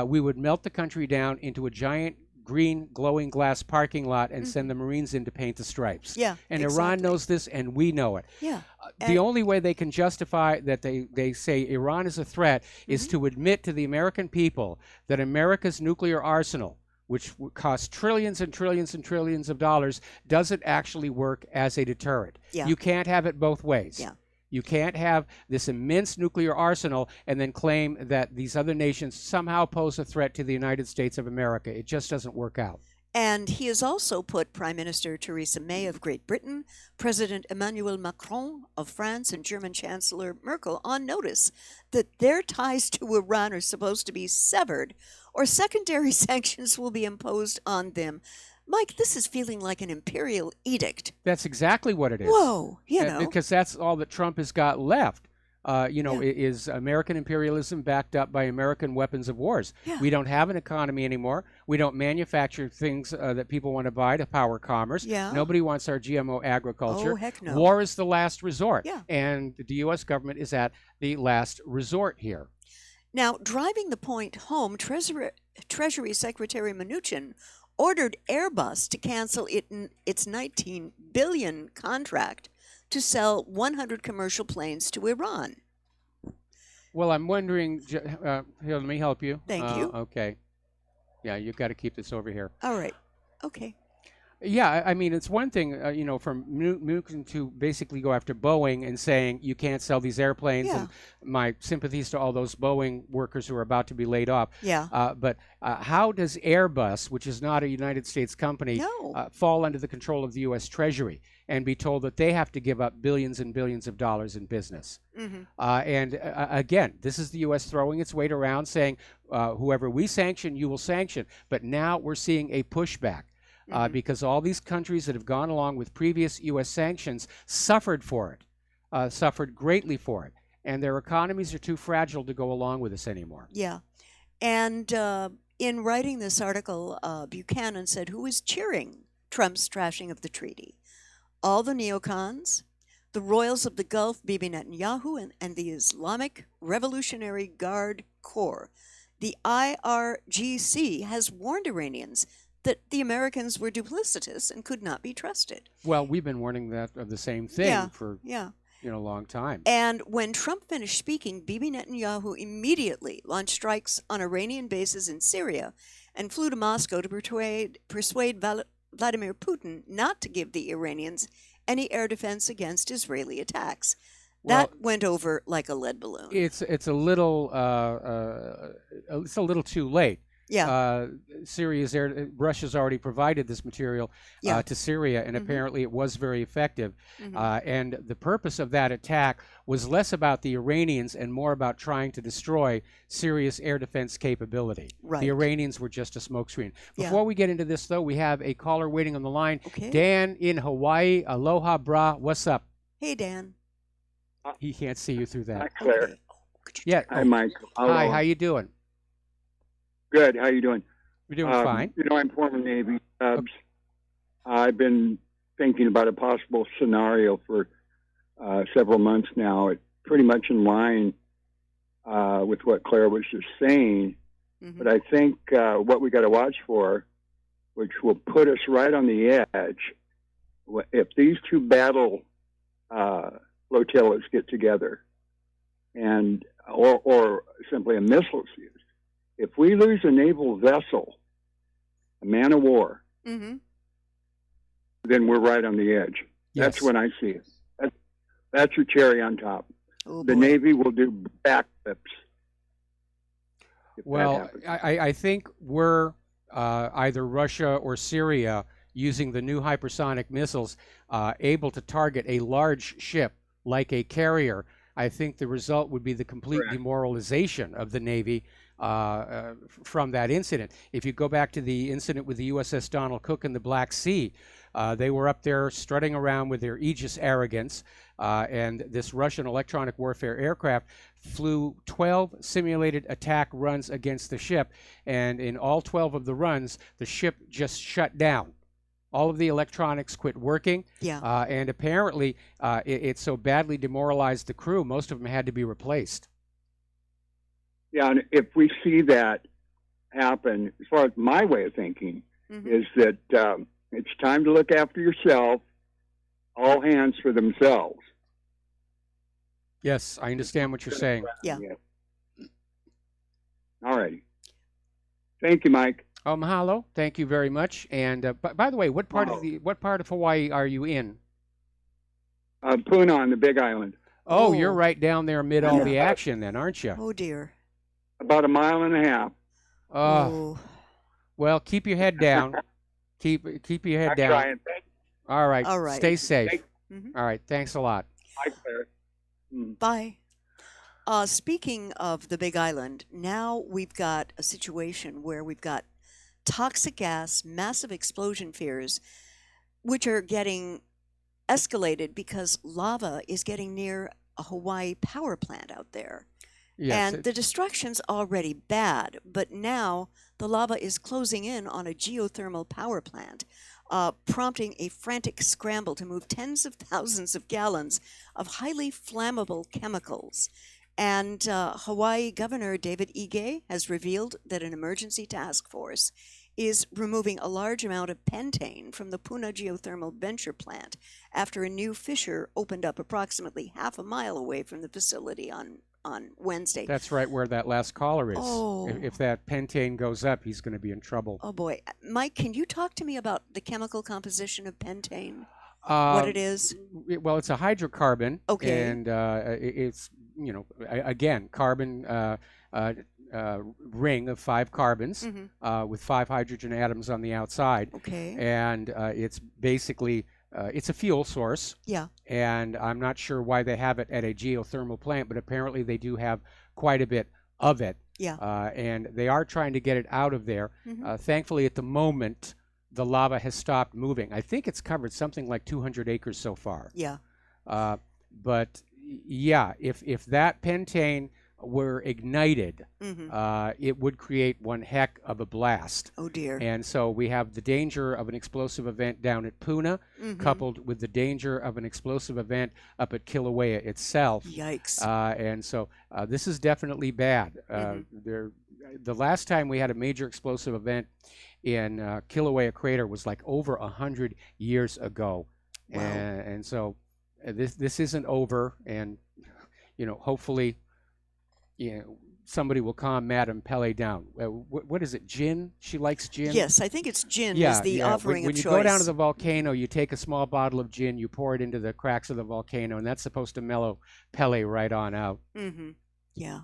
we would melt the country down into a giant green glowing glass parking lot and send the Marines in to paint the stripes. Yeah, and exactly. Iran knows this, and we know it. Yeah. The only way they can justify that they say Iran is a threat is to admit to the American people that America's nuclear arsenal, which costs trillions and trillions and trillions of dollars, doesn't actually work as a deterrent. Yeah. You can't have it both ways. Yeah. You can't have this immense nuclear arsenal and then claim that these other nations somehow pose a threat to the United States of America. It just doesn't work out. And he has also put Prime Minister Theresa May of Great Britain, President Emmanuel Macron of France, and German Chancellor Merkel on notice that their ties to Iran are supposed to be severed or secondary sanctions will be imposed on them. Mike, this is feeling like an imperial edict. That's exactly what it is. Whoa, you know. Because that's all that Trump has got left. Is American imperialism backed up by American weapons of wars. Yeah. We don't have an economy anymore. We don't manufacture things that people want to buy to power commerce. Yeah. Nobody wants our GMO agriculture. Oh, heck no. War is the last resort. Yeah. And the U.S. government is at the last resort here. Now, driving the point home, Treasury Secretary Mnuchin ordered Airbus to cancel its $19 billion contract to sell 100 commercial planes to Iran. Well, I'm wondering, here, let me help you. Thank you. Okay. Yeah, you've got to keep this over here. All right. Okay. Yeah, I mean, it's one thing, for Mnuchin to basically go after Boeing and saying you can't sell these airplanes, and my sympathies to all those Boeing workers who are about to be laid off. Yeah. But how does Airbus, which is not a United States company, fall under the control of the U.S. Treasury and be told that they have to give up billions and billions of dollars in business? Again, this is the U.S. throwing its weight around, saying whoever we sanction, you will sanction. But now we're seeing a pushback. Because all these countries that have gone along with previous U.S. sanctions suffered for it, suffered greatly for it, and their economies are too fragile to go along with this anymore. Yeah. And in writing this article, Buchanan said, who is cheering Trump's trashing of the treaty? All the neocons, the royals of the Gulf, Bibi Netanyahu, and the Islamic Revolutionary Guard Corps. The IRGC has warned Iranians that the Americans were duplicitous and could not be trusted. Well, we've been warning that of the same thing for a long time. And when Trump finished speaking, Bibi Netanyahu immediately launched strikes on Iranian bases in Syria and flew to Moscow to persuade Vladimir Putin not to give the Iranians any air defense against Israeli attacks. That went over like a lead balloon. It's a little too late. Yeah. Russia's already provided this material Yeah. to Syria, and Mhm. apparently it was very effective. Mhm. And the purpose of that attack was less about the Iranians and more about trying to destroy Syria's air defense capability. Right. The Iranians were just a smokescreen. Yeah. Before we get into this, though, we have a caller waiting on the line. Okay. Dan in Hawaii. Aloha, brah. What's up? Hey, Dan. He can't see you through that. Hi, Claire. Yeah. Hi, Mike. Hi, how you doing? Good. How you doing? We're doing fine. You know, I'm former Navy subs. I've been thinking about a possible scenario for several months now. It's pretty much in line with what Claire was just saying. Mm-hmm. But I think what we got to watch for, which will put us right on the edge, if these two battle flotillas get together, and or simply a missile's used. If we lose a naval vessel, a man of war, Mm-hmm. then we're right on the edge. That's Yes. when I see it. That's your cherry on top. Oh, The boy. Navy will do backflips. if that Well, happens. I think we're either Russia or Syria using the new hypersonic missiles able to target a large ship like a carrier. I think the result would be the complete demoralization of the Navy from that incident. If you go back to the incident with the USS Donald Cook in the Black Sea, they were up there strutting around with their Aegis arrogance, and this Russian electronic warfare aircraft flew 12 simulated attack runs against the ship, and in all 12 of the runs, the ship just shut down. All of the electronics quit working, Yeah. and apparently it so badly demoralized the crew, most of them had to be replaced. Yeah, and if we see that happen, as far as my way of thinking, Mm-hmm. is that it's time to look after yourself, all hands for themselves. Yes, I understand what you're saying. Yeah. All righty. Thank you, Mike. Mahalo. Thank you very much. And by the way, what part of Hawaii are you in? Puna on the Big Island. Oh, you're right down there amid all the action, then, aren't you? Oh dear. About a mile and a half. Oh. Well, keep your head down. keep your head I'm down. trying. All right. All right. Stay safe. Mhm. All right. Thanks a lot. Bye, Claire. Bye. Speaking of the Big Island, now we've got a situation where we've got toxic gas, massive explosion fears, which are getting escalated because lava is getting near a Hawaii power plant out there. Yes, And the destruction's already bad, but now the lava is closing in on a geothermal power plant, prompting a frantic scramble to move tens of thousands of gallons of highly flammable chemicals. And Hawaii Governor David Ige has revealed that an emergency task force is removing a large amount of pentane from the Puna Geothermal Venture Plant after a new fissure opened up approximately half a mile away from the facility on Wednesday. That's right where that last caller is. Oh. If that pentane goes up, he's going to be in trouble. Oh boy. Mike, can you talk to me about the chemical composition of pentane? What it is? Well, it's a hydrocarbon. Okay. And it's, again, carbon ring of 5 carbons with 5 hydrogen atoms on the outside. Okay. And it's basically, it's a fuel source. Yeah. And I'm not sure why they have it at a geothermal plant, but apparently they do have quite a bit of it. Yeah. And they are trying to get it out of there. Mhm. Thankfully, at the moment, the lava has stopped moving. I think it's covered something like 200 acres so far. Yeah. But yeah, if that pentane were ignited, it would create one heck of a blast. Oh dear. And so we have the danger of an explosive event down at Puna, coupled with the danger of an explosive event up at Kilauea itself. Yikes. And so this is definitely bad. The last time we had a major explosive event in Kilauea Crater was like over 100 years ago. Wow. And so this isn't over, and hopefully somebody will calm Madame Pele down. What is it, gin? She likes gin? Yes, I think it's gin is the offering when of you choice. go down to the volcano, you take a small bottle of gin, you pour it into the cracks of the volcano, and that's supposed to mellow Pele right on out. Yeah.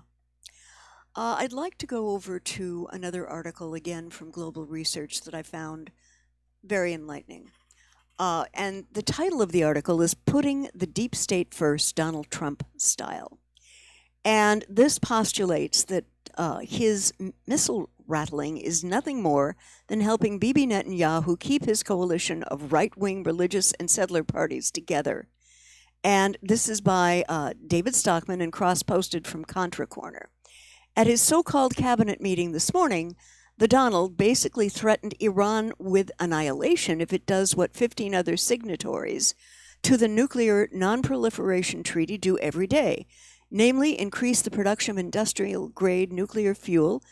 I'd like to go over to another article again from Global Research that I found very enlightening. And the title of the article is Putting the Deep State First, Donald Trump Style. And this postulates that his missile rattling is nothing more than helping Bibi Netanyahu keep his coalition of right-wing religious and settler parties together. And this is by David Stockman and cross-posted from Contra Corner. At his so-called cabinet meeting this morning, the Donald basically threatened Iran with annihilation if it does what 15 other signatories to the Nuclear Non-Proliferation Treaty do every day, namely increase the production of industrial-grade nuclear fuel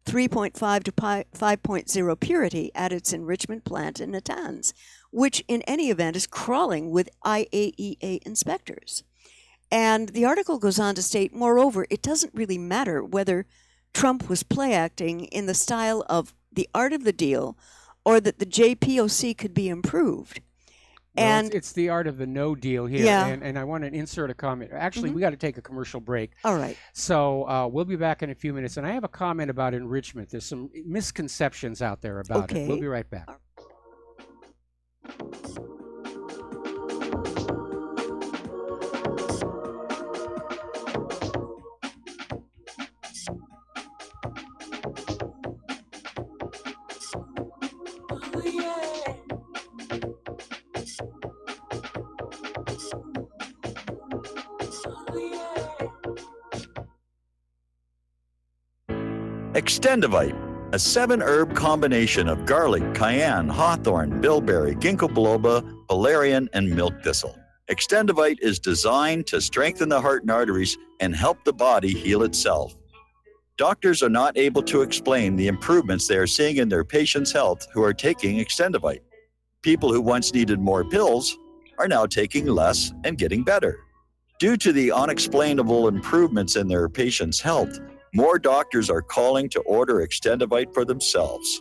3.5 to 5.0 purity at its enrichment plant in Natanz, which in any event is crawling with IAEA inspectors. And the article goes on to state, moreover, it doesn't really matter whether Trump was play acting in the style of the art of the deal or that the JPOC could be improved. Well, And it's the art of the no deal here. Yeah. And I want to insert a comment. Actually, we got to take a commercial break. all right. So we'll be back in a few minutes. And I have a comment about enrichment. There's some misconceptions out there about it. We'll Okay. be right back. Extendivite, a 7-herb combination of garlic, cayenne, hawthorn, bilberry, ginkgo biloba, valerian, and milk thistle. Extendivite is designed to strengthen the heart and arteries and help the body heal itself. Doctors are not able to explain the improvements they are seeing in their patients' health who are taking Extendivite. People who once needed more pills are now taking less and getting better. Due to the unexplainable improvements in their patients' health, more doctors are calling to order Extendivite for themselves.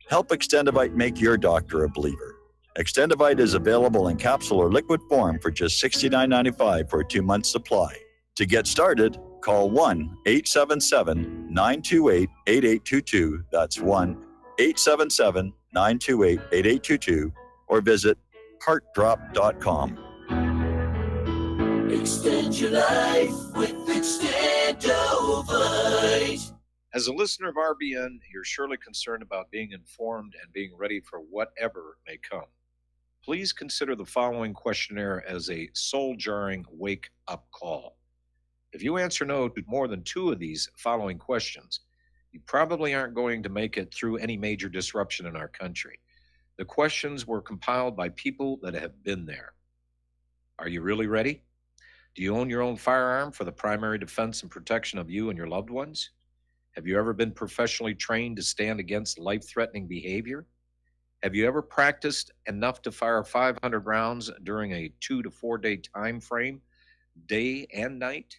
Help Extendivite make your doctor a believer. Extendivite is available in capsule or liquid form for just $69.95 for a 2-month supply. To get started, call 1-877-928-8822. That's 1-877-928-8822 or visit heartdrop.com. Extend your life with Extendovite. As a listener of RBN, you're surely concerned about being informed and being ready for whatever may come. Please consider the following questionnaire as a soul-jarring wake-up call. If you answer no to more than 2 of these following questions, you probably aren't going to make it through any major disruption in our country. The questions were compiled by people that have been there. Are you really ready? Do you own your own firearm for the primary defense and protection of you and your loved ones? Have you ever been professionally trained to stand against life-threatening behavior? Have you ever practiced enough to fire 500 rounds during a 2 to 4 day time frame, day and night?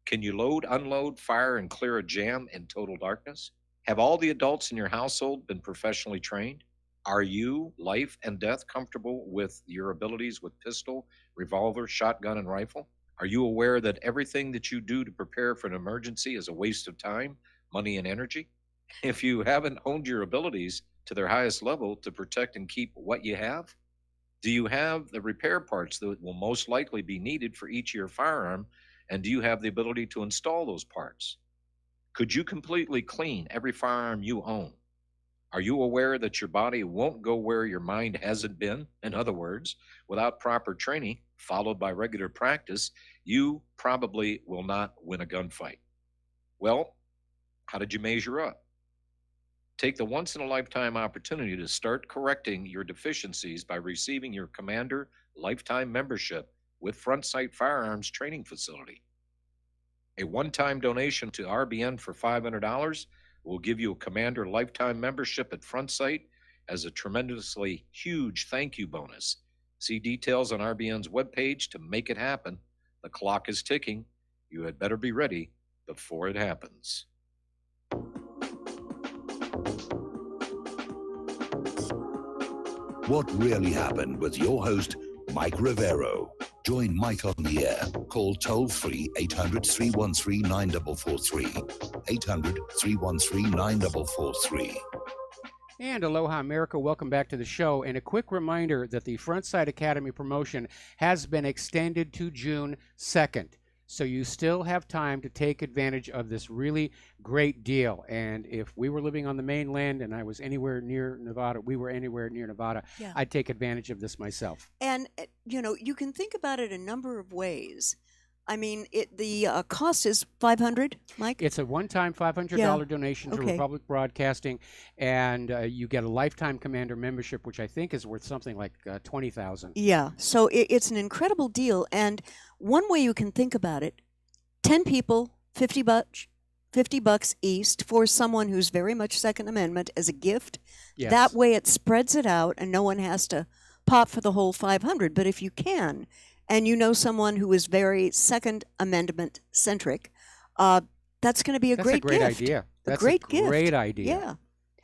Can you load, unload, fire, and clear a jam in total darkness? Have all the adults in your household been professionally trained? Are you, life and death, comfortable with your abilities with pistol, revolver, shotgun, and rifle? Are you aware that everything that you do to prepare for an emergency is a waste of time, money, and energy? If you haven't honed your abilities to their highest level to protect and keep what you have, do you have the repair parts that will most likely be needed for each of your firearm, and do you have the ability to install those parts? Could you completely clean every firearm you own? Are you aware that your body won't go where your mind hasn't been? In other words, without proper training, followed by regular practice, you probably will not win a gunfight. Well, how did you measure up? Take the once-in-a-lifetime opportunity to start correcting your deficiencies by receiving your Commander Lifetime Membership with Front Sight Firearms Training Facility. A one-time donation to RBN for $500 will give you a Commander Lifetime Membership at Front Sight as a tremendously huge thank you bonus. See details on RBN's webpage to make it happen. The clock is ticking. You had better be ready before it happens. What really happened with your host, Mike Rivero. Join Mike on the air. Call toll-free 800-313-9443. 800-313-9443. And Aloha America, welcome back to the show. And a quick reminder that the Frontside Academy promotion has been extended to June 2nd. So you still have time to take advantage of this really great deal. And if we were living on the mainland and I was anywhere near Nevada, Yeah. I'd take advantage of this myself. And, you can think about it a number of ways. I mean, the cost is $500, Mike? It's a one-time $500 donation to Okay. Republic Broadcasting, and you get a lifetime Commander membership, which I think is worth something like $20,000. Yeah, so it's an incredible deal. And one way you can think about it, 10 people, $50 east for someone who's very much Second Amendment as a gift. Yes. That way it spreads it out and no one has to pop for the whole 500. But if you can, and you know someone who is very Second Amendment centric, that's going to be a That's great a great gift. idea. That's great a gift. great idea. Yeah.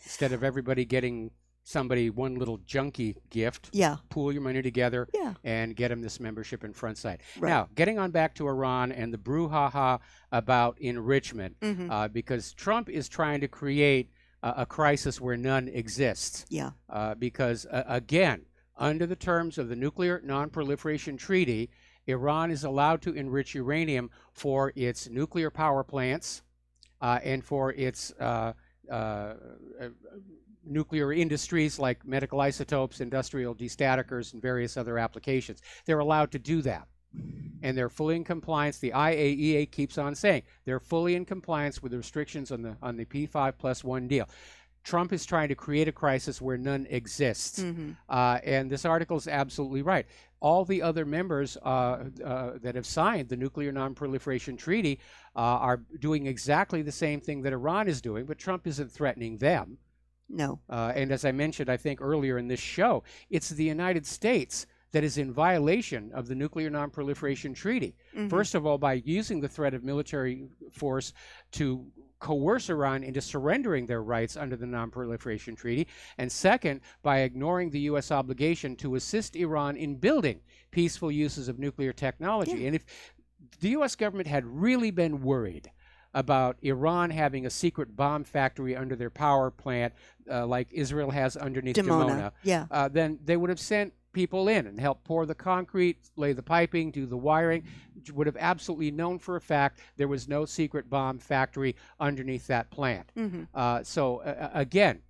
Instead of everybody getting somebody one little junky gift, Yeah. pool your money together Yeah. and get them this membership in Frontside. Right. Now, getting on back to Iran and the brouhaha about enrichment, Mhm. because Trump is trying to create a crisis where none exists. Yeah. Because, again, under the terms of the Nuclear Non-Proliferation Treaty, Iran is allowed to enrich uranium for its nuclear power plants and for its nuclear industries like medical isotopes, industrial destaticers, and various other applications. They're allowed to do that. And they're fully in compliance. The IAEA keeps on saying they're fully in compliance with the restrictions on the P5+1 deal. Trump is trying to create a crisis where none exists. Mhm. And this article is absolutely right. All the other members that have signed the Nuclear Non-Proliferation Treaty are doing exactly the same thing that Iran is doing, but Trump isn't threatening them. No. And as I mentioned, I think earlier in this show, it's the United States that is in violation of the Nuclear Non-Proliferation Treaty. Mhm. First of all, by using the threat of military force to coerce Iran into surrendering their rights under the Non-Proliferation Treaty, and second, by ignoring the U.S. obligation to assist Iran in building peaceful uses of nuclear technology. Yeah. And if the U.S. government had really been worried about Iran having a secret bomb factory under their power plant, like Israel has underneath Dimona, Yeah. then they would have sent people in and helped pour the concrete, lay the piping, do the wiring, would have absolutely known for a fact there was no secret bomb factory underneath that plant. Mhm. Again,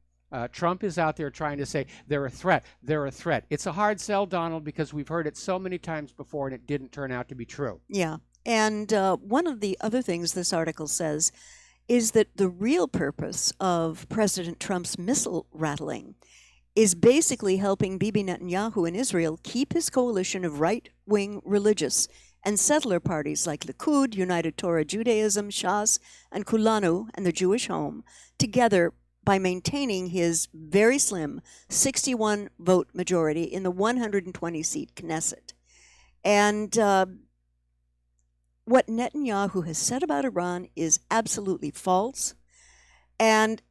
Trump is out there trying to say they're a threat. They're a threat. It's a hard sell, Donald, because we've heard it so many times before and it didn't turn out to be true. Yeah. And one of the other things this article says is that the real purpose of President Trump's missile rattling is basically helping Bibi Netanyahu in Israel keep his coalition of right-wing religious and settler parties like Likud, United Torah Judaism, Shas, and Kulanu, and the Jewish Home together by maintaining his very slim 61-vote majority in the 120-seat Knesset. And what Netanyahu has said about Iran is absolutely false. And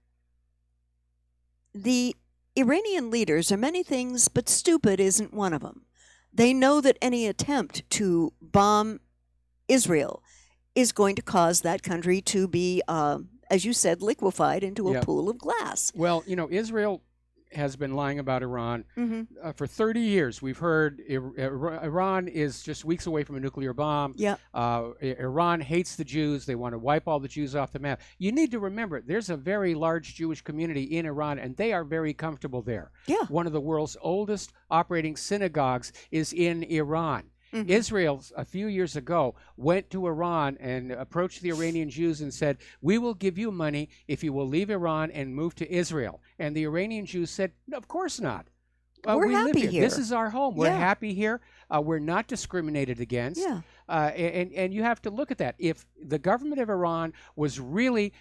the Iranian leaders are many things, but stupid isn't one of them. They know that any attempt to bomb Israel is going to cause that country to be, as you said, liquefied into a Yep. pool of glass. Well, Israel has been lying about Iran Mhm. for 30 years. We've heard Iran is just weeks away from a nuclear bomb. Yeah. Iran hates the Jews. They want to wipe all the Jews off the map. You need to remember, there's a very large Jewish community in Iran, and they are very comfortable there. Yeah. One of the world's oldest operating synagogues is in Iran. Mhm. Israel, a few years ago, went to Iran and approached the Iranian Jews and said, "We will give you money if you will leave Iran and move to Israel." And the Iranian Jews said, "No, of course not. We're we live happy here. here. This is our home. We're Yeah. happy here. We're not discriminated against." Yeah. And you have to look at that. If the government of Iran was really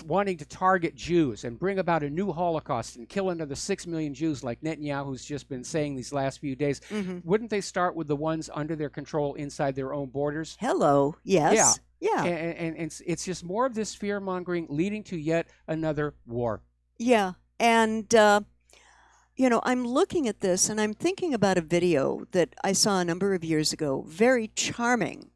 wanting to target Jews and bring about a new Holocaust and kill another 6 million Jews like Netanyahu's just been saying these last few days, Mhm. wouldn't they start with the ones under their control inside their own borders? Hello. Yes. Yeah. Yeah. And it's just more of this fear mongering leading to yet another war. Yeah. And You know, I'm looking at this and I'm thinking about a video that I saw a number of years ago. Very charming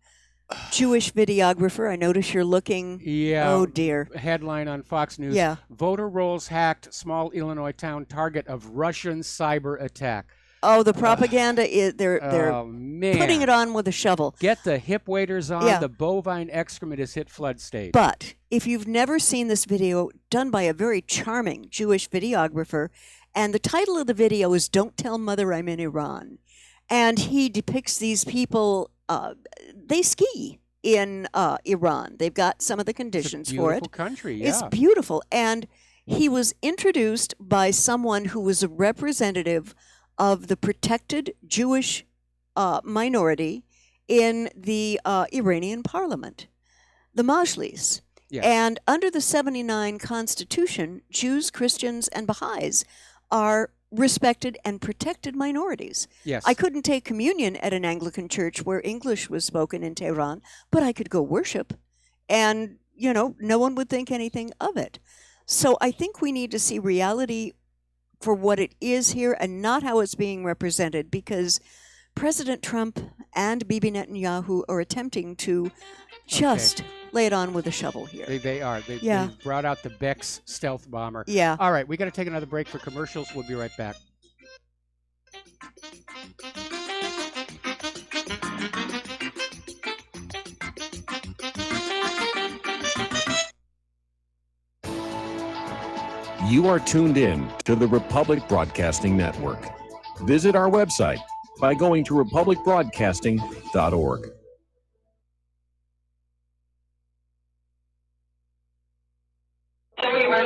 Jewish videographer. I notice you're looking. Yeah. Oh, dear. Headline on Fox News. Yeah. Voter rolls hacked. Small Illinois town target of Russian cyber attack. Oh, the propaganda is they're man. putting it on with a shovel. Get the hip waders on. Yeah. The bovine excrement has hit flood stage. But if you've never seen this video done by a very charming Jewish videographer, and the title of the video is "Don't Tell Mother I'm in Iran," and he depicts these people. They ski in Iran. They've got some of the conditions for it. Beautiful country. Yeah. It's beautiful, and he was introduced by someone who was a representative of the protected Jewish minority in the Iranian parliament, the Majlis. Yes. And under the 79 Constitution, Jews, Christians, and Baha'is are respected and protected minorities. Yes. I couldn't take communion at an Anglican church where English was spoken in Tehran, but I could go worship, and, you know, no one would think anything of it. So I think we need to see reality for what it is here and not how it's being represented, because President Trump and Bibi Netanyahu are attempting to just lay it on with a shovel here. They are. They brought out the Bex stealth bomber. Yeah. All right, we got to take another break for commercials. We'll be right back. You are tuned in to the Republic Broadcasting Network. Visit our website by going to republicbroadcasting.org.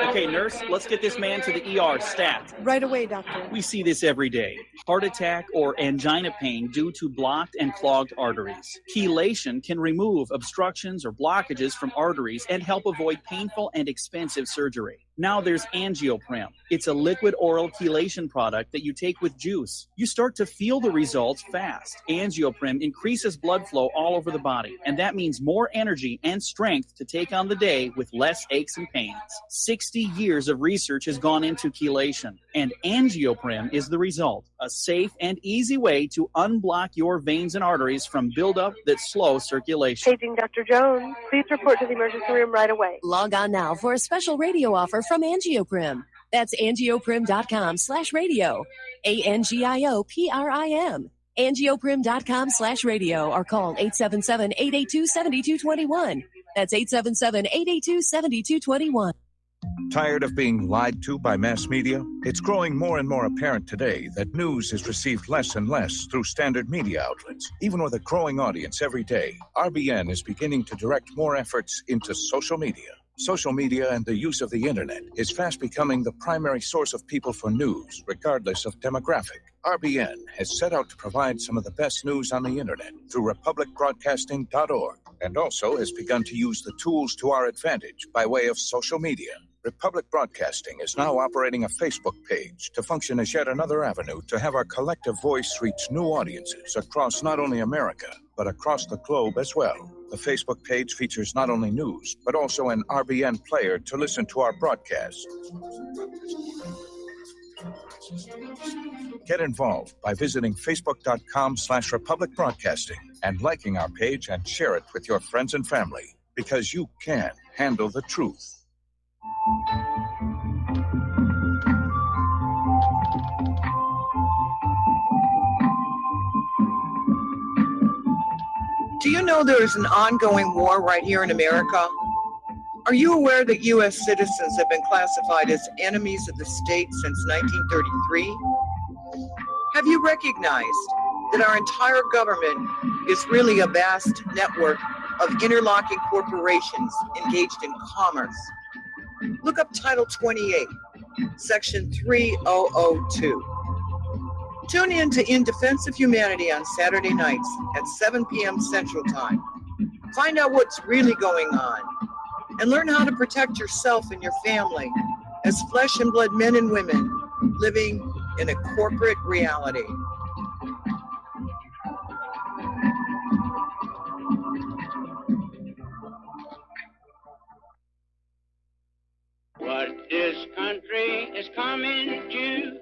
Okay, nurse, let's get this man to the ER stat. Right away, doctor. We see this every day. Heart attack or angina pain due to blocked and clogged arteries. Chelation can remove obstructions or blockages from arteries and help avoid painful and expensive surgery. Now there's Angioprim. It's a liquid oral chelation product that you take with juice. You start to feel the results fast. Angioprim increases blood flow all over the body, and that means more energy and strength to take on the day with less aches and pains. 60 years of research has gone into chelation, and Angioprim is the result. A safe and easy way to unblock your veins and arteries from buildup that slow circulation. Paging Dr. Jones. Please report to the emergency room right away. Log on now for a special radio offer from Angioprim. That's angioprim.com/radio. ANGIOPRIM. Angioprim.com/radio or call 877-882-7221. That's 877-882-7221. Tired of being lied to by mass media? It's growing more and more apparent today that news is received less and less through standard media outlets. Even with a growing audience every day, RBN is beginning to direct more efforts into social media. Social media and the use of the internet is fast becoming the primary source of people for news, regardless of demographic. RBN has set out to provide some of the best news on the internet through republicbroadcasting.org, and also has begun to use the tools to our advantage by way of social media. Republic Broadcasting is now operating a Facebook page to function as yet another avenue to have our collective voice reach new audiences across not only America, but across the globe as well. The Facebook page features not only news, but also an RBN player to listen to our broadcasts. Get involved by visiting facebook.com/Republic Broadcasting and liking our page and share it with your friends and family, because you can handle the truth. Do you know there is an ongoing war right here in America? Are you aware that U.S. citizens have been classified as enemies of the state since 1933? Have you recognized that our entire government is really a vast network of interlocking corporations engaged in commerce? Look up Title 28, Section 3002. Tune in to In Defense of Humanity on Saturday nights at 7 p.m. Central Time. Find out what's really going on and learn how to protect yourself and your family as flesh and blood men and women living in a corporate reality. What this country is coming to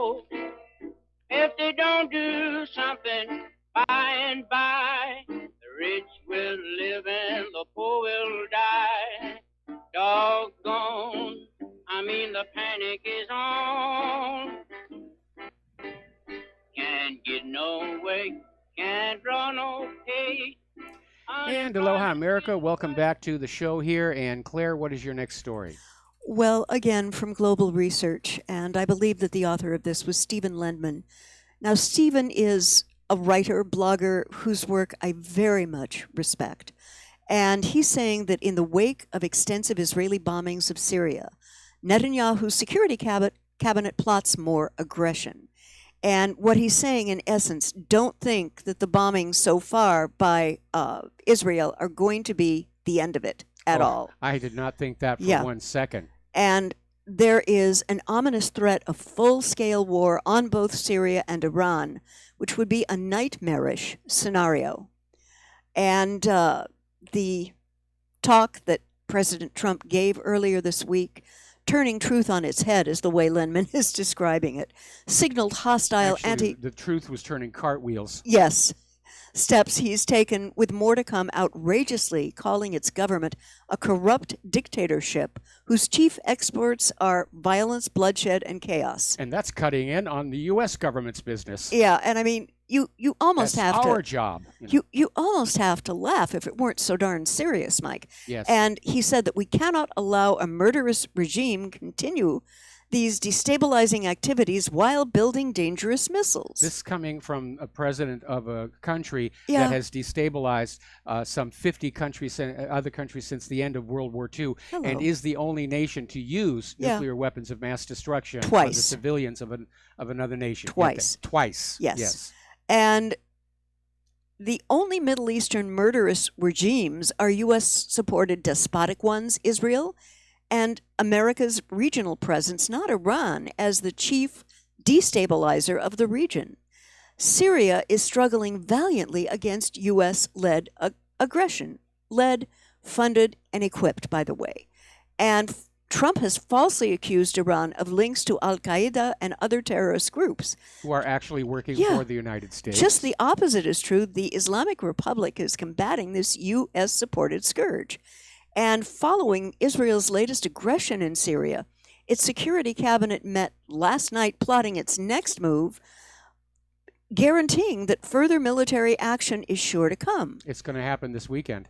know. If they don't do something by and by, the rich will live and the poor will die. Doggone, the panic is on. Can't get no way, can't draw no pay. And aloha, America. Welcome back to the show here. And Claire, what is your next story? Well, again, from Global Research, and I believe that the author of this was Stephen Lendman. Now, Stephen is a writer, blogger, whose work I very much respect. And he's saying that in the wake of extensive Israeli bombings of Syria, Netanyahu's security cabinet plots more aggression. And what he's saying, in essence, don't think that the bombings so far by Israel are going to be the end of it at all. I did not think that for 1 second. And there is an ominous threat of full-scale war on both Syria and Iran, which would be a nightmarish scenario. And the talk that President Trump gave earlier this week, turning truth on its head, is the way Lendman is describing it, signaled hostile The truth was turning cartwheels. Yes. Steps he's taken, with more to come, outrageously calling its government a corrupt dictatorship whose chief exports are violence, bloodshed, and chaos. And that's cutting in on the U.S. government's business. Yeah, and I mean, you almost That's have to... our job. You almost have to laugh if it weren't so darn serious, Mike. Yes. And he said that we cannot allow a murderous regime continue these destabilizing activities while building dangerous missiles. This coming from a president of a country Yeah. that has destabilized some 50 countries, other countries since the end of World War II, and Hello. is the only nation to use Yeah. nuclear weapons of mass destruction on the Twice. civilians of another nation. Twice. Twice. Yes. And the only Middle Eastern murderous regimes are U.S.-supported despotic ones, Israel, and America's regional presence, not Iran, as the chief destabilizer of the region. Syria is struggling valiantly against U.S.-led aggression, led, funded, and equipped, by the way. And Trump has falsely accused Iran of links to al-Qaeda and other terrorist groups. Who are actually working Yeah. for the United States. Just the opposite is true. The Islamic Republic is combating this U.S.-supported scourge. And following Israel's latest aggression in Syria, its security cabinet met last night plotting its next move, guaranteeing that further military action is sure to come. It's going to happen this weekend.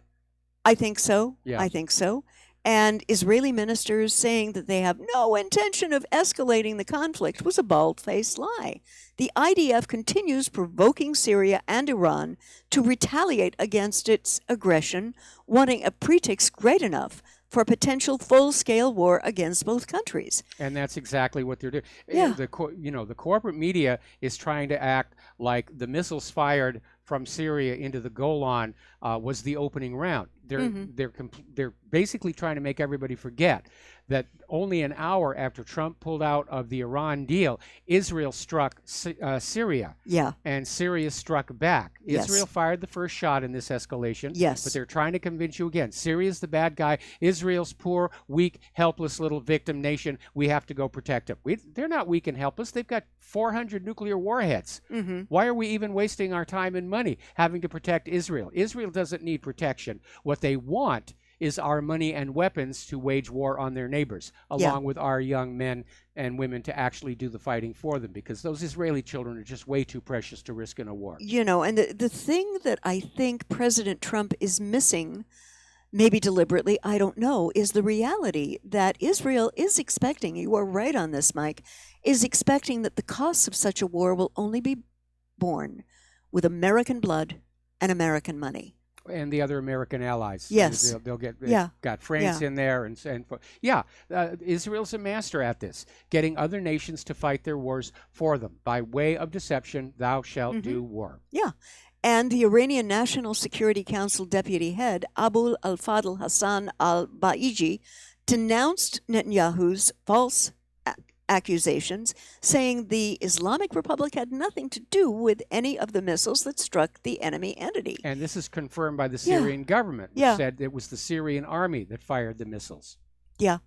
I think so. Yeah. I think so. And Israeli ministers saying that they have no intention of escalating the conflict was a bald-faced lie. The IDF continues provoking Syria and Iran to retaliate against its aggression, wanting a pretext great enough for potential full-scale war against both countries. And that's exactly what they're doing. Yeah. The corporate media is trying to act like the missiles fired from Syria into the Golan was the opening round. They're basically trying to make everybody forget that only an hour after Trump pulled out of the Iran deal, Israel struck Syria. Yeah. And Syria struck back. Yes. Israel fired the first shot in this escalation. Yes. But they're trying to convince you again. Syria's the bad guy. Israel's poor, weak, helpless little victim nation. We have to go protect them. They're not weak and helpless. They've got 400 nuclear warheads. Mm-hmm. Why are we even wasting our time and money having to protect Israel? Israel doesn't need protection. What they want is our money and weapons to wage war on their neighbors, along with our young men and women to actually do the fighting for them, because those Israeli children are just way too precious to risk in a war. You know, and the thing that I think President Trump is missing, maybe deliberately, I don't know, is the reality that Israel is expecting, you are right on this, Mike, is expecting that the costs of such a war will only be borne with American blood and American money. And the other American allies. Yes. They'll get, Yeah. got France Yeah. in there. Israel's a master at this, getting other nations to fight their wars for them. By way of deception, thou shalt do war. Yeah. And the Iranian National Security Council deputy head, Abul al-Fadl Hassan al-Baiji, denounced Netanyahu's false accusations, saying the Islamic Republic had nothing to do with any of the missiles that struck the enemy entity. And this is confirmed by the Syrian government, which Yeah. said it was the Syrian army that fired the missiles. Yeah.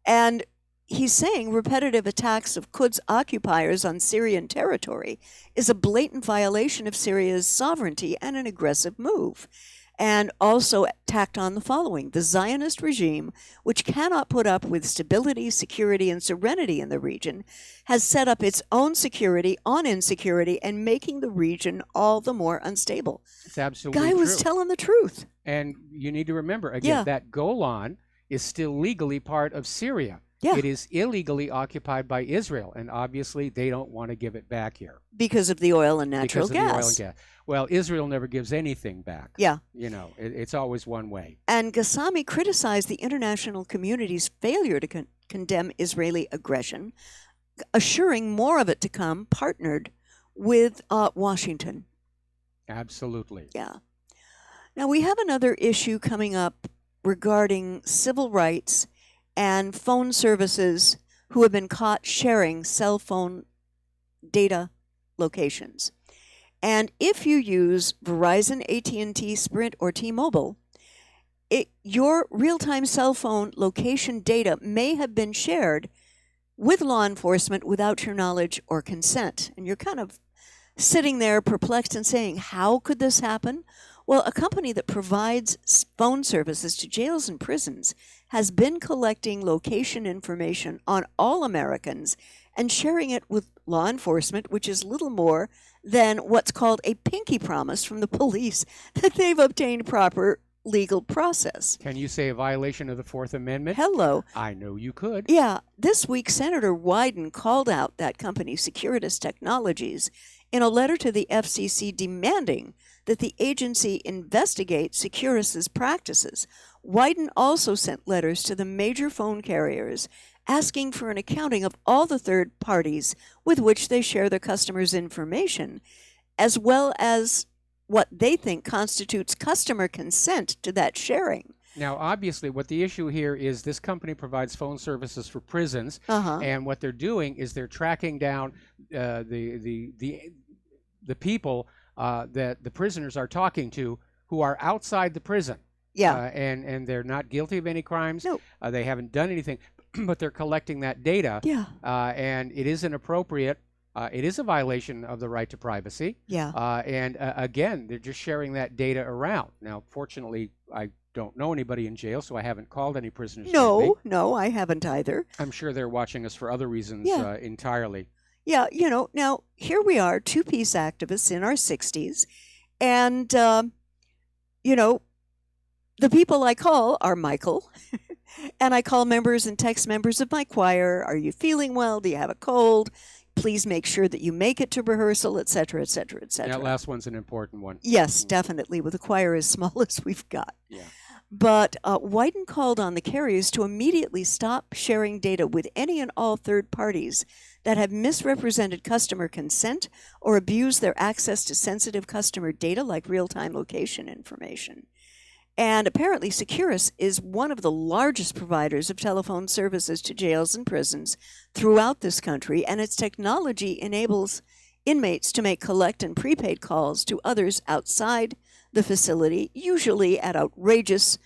And he's saying repetitive attacks of Quds occupiers on Syrian territory is a blatant violation of Syria's sovereignty and an aggressive move. And also tacked on the following: the Zionist regime, which cannot put up with stability, security, and serenity in the region, has set up its own security on insecurity and making the region all the more unstable. It's absolutely Guy was true. telling the truth. And you need to remember, again, Yeah. that Golan is still legally part of Syria. Yeah. It is illegally occupied by Israel, and obviously they don't want to give it back here. Because of the oil and natural Because of gas. the oil and gas. Well, Israel never gives anything back. Yeah. You know, it's always one way. And Ghassami criticized the international community's failure to condemn Israeli aggression, assuring more of it to come, partnered with Washington. Absolutely. Yeah. Now, we have another issue coming up regarding civil rights and phone services who have been caught sharing cell phone data locations. And if you use Verizon, AT&T, Sprint, or T-Mobile, your real-time cell phone location data may have been shared with law enforcement without your knowledge or consent. And you're kind of sitting there perplexed and saying, how could this happen? Well, a company that provides phone services to jails and prisons has been collecting location information on all Americans and sharing it with law enforcement, which is little more than what's called a pinky promise from the police that they've obtained proper legal process. Can you say a violation of the Fourth Amendment? Hello. I know you could. Yeah. This week, Senator Wyden called out that company, Securitas Technologies, in a letter to the FCC demanding that the agency investigate Securitas's practices. Wyden also sent letters to the major phone carriers asking for an accounting of all the third parties with which they share their customers' information, as well as what they think constitutes customer consent to that sharing. Now, obviously, what the issue here is this company provides phone services for prisons, and what they're doing is they're tracking down the people that the prisoners are talking to who are outside the prison. Yeah. And they're not guilty of any crimes. No. They haven't done anything, but they're collecting that data. Yeah. And it is inappropriate. It is a violation of the right to privacy. Yeah. And again, they're just sharing that data around. Now, fortunately, I don't know anybody in jail, so I haven't called any prisoners. lately. No, I haven't either. I'm sure they're watching us for other reasons Yeah. entirely. Yeah, now here we are, two-piece activists in our 60s, and, the people I call are Michael, and I call members and text members of my choir, are you feeling well? Do you have a cold? Please make sure that you make it to rehearsal, et cetera, et cetera, et cetera. That last one's an important one. Yes, definitely, with a choir as small as we've got. Yeah. But Wyden called on the carriers to immediately stop sharing data with any and all third parties that have misrepresented customer consent or abused their access to sensitive customer data like real-time location information. And apparently Securus is one of the largest providers of telephone services to jails and prisons throughout this country, and its technology enables inmates to make collect and prepaid calls to others outside the facility, usually at outrageous,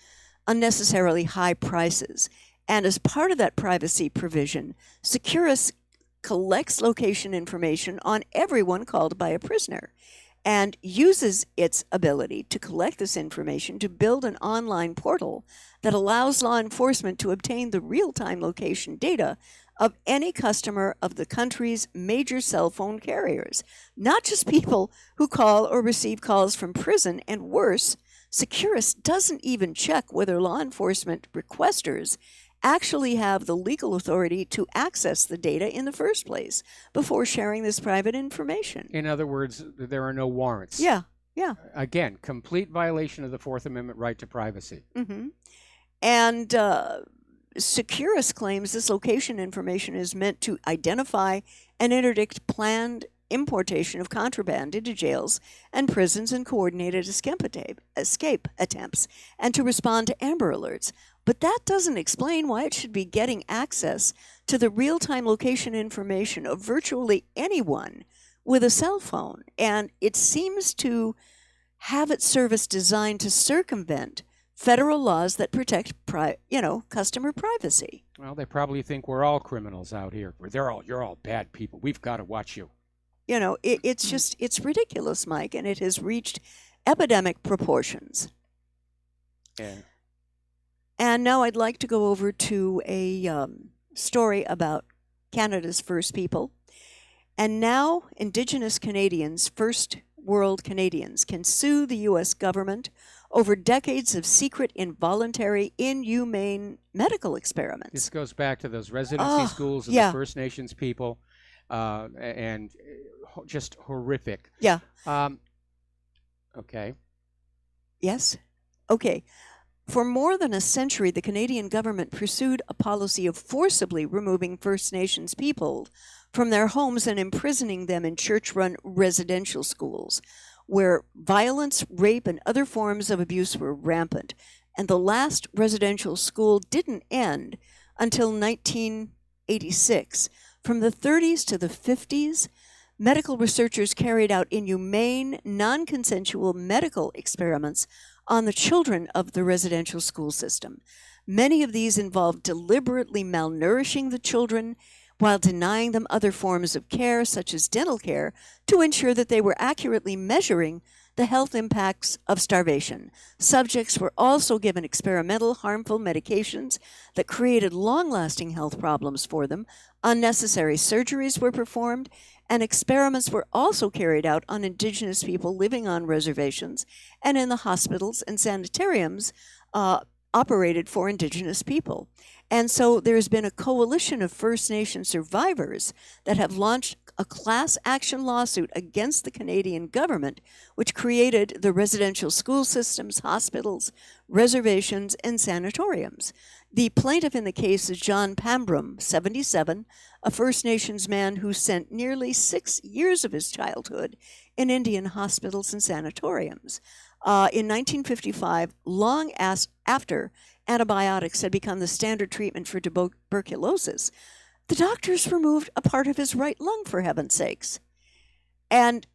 unnecessarily high prices. And as part of that privacy provision, Securus collects location information on everyone called by a prisoner and uses its ability to collect this information to build an online portal that allows law enforcement to obtain the real-time location data of any customer of the country's major cell phone carriers, not just people who call or receive calls from prison, and worse, Securus doesn't even check whether law enforcement requesters actually have the legal authority to access the data in the first place before sharing this private information. In other words, there are no warrants. Yeah. Again, complete violation of the Fourth Amendment right to privacy. Mm-hmm. And Securus claims this location information is meant to identify and interdict planned importation of contraband into jails and prisons and coordinated escape attempts, and to respond to Amber Alerts. But that doesn't explain why it should be getting access to the real-time location information of virtually anyone with a cell phone. And it seems to have its service designed to circumvent federal laws that protect customer privacy. Well, they probably think we're all criminals out here. You're all bad people. We've got to watch you. It's ridiculous, Mike, and it has reached epidemic proportions. Yeah. And now I'd like to go over to a story about Canada's First People. And now Indigenous Canadians, First World Canadians, can sue the U.S. government over decades of secret, involuntary, inhumane medical experiments. This goes back to those residency schools and the First Nations people, and just horrific. Yeah. Okay. Yes. Okay. For more than a century, the Canadian government pursued a policy of forcibly removing First Nations people from their homes and imprisoning them in church-run residential schools, where violence, rape, and other forms of abuse were rampant. And the last residential school didn't end until 1986. From the 30s to the 50s, medical researchers carried out inhumane, non-consensual medical experiments on the children of the residential school system. Many of these involved deliberately malnourishing the children while denying them other forms of care, such as dental care, to ensure that they were accurately measuring the health impacts of starvation. Subjects were also given experimental, harmful medications that created long-lasting health problems for them. Unnecessary surgeries were performed, and experiments were also carried out on Indigenous people living on reservations and in the hospitals and sanitariums operated for Indigenous people. And so there's been a coalition of First Nation survivors that have launched a class action lawsuit against the Canadian government, which created the residential school systems, hospitals, reservations, and sanatoriums. The plaintiff in the case is John Pambrum, 77, a First Nations man who spent nearly 6 years of his childhood in Indian hospitals and sanatoriums. In 1955, long after antibiotics had become the standard treatment for tuberculosis, the doctors removed a part of his right lung, for heaven's sakes. And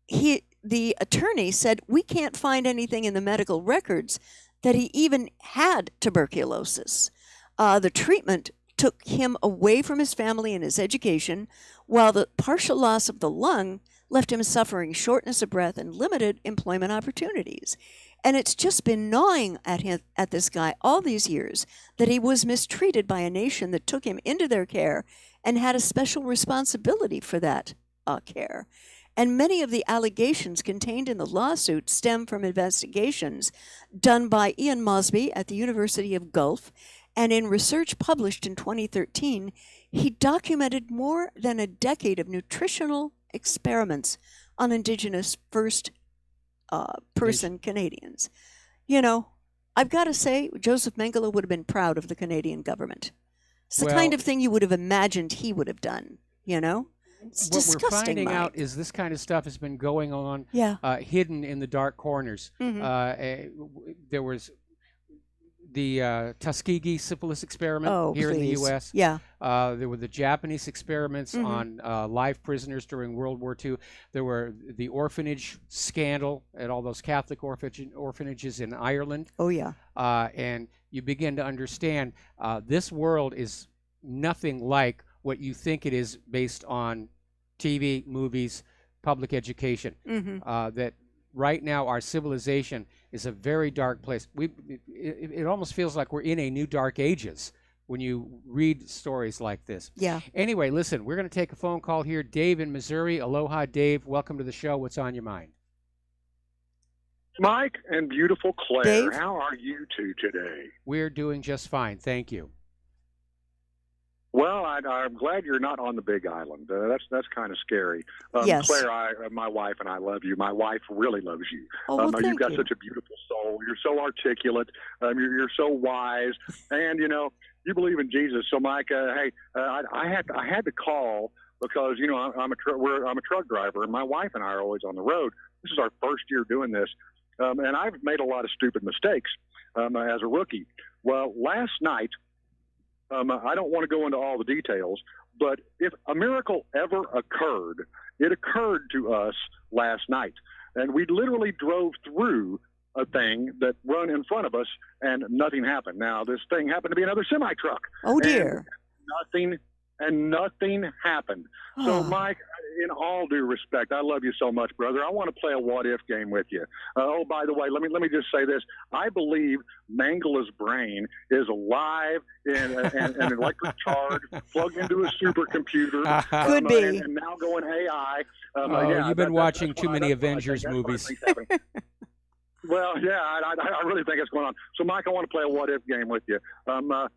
the attorney said, we can't find anything in the medical records that he even had tuberculosis. The treatment took him away from his family and his education, while the partial loss of the lung left him suffering shortness of breath and limited employment opportunities. And it's just been gnawing at this guy all these years that he was mistreated by a nation that took him into their care and had a special responsibility for that care. And many of the allegations contained in the lawsuit stem from investigations done by Ian Mosby at the University of Guelph, and in research published in 2013, he documented more than a decade of nutritional experiments on Indigenous First person Canadians. You know, I've got to say, Joseph Mengele would have been proud of the Canadian government. It's the kind of thing you would have imagined he would have done, you know? It's what disgusting, we're finding Mike. out is this kind of stuff has been going on hidden in the dark corners. There was the Tuskegee syphilis experiment here in the U.S. Yeah. There were the Japanese experiments on live prisoners during World War II. There were the orphanage scandal at all those Catholic orphanages in Ireland. Oh, yeah. And you begin to understand this world is nothing like what you think it is based on TV, movies, public education. That right now our civilization is a very dark place. It almost feels like we're in a new dark ages when you read stories like this. Yeah. Anyway, listen, we're going to take a phone call here. Dave in Missouri. Aloha, Dave. Welcome to the show. What's on your mind? Mike and beautiful Claire, Dave? How are you two today? We're doing just fine. Thank you. Well, I'm glad you're not on the Big Island. That's kind of scary. Yes. Claire, my wife and I love you. My wife really loves you. Oh, well, You've thank got you. such a beautiful soul. You're so articulate. You're so wise, and you believe in Jesus. So, Mike, hey, I had to call because I'm a truck driver, and my wife and I are always on the road. This is our first year doing this, and I've made a lot of stupid mistakes as a rookie. Well, last night. I don't want to go into all the details, but if a miracle ever occurred, it occurred to us last night. And we literally drove through a thing that run in front of us, and nothing happened. Now, this thing happened to be another semi-truck. Oh, dear. Nothing happened. So, Mike, in all due respect, I love you so much, brother. I want to play a what-if game with you. Oh, by the way, let me just say this. I believe Mangala's brain is alive and an electric charge plugged into a supercomputer. Could be. And now going AI. You've been watching too many Avengers movies. Well, yeah, I really think it's going on. So, Mike, I want to play a what-if game with you. What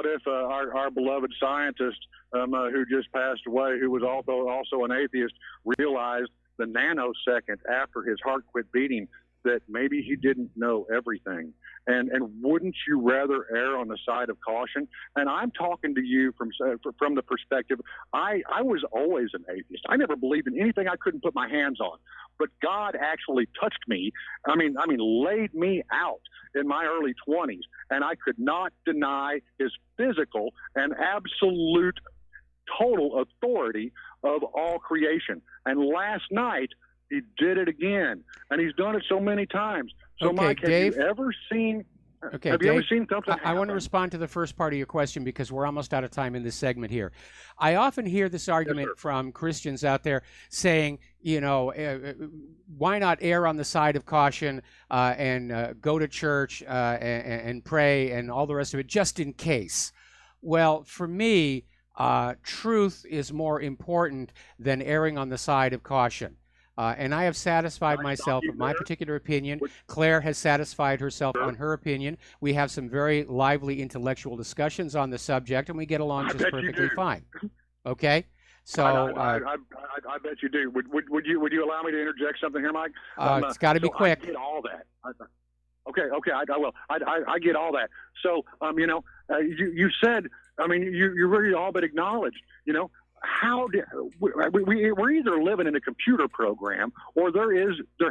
if our beloved scientist who just passed away, who was also an atheist, realized the nanosecond after his heart quit beating that maybe he didn't know everything? And wouldn't you rather err on the side of caution? And I'm talking to you from the perspective, I was always an atheist. I never believed in anything I couldn't put my hands on. But God actually touched me. I mean, laid me out in my early 20s, and I could not deny his physical and absolute total authority of all creation. And last night, he did it again, and he's done it so many times. So, Okay, Mike, Dave? have you ever seen Okay, have Dave, you ever seen something I want to happen? respond to the first part of your question because we're almost out of time in this segment here. I often hear this argument from Christians out there saying, why not err on the side of caution and go to church and pray and all the rest of it just in case? Well, for me, truth is more important than erring on the side of caution. And I have satisfied myself with my particular opinion. Claire has satisfied herself on her opinion. We have some very lively intellectual discussions on the subject, and we get along just perfectly fine. Okay? So I bet you do. Would you allow me to interject something here, Mike? It's got to be quick. I get all that. Okay, I will. I get all that. So, you said, you really all but acknowledged, we're either living in a computer program or there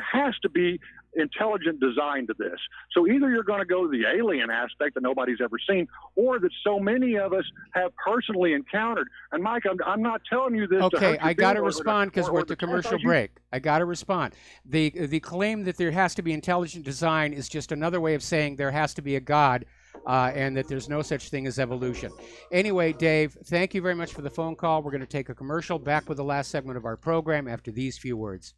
has to be intelligent design to this. So either you're going to go to the alien aspect that nobody's ever seen, or that so many of us have personally encountered. And Mike, I'm not telling you this. Okay, I got to respond because we're at the commercial break. I got to respond. The claim that there has to be intelligent design is just another way of saying there has to be a God. And that there's no such thing as evolution. Anyway, Dave, thank you very much for the phone call. We're going to take a commercial. Back with the last segment of our program after these few words.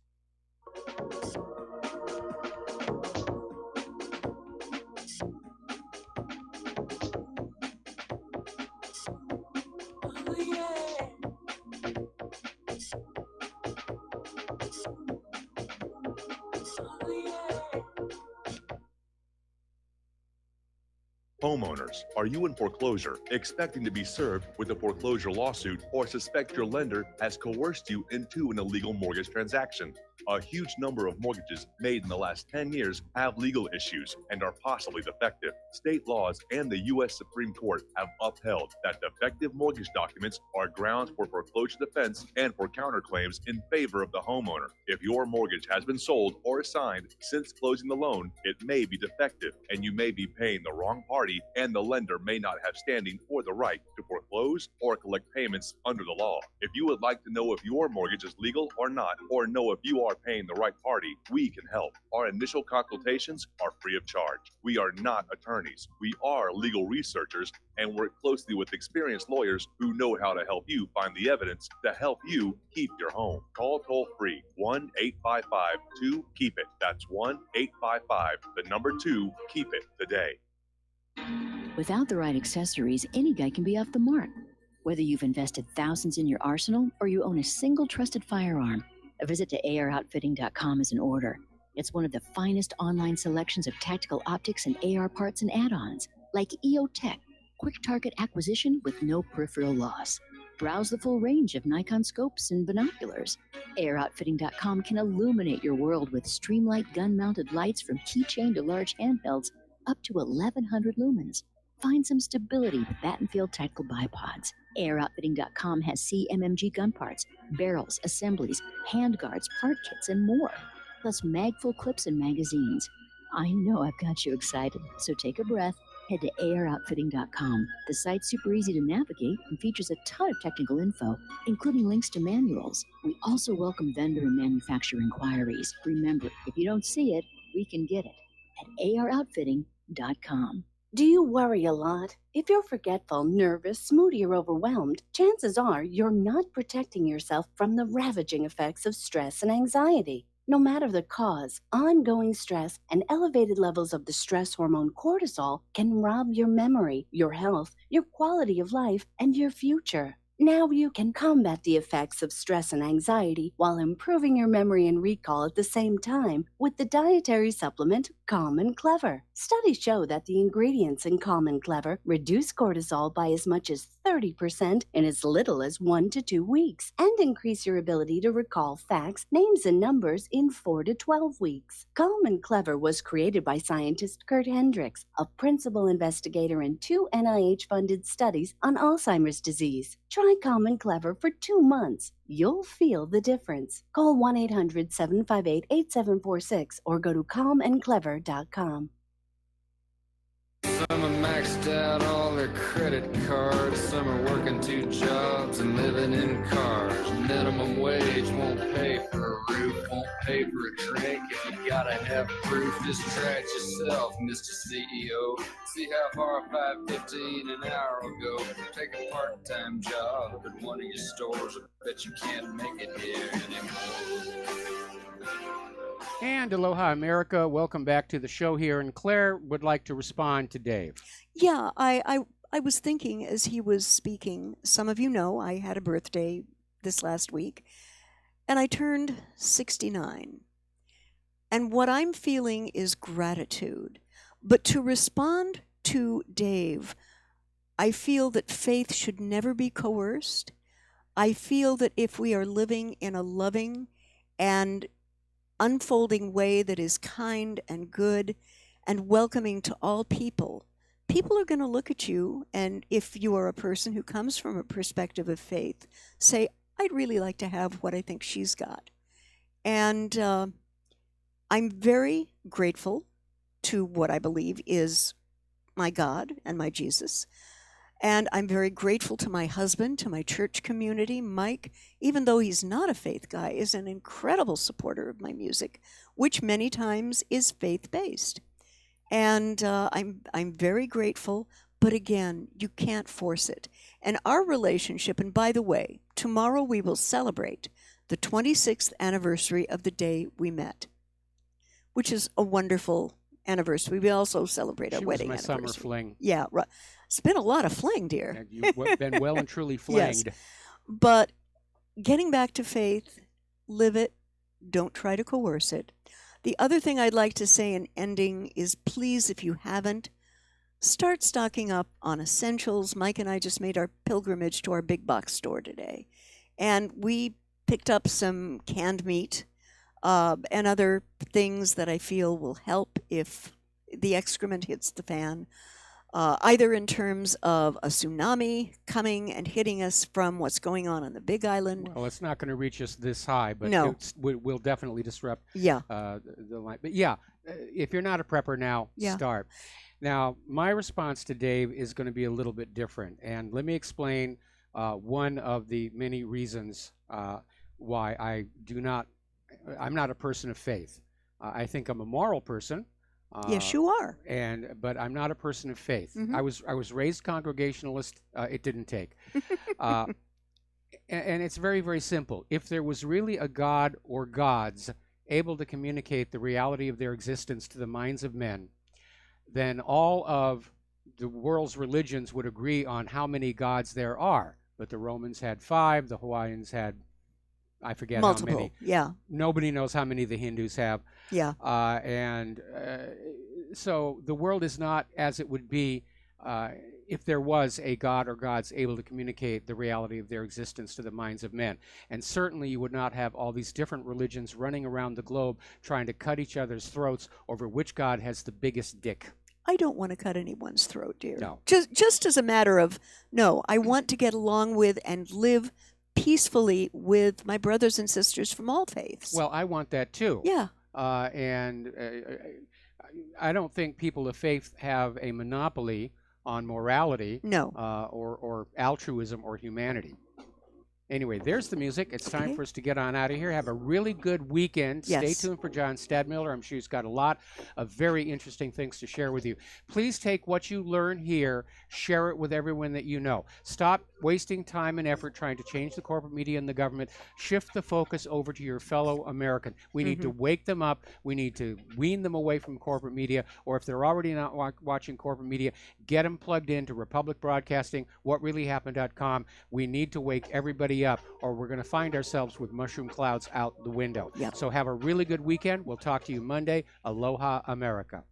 Homeowners, are you in foreclosure, expecting to be served with a foreclosure lawsuit, or suspect your lender has coerced you into an illegal mortgage transaction? A huge number of mortgages made in the last 10 years have legal issues and are possibly defective. State laws and the U.S. Supreme Court have upheld that defective mortgage documents are grounds for foreclosure defense and for counterclaims in favor of the homeowner. If your mortgage has been sold or assigned since closing the loan, it may be defective and you may be paying the wrong party, and the lender may not have standing or the right to foreclose or collect payments under the law. If you would like to know if your mortgage is legal or not, or know if you are paying the right party, we can help. Our initial consultations are free of charge. We are not attorneys. We are legal researchers and work closely with experienced lawyers who know how to help you find the evidence to help you keep your home. Call toll free 1-855-2-KEEP-IT. That's 1-855-2-KEEP-IT today. Without the right accessories, any guy can be off the mark. Whether you've invested thousands in your arsenal or you own a single trusted firearm, a visit to AROutfitting.com is in order. It's one of the finest online selections of tactical optics and AR parts and add-ons, like EOTech, quick target acquisition with no peripheral loss. Browse the full range of Nikon scopes and binoculars. AROutfitting.com can illuminate your world with Streamlight gun-mounted lights from keychain to large handhelds up to 1,100 lumens. Find some stability with Battenfield tactical bipods. AirOutfitting.com has CMMG gun parts, barrels, assemblies, handguards, part kits, and more, plus mag-full clips and magazines. I know I've got you excited, so take a breath Head to aroutfitting.com. The site's super easy to navigate and features a ton of technical info, including links to manuals. We also welcome vendor and manufacturer inquiries. Remember, if you don't see it, we can get it at aroutfitting.com. Do you worry a lot? If you're forgetful, nervous, moody, or overwhelmed, chances are you're not protecting yourself from the ravaging effects of stress and anxiety. No matter the cause, ongoing stress and elevated levels of the stress hormone cortisol can rob your memory, your health, your quality of life, and your future. Now you can combat the effects of stress and anxiety while improving your memory and recall at the same time with the dietary supplement Calm and Clever. Studies show that the ingredients in Calm and Clever reduce cortisol by as much as 30% in as little as 1 to 2 weeks and increase your ability to recall facts, names, and numbers in 4 to 12 weeks. Calm and Clever was created by scientist Kurt Hendricks, a principal investigator in 2 NIH-funded studies on Alzheimer's disease. Try Calm and Clever for 2 months. You'll feel the difference. Call 1-800-758-8746 or go to calmandclever.com. Some are maxed out all their credit cards. Some are working 2 jobs and living in cars. Minimum wage won't pay for a roof, won't pay for a drink. If you gotta have proof, just try it yourself, Mr. CEO. See how far $5.15 an hour will go. Take a part-time job at one of your stores. I bet you can't make it here anymore. And aloha, America. Welcome back to the show here. And Claire would like to respond to Dave. Yeah, I was thinking as he was speaking, some of you know I had a birthday this last week, and I turned 69. And what I'm feeling is gratitude. But to respond to Dave, I feel that faith should never be coerced. I feel that if we are living in a loving and unfolding way that is kind and good and welcoming to all people, people are going to look at you, and if you are a person who comes from a perspective of faith, say, I'd really like to have what I think she's got. And I'm very grateful to what I believe is my God and my Jesus. And I'm very grateful to my husband, to my church community. Mike, even though he's not a faith guy, is an incredible supporter of my music, which many times is faith-based. And I'm very grateful, but again, you can't force it. And our relationship, and by the way, tomorrow we will celebrate the 26th anniversary of the day we met, which is a wonderful anniversary. We also celebrate our wedding anniversary. She was my summer fling. Yeah, right. It's been a lot of fling, dear. You've been well and truly flanged. Yes. But getting back to faith, live it, don't try to coerce it. The other thing I'd like to say in ending is, please, if you haven't, start stocking up on essentials. Mike and I just made our pilgrimage to our big box store today, and we picked up some canned meat and other things that I feel will help if the excrement hits the fan. Either in terms of a tsunami coming and hitting us from what's going on the Big Island. Well, it's not going to reach us this high, but no. It will definitely disrupt the line. But yeah, if you're not a prepper now, start. Now, my response to Dave is going to be a little bit different. And let me explain one of the many reasons why I'm not a person of faith. I think I'm a moral person. Yes, you are. But I'm not a person of faith. Mm-hmm. I was raised Congregationalist. It didn't take. And it's very, very simple. If there was really a God or gods able to communicate the reality of their existence to the minds of men, then all of the world's religions would agree on how many gods there are. But the Romans had 5. The Hawaiians had, I forget multiple. How many. Yeah. Nobody knows how many the Hindus have. Yeah. So the world is not as it would be if there was a god or gods able to communicate the reality of their existence to the minds of men. And certainly you would not have all these different religions running around the globe trying to cut each other's throats over which god has the biggest dick. I don't want to cut anyone's throat, dear. No. Just as a matter of, no, I want to get along with and live peacefully with my brothers and sisters from all faiths. Well, I want that too. Yeah. I don't think people of faith have a monopoly on morality, No. or altruism or humanity. Anyway, there's the music. It's time for us to get on out of here. Have a really good weekend. Yes. Stay tuned for John Stadmiller. I'm sure he's got a lot of very interesting things to share with you. Please take what you learn here, share it with everyone that you know. Stop wasting time and effort trying to change the corporate media and the government. Shift the focus over to your fellow American. We need to wake them up. We need to wean them away from corporate media, or if they're already not watching corporate media, get them plugged into Republic Broadcasting, whatreallyhappened.com. We need to wake everybody up, or we're going to find ourselves with mushroom clouds out the window. Yep. So have a really good weekend. We'll talk to you Monday. Aloha, America.